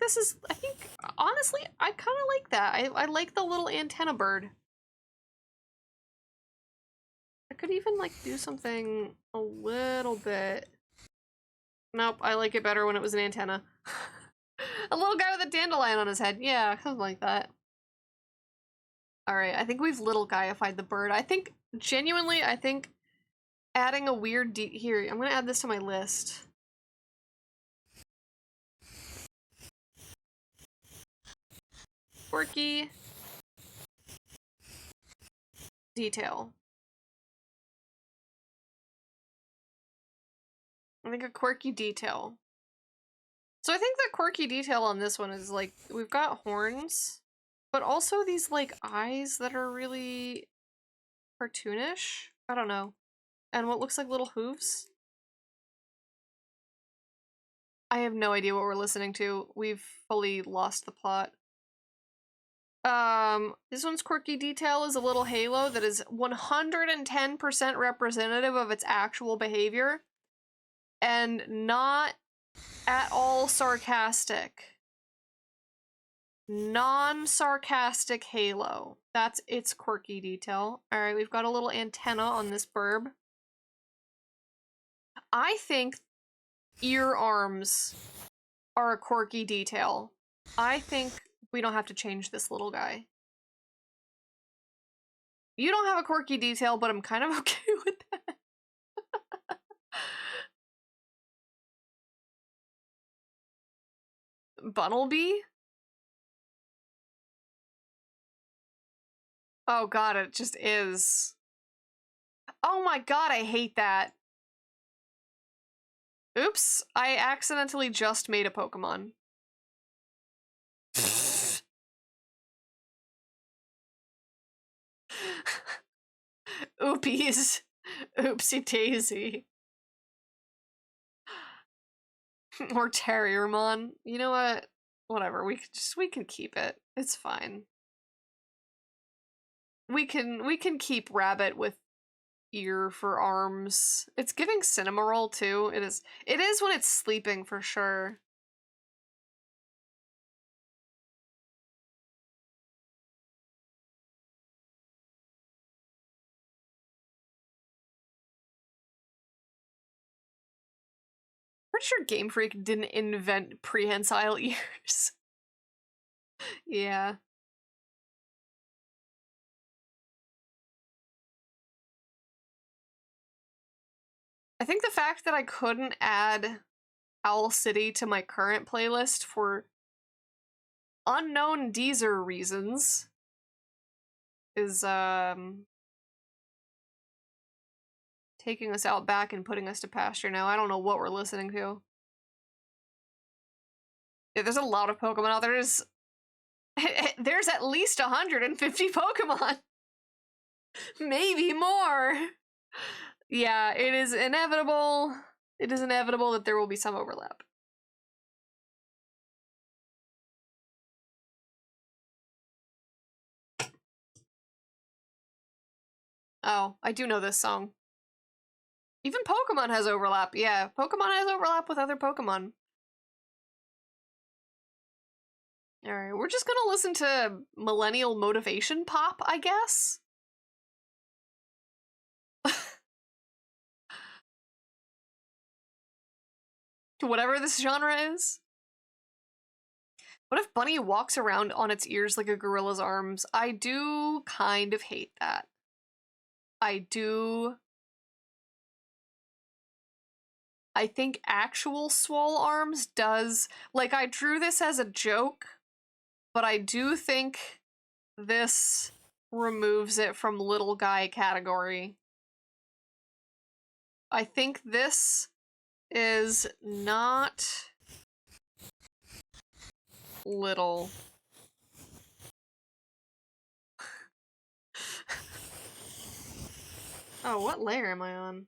honestly, I kind of like that. I like the little antenna bird. I could even, like, do something a little bit. Nope, I like it better when it was an antenna. A little guy with a dandelion on his head. Yeah, something like that. Alright, I think we've little guyified the bird. I think, genuinely, adding a weird here, I'm gonna add this to my list. Quirky detail. I think a quirky detail. So I think the quirky detail on this one is, like, we've got horns, but also these, like, eyes that are really cartoonish. I don't know. And what looks like little hooves. I have no idea what we're listening to. We've fully lost the plot. This one's quirky detail is a little halo that is 110% representative of its actual behavior and not at all sarcastic. Non-sarcastic halo. That's its quirky detail. Alright, we've got a little antenna on this burb. I think ear arms are a quirky detail. I think we don't have to change this little guy. You don't have a quirky detail, but I'm kind of okay with that. Bunnelby? Oh god, it just is. Oh my god, I hate that. Oops, I accidentally just made a Pokemon. Oopies. Oopsie daisy. Or Terriermon. You know what? Whatever, we can keep it. It's fine. We can keep Rabbit with ear for arms. It's giving Cinnamoroll too. It is when it's sleeping for sure. Pretty sure Game Freak didn't invent prehensile ears. Yeah. I think the fact that I couldn't add Owl City to my current playlist for unknown Deezer reasons is taking us out back and putting us to pasture now. I don't know what we're listening to. Yeah, there's a lot of Pokemon out there. There's at least 150 Pokemon. Maybe more. Yeah, it is inevitable. It is inevitable that there will be some overlap. Oh, I do know this song. Even Pokemon has overlap. Yeah, Pokemon has overlap with other Pokemon. Alright, we're just gonna listen to millennial motivation pop, I guess? Whatever this genre is. What if Bunny walks around on its ears like a gorilla's arms? I do kind of hate that. I do. I think actual swole arms does. Like, I drew this as a joke, but I do think this removes it from little guy category. I think this is not little. Oh, what layer am I on?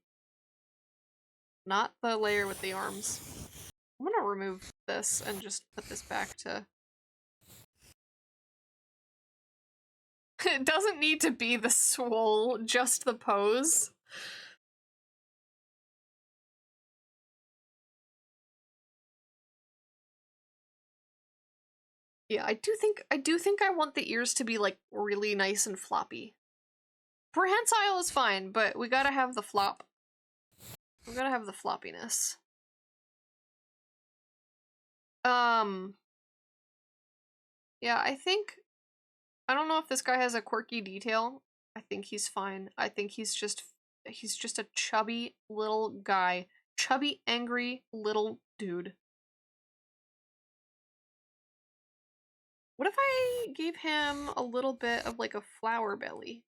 Not the layer with the arms. I'm gonna remove this and just put this back to... It doesn't need to be the swole, just the pose. Yeah, I do think I want the ears to be like really nice and floppy. Prehensile is fine, but we gotta have the flop. We gotta have the floppiness. Yeah, I don't know if this guy has a quirky detail. I think he's fine. I think he's just a chubby little guy. Chubby, angry little dude. What if I gave him a little bit of like a flower belly?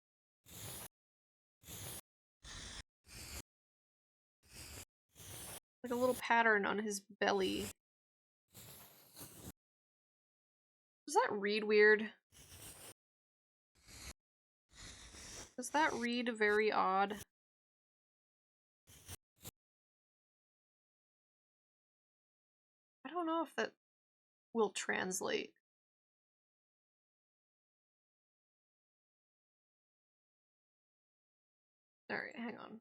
Like a little pattern on his belly. Does that read weird? Does that read very odd? I don't know if that will translate. Alright, hang on.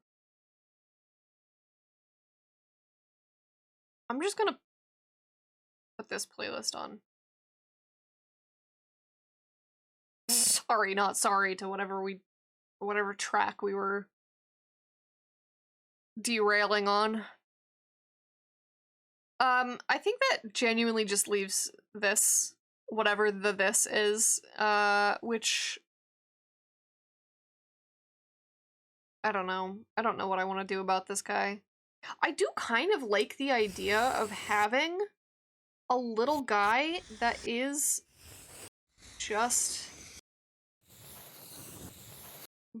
I'm just gonna put this playlist on. Sorry, not sorry to whatever track we were derailing on. I think that genuinely just leaves this, whatever this is, which I don't know. I don't know what I want to do about this guy. I do kind of like the idea of having a little guy that is just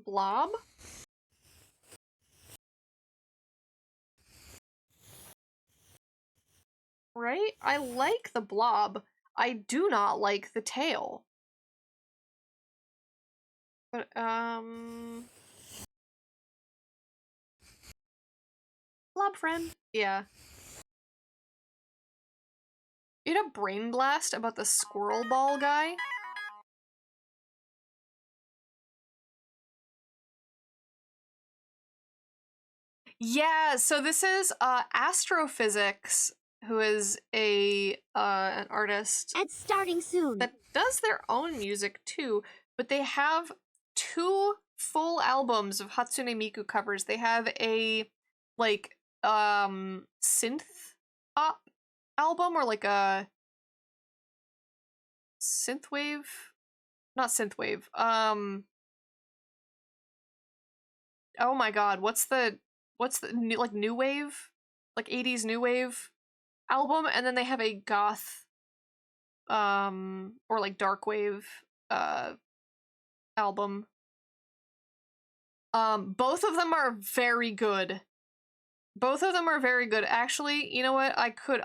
blob. Right? I like the blob. I do not like the tail. But, blob friend? Yeah. You had a brain blast about the squirrel ball guy? Yeah, so this is Astrophysics, who is an artist It's starting soon. that does their own music too, but they have 2 full albums of Hatsune Miku covers. They have a like synth pop album, or like a synthwave, not synthwave. Oh my god, what's the new, like new wave, like 80s new wave album, and then they have a goth or like dark wave album. Both of them are very good. Both of them are very good. Actually, you know what? I could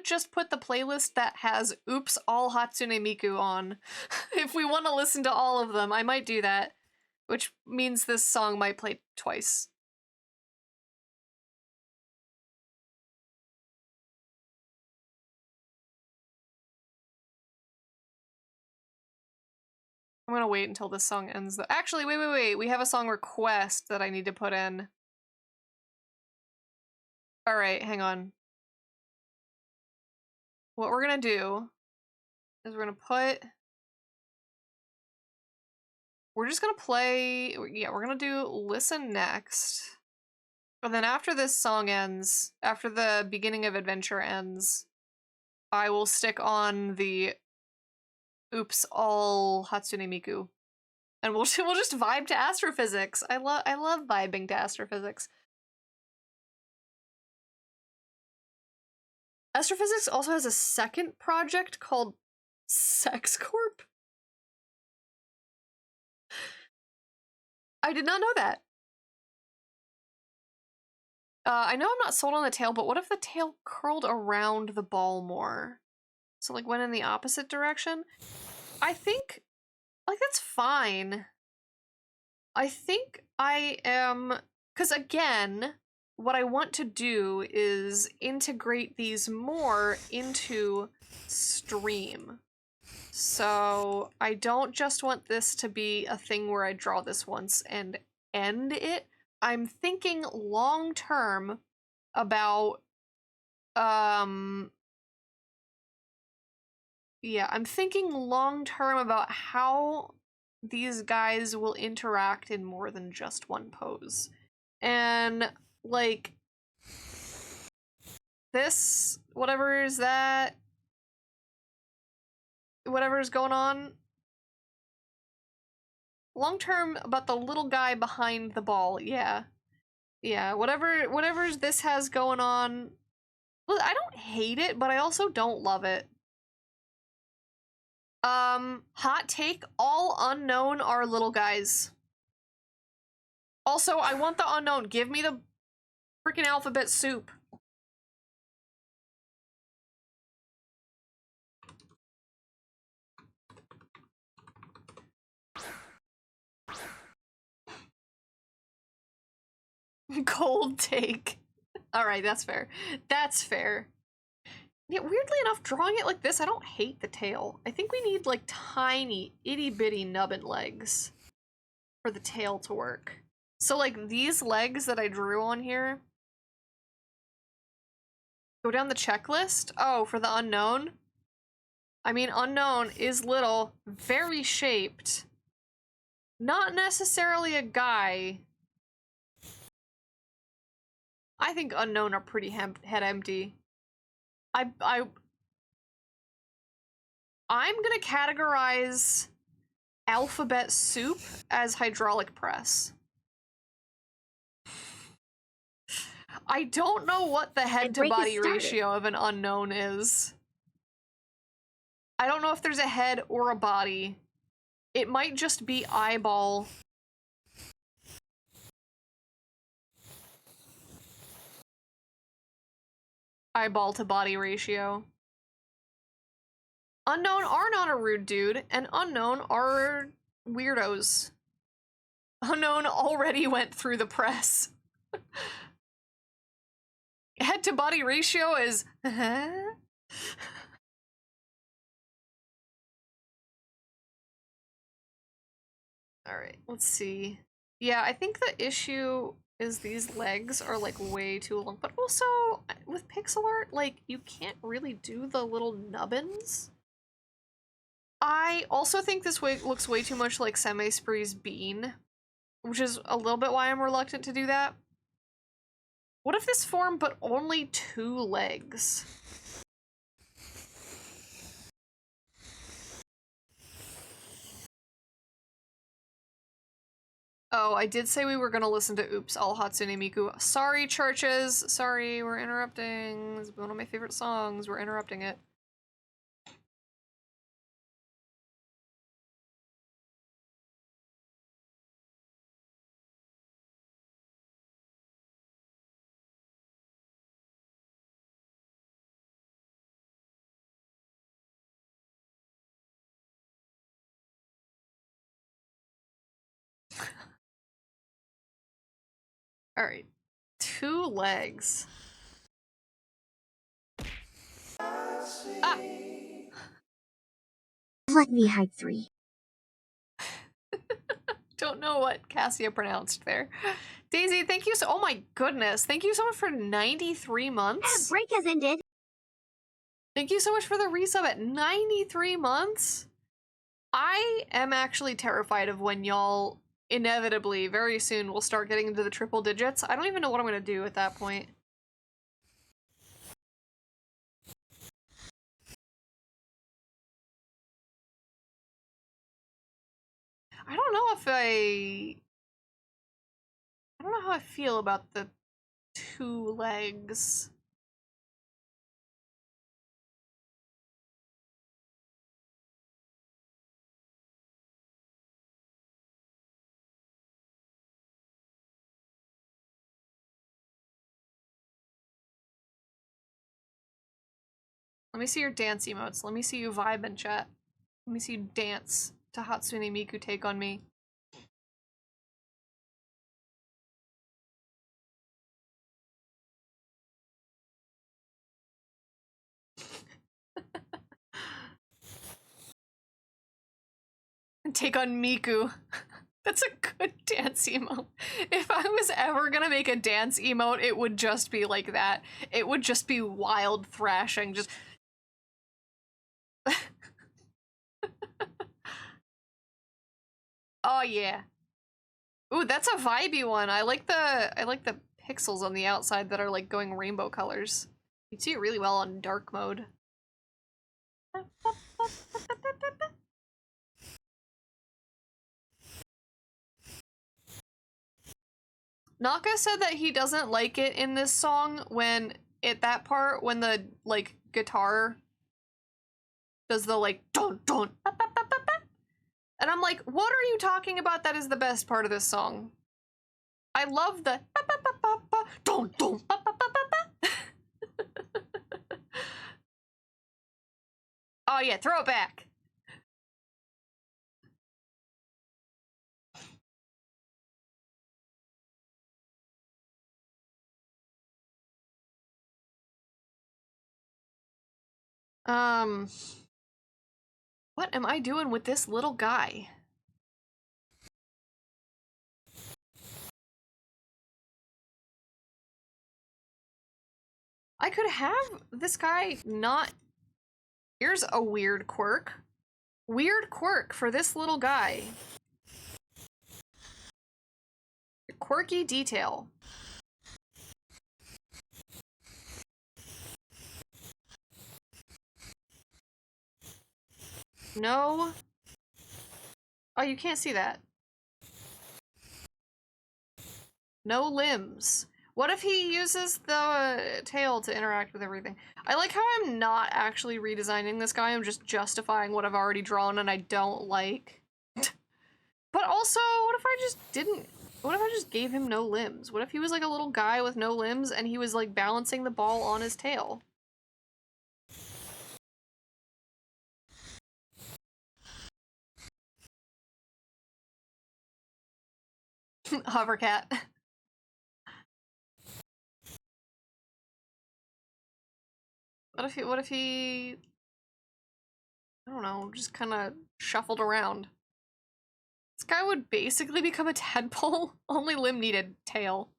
just put the playlist that has Oops All Hatsune Miku on. If we want to listen to all of them, I might do that. Which means this song might play twice. I'm gonna wait until this song ends though. Actually, wait. We have a song request that I need to put in. Alright, hang on. What we're gonna do is we're just gonna play, yeah, we're gonna do Listen Next. And then after this song ends, after the beginning of Adventure ends, I will stick on the Oops All Hatsune Miku. And we'll just vibe to Astrophysics. I love vibing to Astrophysics. Astrophysics also has a second project called Sex Corp. I did not know that. I know I'm not sold on the tail, but what if the tail curled around the ball more? So like went in the opposite direction? I think, like, that's fine. I think I am, because again, what I want to do is integrate these more into stream. So I don't just want this to be a thing where I draw this once and end it. I'm thinking long term about Yeah, I'm thinking long term about how these guys will interact in more than just one pose. And, like, this, whatever is that, whatever's going on, long term about the little guy behind the ball, yeah. Yeah, whatever's this has going on, well, I don't hate it, but I also don't love it. Hot take, all unknown are little guys. Also, I want the unknown. Give me the freaking alphabet soup. Cold take. Alright, that's fair. That's fair. Yeah, weirdly enough, drawing it like this, I don't hate the tail. I think we need, like, tiny, itty-bitty nubbin legs for the tail to work. So, like, these legs that I drew on here, go down the checklist. Oh, for the unknown? I mean, unknown is little, very shaped. Not necessarily a guy. I think unknown are pretty head empty. I'm gonna categorize alphabet soup as hydraulic press. I don't know what the head to body ratio of an unknown is. I don't know if there's a head or a body. It might just be eyeball. Eyeball to body ratio. Unknown are not a rude dude, and unknown are weirdos. Unknown already went through the press. Head to body ratio is Alright, let's see. Yeah, I think the issue is these legs are like way too long, but also with pixel art, like you can't really do the little nubbins. I also think this looks way too much like Semi-Spree's bean, which is a little bit why I'm reluctant to do that. What if this form but only 2 legs? Oh, I did say we were gonna listen to Oops, All Hatsune Miku. Sorry, churches. Sorry, we're interrupting. It's one of my favorite songs. We're interrupting it. Alright. 2 legs. Ah! Let me hide 3. Don't know what Cassia pronounced there. Daisy, thank you so- oh my goodness. Thank you so much for 93 months. Break has ended. Thank you so much for the resub at 93 months. I am actually terrified of when y'all inevitably very soon will start getting into the triple digits. I don't even know what I'm gonna do at that point. I don't know if I don't know how I feel about the 2 legs. Let me see your dance emotes. Let me see you vibe and chat. Let me see you dance to Hatsune Miku Take on Me. Take on Miku. That's a good dance emote. If I was ever gonna make a dance emote, it would just be like that. It would just be wild thrashing, just Oh yeah. Ooh, that's a vibey one. I like the pixels on the outside that are like going rainbow colors. You can see it really well on dark mode. Naka said that he doesn't like it in this song when at that part when the like guitar does the like dun dun ba, ba, ba, ba, ba. And I'm like, what are you talking about? That is the best part of this song. I love the ba, ba, ba, ba, ba, dun dun ba, ba, ba, ba, ba. Oh yeah, throw it back. What am I doing with this little guy? I could have this guy not... Here's a weird quirk. Weird quirk for this little guy. Quirky detail. No. Oh, you can't see that. No limbs. What if he uses the tail to interact with everything? I like how I'm not actually redesigning this guy, I'm just justifying what I've already drawn and I don't like. But also, what if I just didn't... What if I just gave him no limbs? What if he was like a little guy with no limbs and he was like balancing the ball on his tail? Hovercat. What if he, I don't know, just kind of shuffled around? This guy would basically become a tadpole. Only limb needed tail.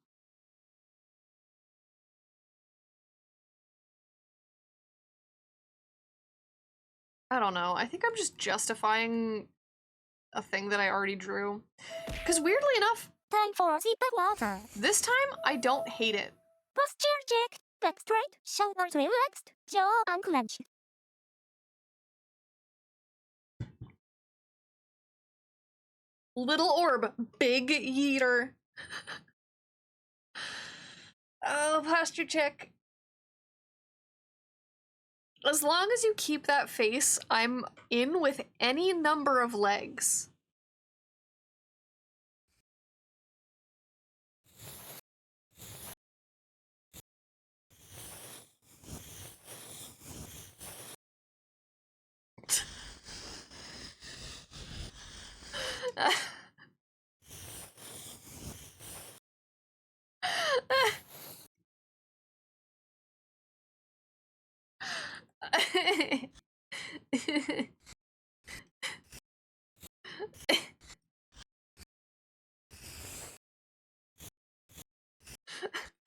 I don't know. I think I'm just justifying a thing that I already drew. Because weirdly enough, time for a sip of water. this time I don't hate it. Posture check. Back straight, shoulders relaxed, jaw unclenched. Little orb, big yeeter. Oh, posture check. As long as you keep that face, I'm in with any number of legs.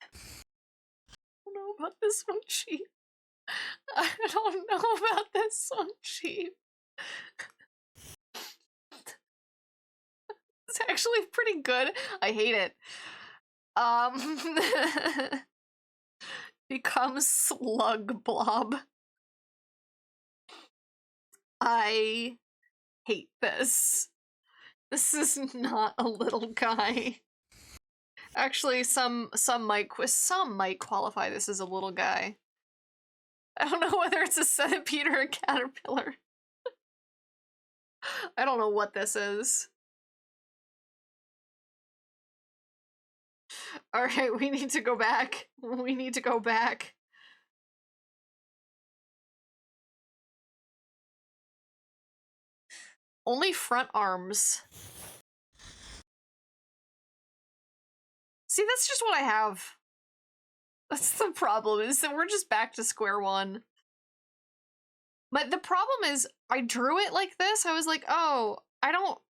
I don't know about this one, Chief. I don't know about this one, Chief. It's actually pretty good. I hate it. Becomes slug blob. I hate this. This is not a little guy. Actually, some might qualify this as a little guy. I don't know whether it's a centipede or a caterpillar. I don't know what this is. Alright, we need to go back. We need to go back. Only front arms. See, that's just what I have. That's the problem, is that we're just back to square one. But the problem is, I drew it like this. I was like, oh, I don't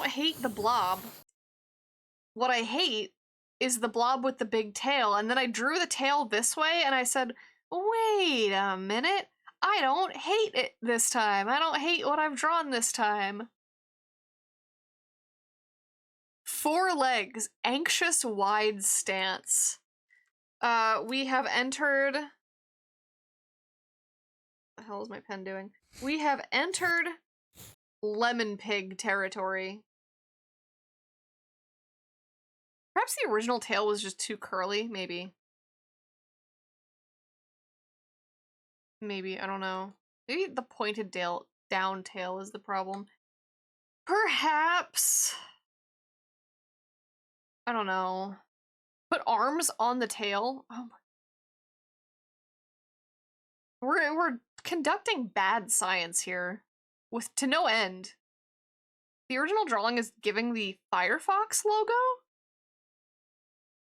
hate the blob. What I hate is the blob with the big tail. And then I drew the tail this way and I said, wait a minute. I don't hate it this time. I don't hate what I've drawn this time. 4 legs, anxious wide stance. We have entered... What the hell is my pen doing? We have entered lemon pig territory. Perhaps the original tail was just too curly, maybe. Maybe, I don't know. Maybe the pointed down tail is the problem. Perhaps... I don't know. Put arms on the tail? Oh my... We're conducting bad science here. To no end. The original drawing is giving the Firefox logo?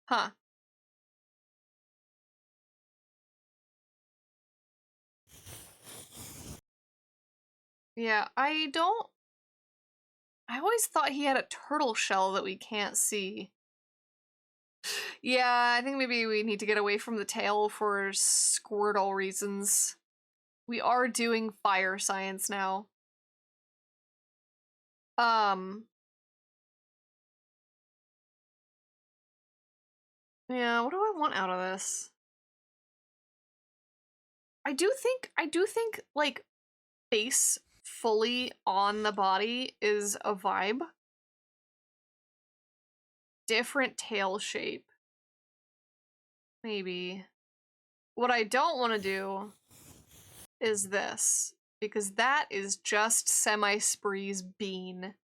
Huh. Yeah, I always thought he had a turtle shell that we can't see. Yeah, I think maybe we need to get away from the tail for Squirtle reasons. We are doing fire science now. Yeah, what do I want out of this? I do think, like, face fully on the body is a vibe. Different tail shape. Maybe. What I don't want to do is this, because that is just Semi-Spree's bean.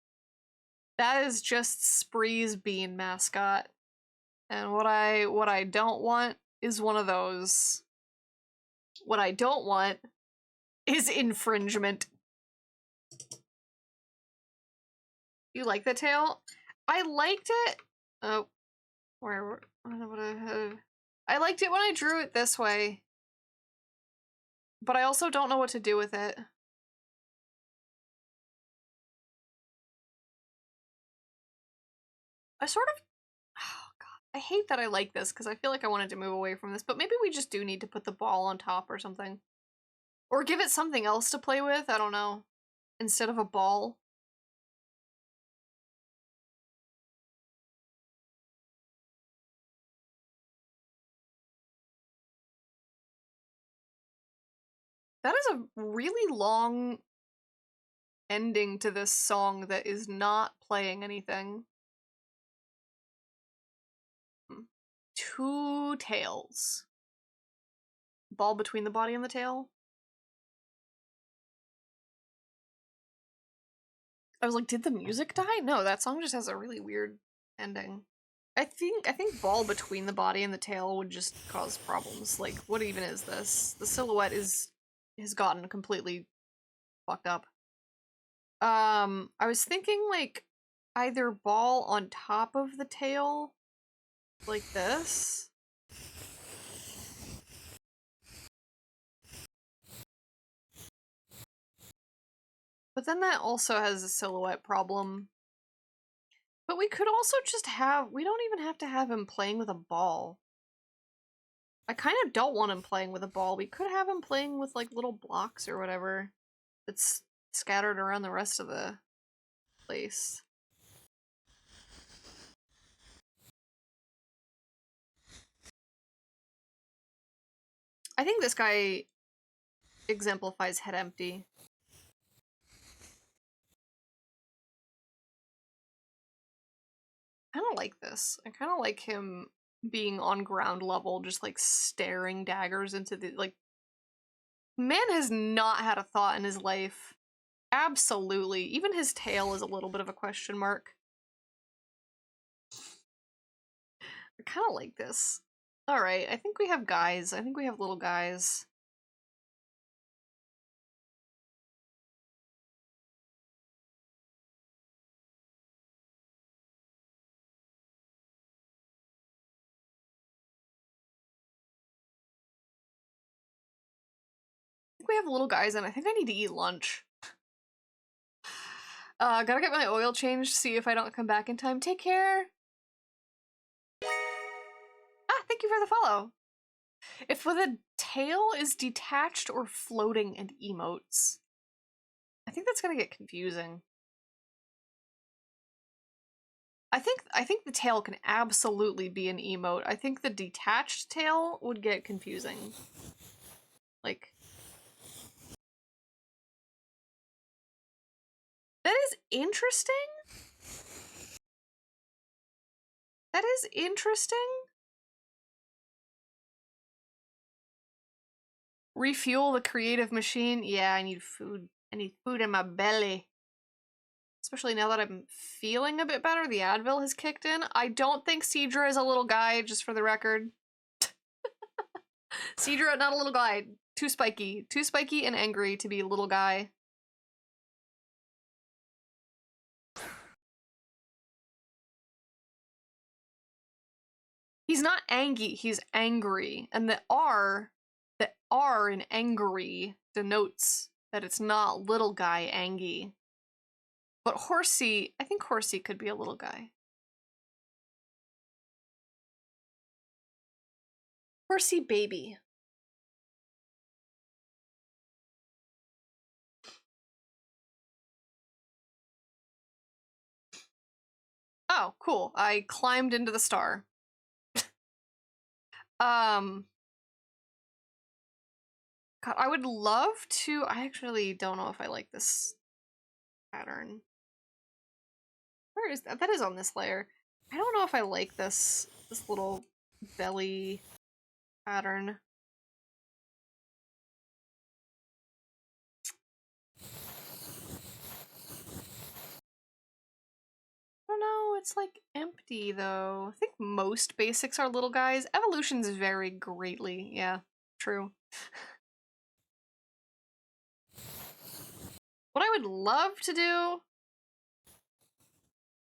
That is just Spree's bean mascot. And what I don't want is one of those. What I don't want is infringement. You like the tail? I liked it. Oh, where? I don't know what I have. I liked it when I drew it this way, but I also don't know what to do with it. I sort of. Oh god, I hate that I like this because I feel like I wanted to move away from this, but maybe we just do need to put the ball on top or something, or give it something else to play with. I don't know, instead of a ball. That is a really long ending to this song that is not playing anything. 2 tails. Ball between the body and the tail. I was like, did the music die? No, that song just has a really weird ending. I think ball between the body and the tail would just cause problems. Like, what even is this? The silhouette has gotten completely fucked up. I was thinking like either ball on top of the tail, like this. But then that also has a silhouette problem. But we could also just have, we don't even have to have him playing with a ball. I kind of don't want him playing with a ball. We could have him playing with like little blocks or whatever that's scattered around the rest of the place. I think this guy exemplifies head empty. I kind of like this. I kind of like him being on ground level, just like staring daggers into the, like, man has not had a thought in his life. Absolutely. Even his tail is a little bit of a question mark. I kind of like this. Alright, I think we have guys. I think we have little guys. I think we have little guys, and I think I need to eat lunch. Gotta get my oil changed, see if I don't come back in time. Take care! Ah, thank you for the follow! If the tail is detached or floating and emotes. I think that's gonna get confusing. I think the tail can absolutely be an emote. I think the detached tail would get confusing. Like, that is interesting. That is interesting. Refuel the creative machine. Yeah, I need food. I need food in my belly. Especially now that I'm feeling a bit better. The Advil has kicked in. I don't think Cedra is a little guy, just for the record. Cedra, not a little guy. Too spiky. Too spiky and angry to be a little guy. He's not angy, he's angry. And the R in angry denotes that it's not little guy angy. But Horsey, I think Horsey could be a little guy. Horsey baby. Oh, cool. I climbed into the star. God, I would love to. I actually don't know if I like this pattern. Where is that? That is on this layer. I don't know if I like this little belly pattern. I don't know, it's like empty though. I think most basics are little guys. Evolutions vary greatly. Yeah, true. What I would love to do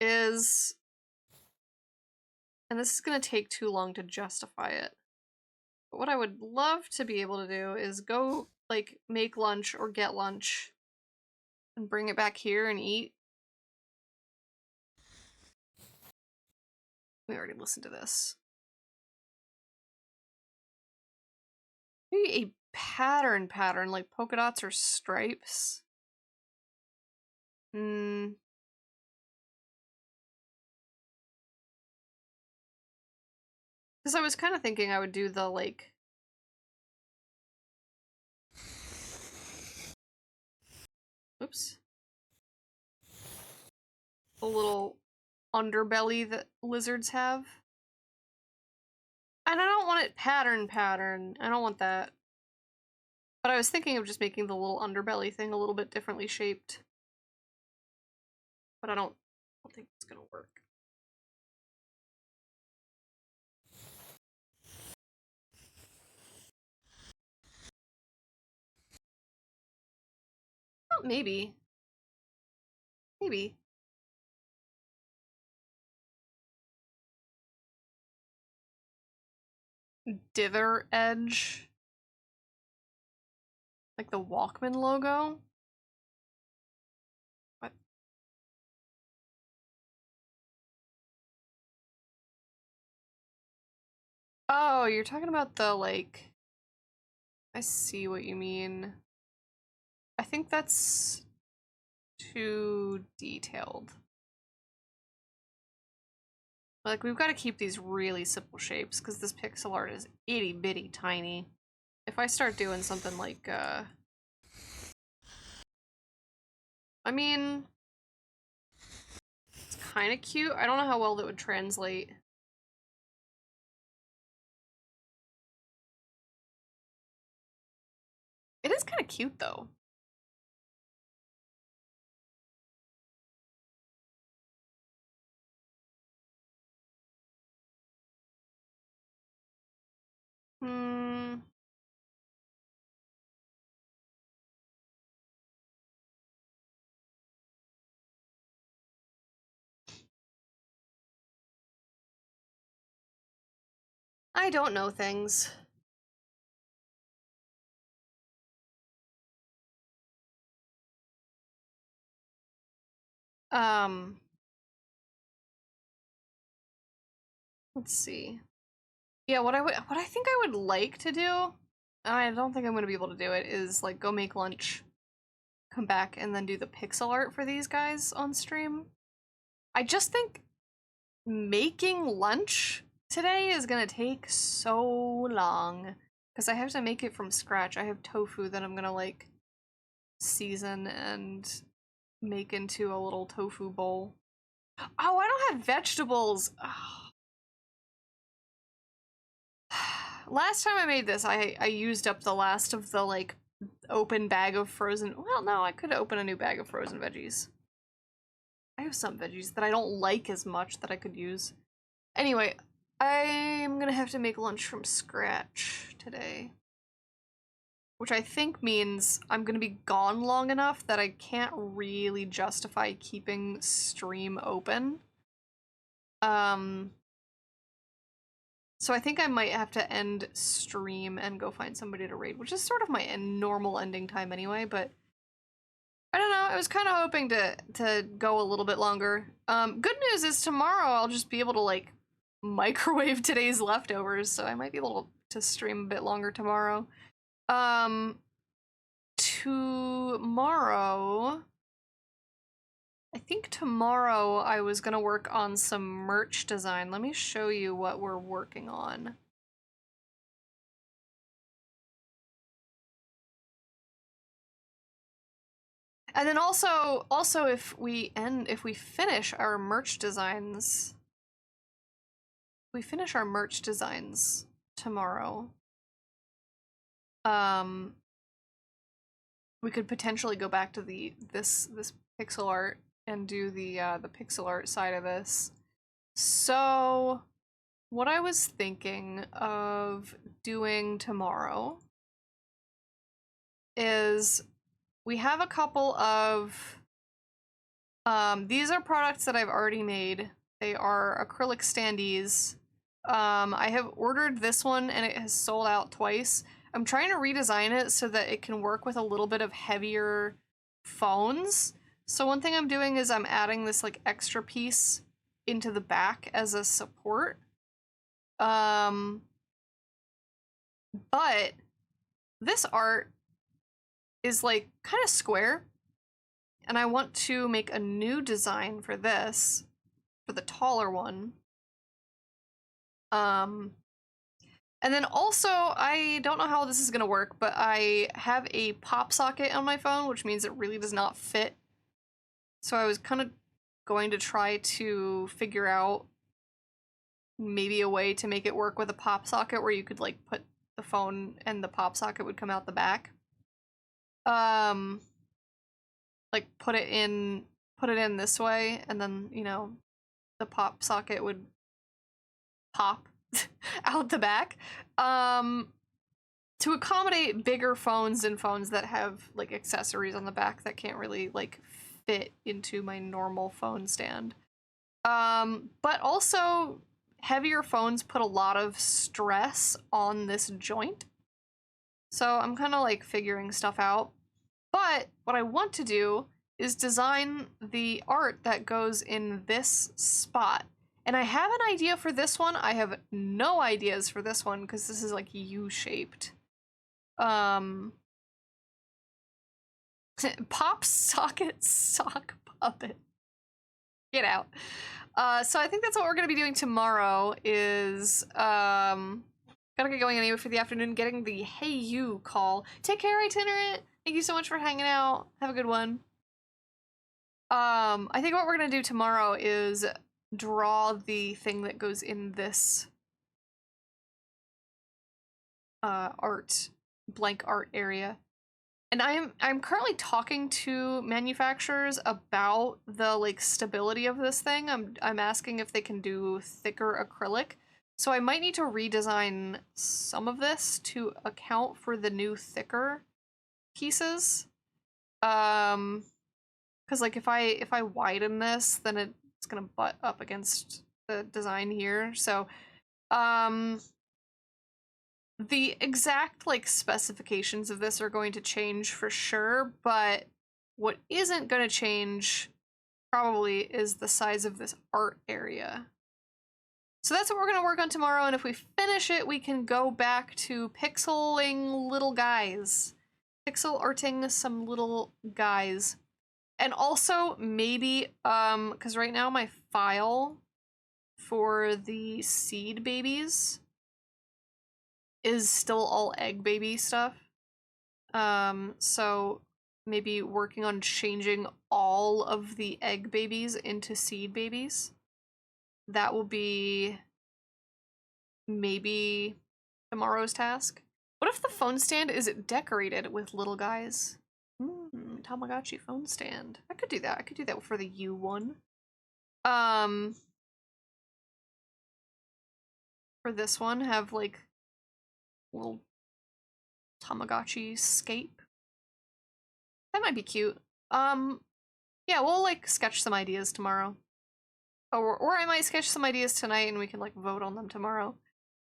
is, and this is gonna take too long to justify it, but what I would love to be able to do is go, like, make lunch or get lunch and bring it back here and eat. We already listened to this. Maybe a pattern, like polka dots or stripes. Because I was kind of thinking I would do the, like... Oops. The little underbelly that lizards have. And I don't want it pattern. I don't want that. But I was thinking of just making the little underbelly thing a little bit differently shaped. But I don't think it's gonna work. Oh, maybe. Maybe. Dither edge. Like the Walkman logo. What? Oh, you're talking about the, like... I see what you mean. I think that's too detailed. Like, we've got to keep these really simple shapes, because this pixel art is itty-bitty tiny. If I start doing something like, I mean... It's kind of cute. I don't know how well that would translate. It is kind of cute, though. I don't know things. Let's see. Yeah, what I think I would like to do, I don't think I'm gonna be able to do it, is like go make lunch, come back, and then do the pixel art for these guys on stream. I just think making lunch today is gonna take so long because I have to make it from scratch. I have tofu that I'm gonna like season and make into a little tofu bowl. Oh, I don't have vegetables. Oh. Last time I made this, I used up the last of the like open bag of frozen. Well, no, I could open a new bag of frozen veggies. I have some veggies that I don't like as much that I could use. Anyway, I'm gonna have to make lunch from scratch today. Which I think means I'm gonna be gone long enough that I can't really justify keeping stream open. So I think I might have to end stream and go find somebody to raid, which is sort of my normal ending time anyway, but I don't know, I was kind of hoping to go a little bit longer. Good news is tomorrow I'll just be able to like microwave today's leftovers, so I might be able to stream a bit longer tomorrow. Tomorrow, I think tomorrow I was gonna work on some merch design. Let me show you what we're working on. And then also if we finish our merch designs, tomorrow, we could potentially go back to this pixel art and do the pixel art side of this. So what I was thinking of doing tomorrow is we have a couple of these are products that I've already made. They are acrylic standees. I have ordered this one and it has sold out twice. I'm trying to redesign it so that it can work with a little bit of heavier phones. So one thing I'm doing is I'm adding this like extra piece into the back as a support. But this art is like kind of square, and I want to make a new design for this, for the taller one. And then also, I don't know how this is gonna work, but I have a pop socket on my phone, which means it really does not fit. So I was kind of going to try to figure out maybe a way to make it work with a pop socket where you could like put the phone and the pop socket would come out the back. Like put it in this way, and then, you know, the pop socket would pop out the back. To accommodate bigger phones and phones that have like accessories on the back that can't really like fit into my normal phone stand. But also heavier phones put a lot of stress on this joint. So I'm kind of like figuring stuff out. But what I want to do is design the art that goes in this spot. And I have an idea for this one. I have no ideas for this one because this is like U-shaped. Pop socket sock puppet. Get out. So I think that's what we're gonna be doing tomorrow is gotta get going anyway for the afternoon, getting the Hey You call. Take care, Itinerant. Thank you so much for hanging out. Have a good one. I think what we're gonna do tomorrow is draw the thing that goes in this blank art area. And I'm currently talking to manufacturers about the like stability of this thing. I'm asking if they can do thicker acrylic. So I might need to redesign some of this to account for the new thicker pieces. Cuz like if I widen this, then it's going to butt up against the design here. So the exact like specifications of this are going to change for sure, but what isn't going to change probably is the size of this art area. So that's what we're going to work on tomorrow, and if we finish it, we can go back to pixeling little guys. Pixel arting some little guys. And also maybe, because right now my file for the seed babies is still all egg baby stuff. So maybe working on changing all of the egg babies into seed babies. That will be maybe tomorrow's task. What if the phone stand is decorated with little guys? Tamagotchi phone stand. I could do that. I could do that for the U one. For this one, have like little Tamagotchi scape. That might be cute. Yeah, we'll like sketch some ideas tomorrow. Or I might sketch some ideas tonight and we can like vote on them tomorrow.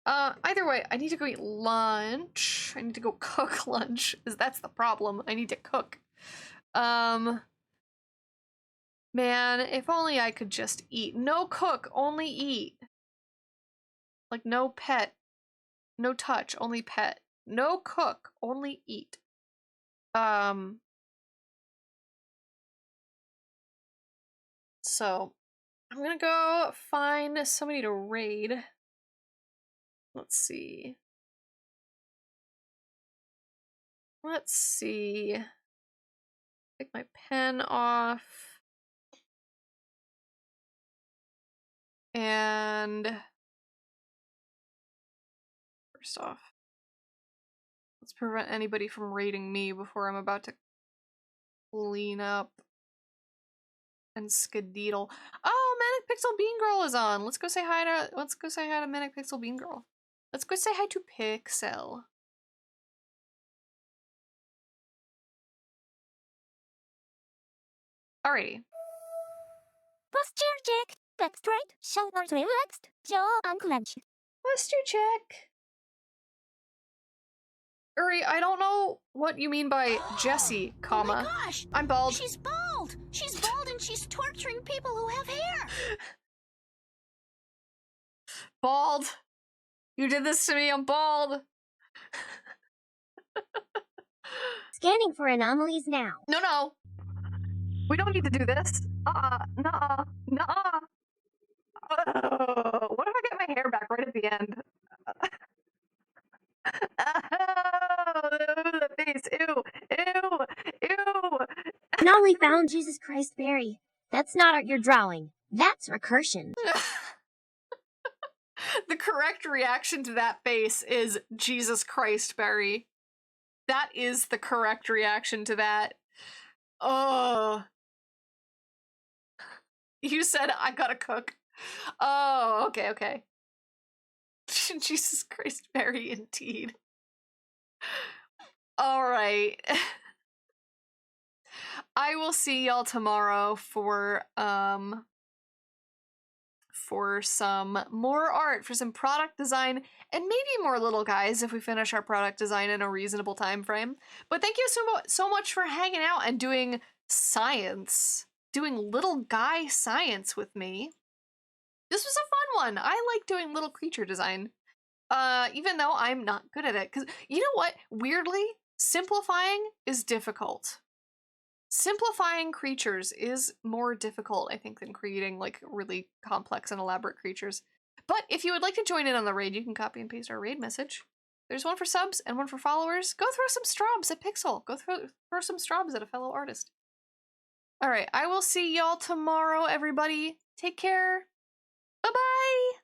Either way, I need to go eat lunch. I need to go cook lunch, because that's the problem. I need to cook. Man, if only I could just eat. No cook, only eat. Like, no pet. No touch, only pet. No cook, only eat. So, I'm gonna go find somebody to raid. Let's see. Let's see. Take my pen off. And first off, let's prevent anybody from raiding me before I'm about to clean up and skedaddle. Oh, Manic Pixel Bean Girl is on. Let's go say hi to Manic Pixel Bean Girl. Let's go say hi to Pixel. Alrighty. Posture check. Back straight. Shoulders relaxed. Jaw unclenched. Posture check. Uri, I don't know what you mean by Jessie, comma. Oh my gosh! I'm bald. She's bald! She's bald and she's torturing people who have hair! Bald. You did this to me, I'm bald. Scanning for anomalies now. No. We don't need to do this. Nuh-uh. What if I get my hair back right at the end? Oh, the face. Ew. Anomaly found. Jesus Christ, Barry. That's not your drawing. That's recursion. The correct reaction to that face is Jesus Christ, Barry. That is the correct reaction to that. Oh. You said I gotta cook. Oh, okay. Jesus Christ, Barry, indeed. Alright. I will see y'all tomorrow for some more art, for some product design, and maybe more little guys if we finish our product design in a reasonable time frame. But thank you so much for hanging out and doing science. Doing little guy science with me. This was a fun one. I like doing little creature design. Even though I'm not good at it. Because you know what? Weirdly, simplifying is difficult. Simplifying creatures is more difficult, I think, than creating like really complex and elaborate creatures. But if you would like to join in on the raid, you can copy and paste our raid message. There's one for subs and one for followers. Go throw some strobs at Pixel. Go throw some strobs at a fellow artist. Alright, I will see y'all tomorrow, everybody. Take care. Bye-bye!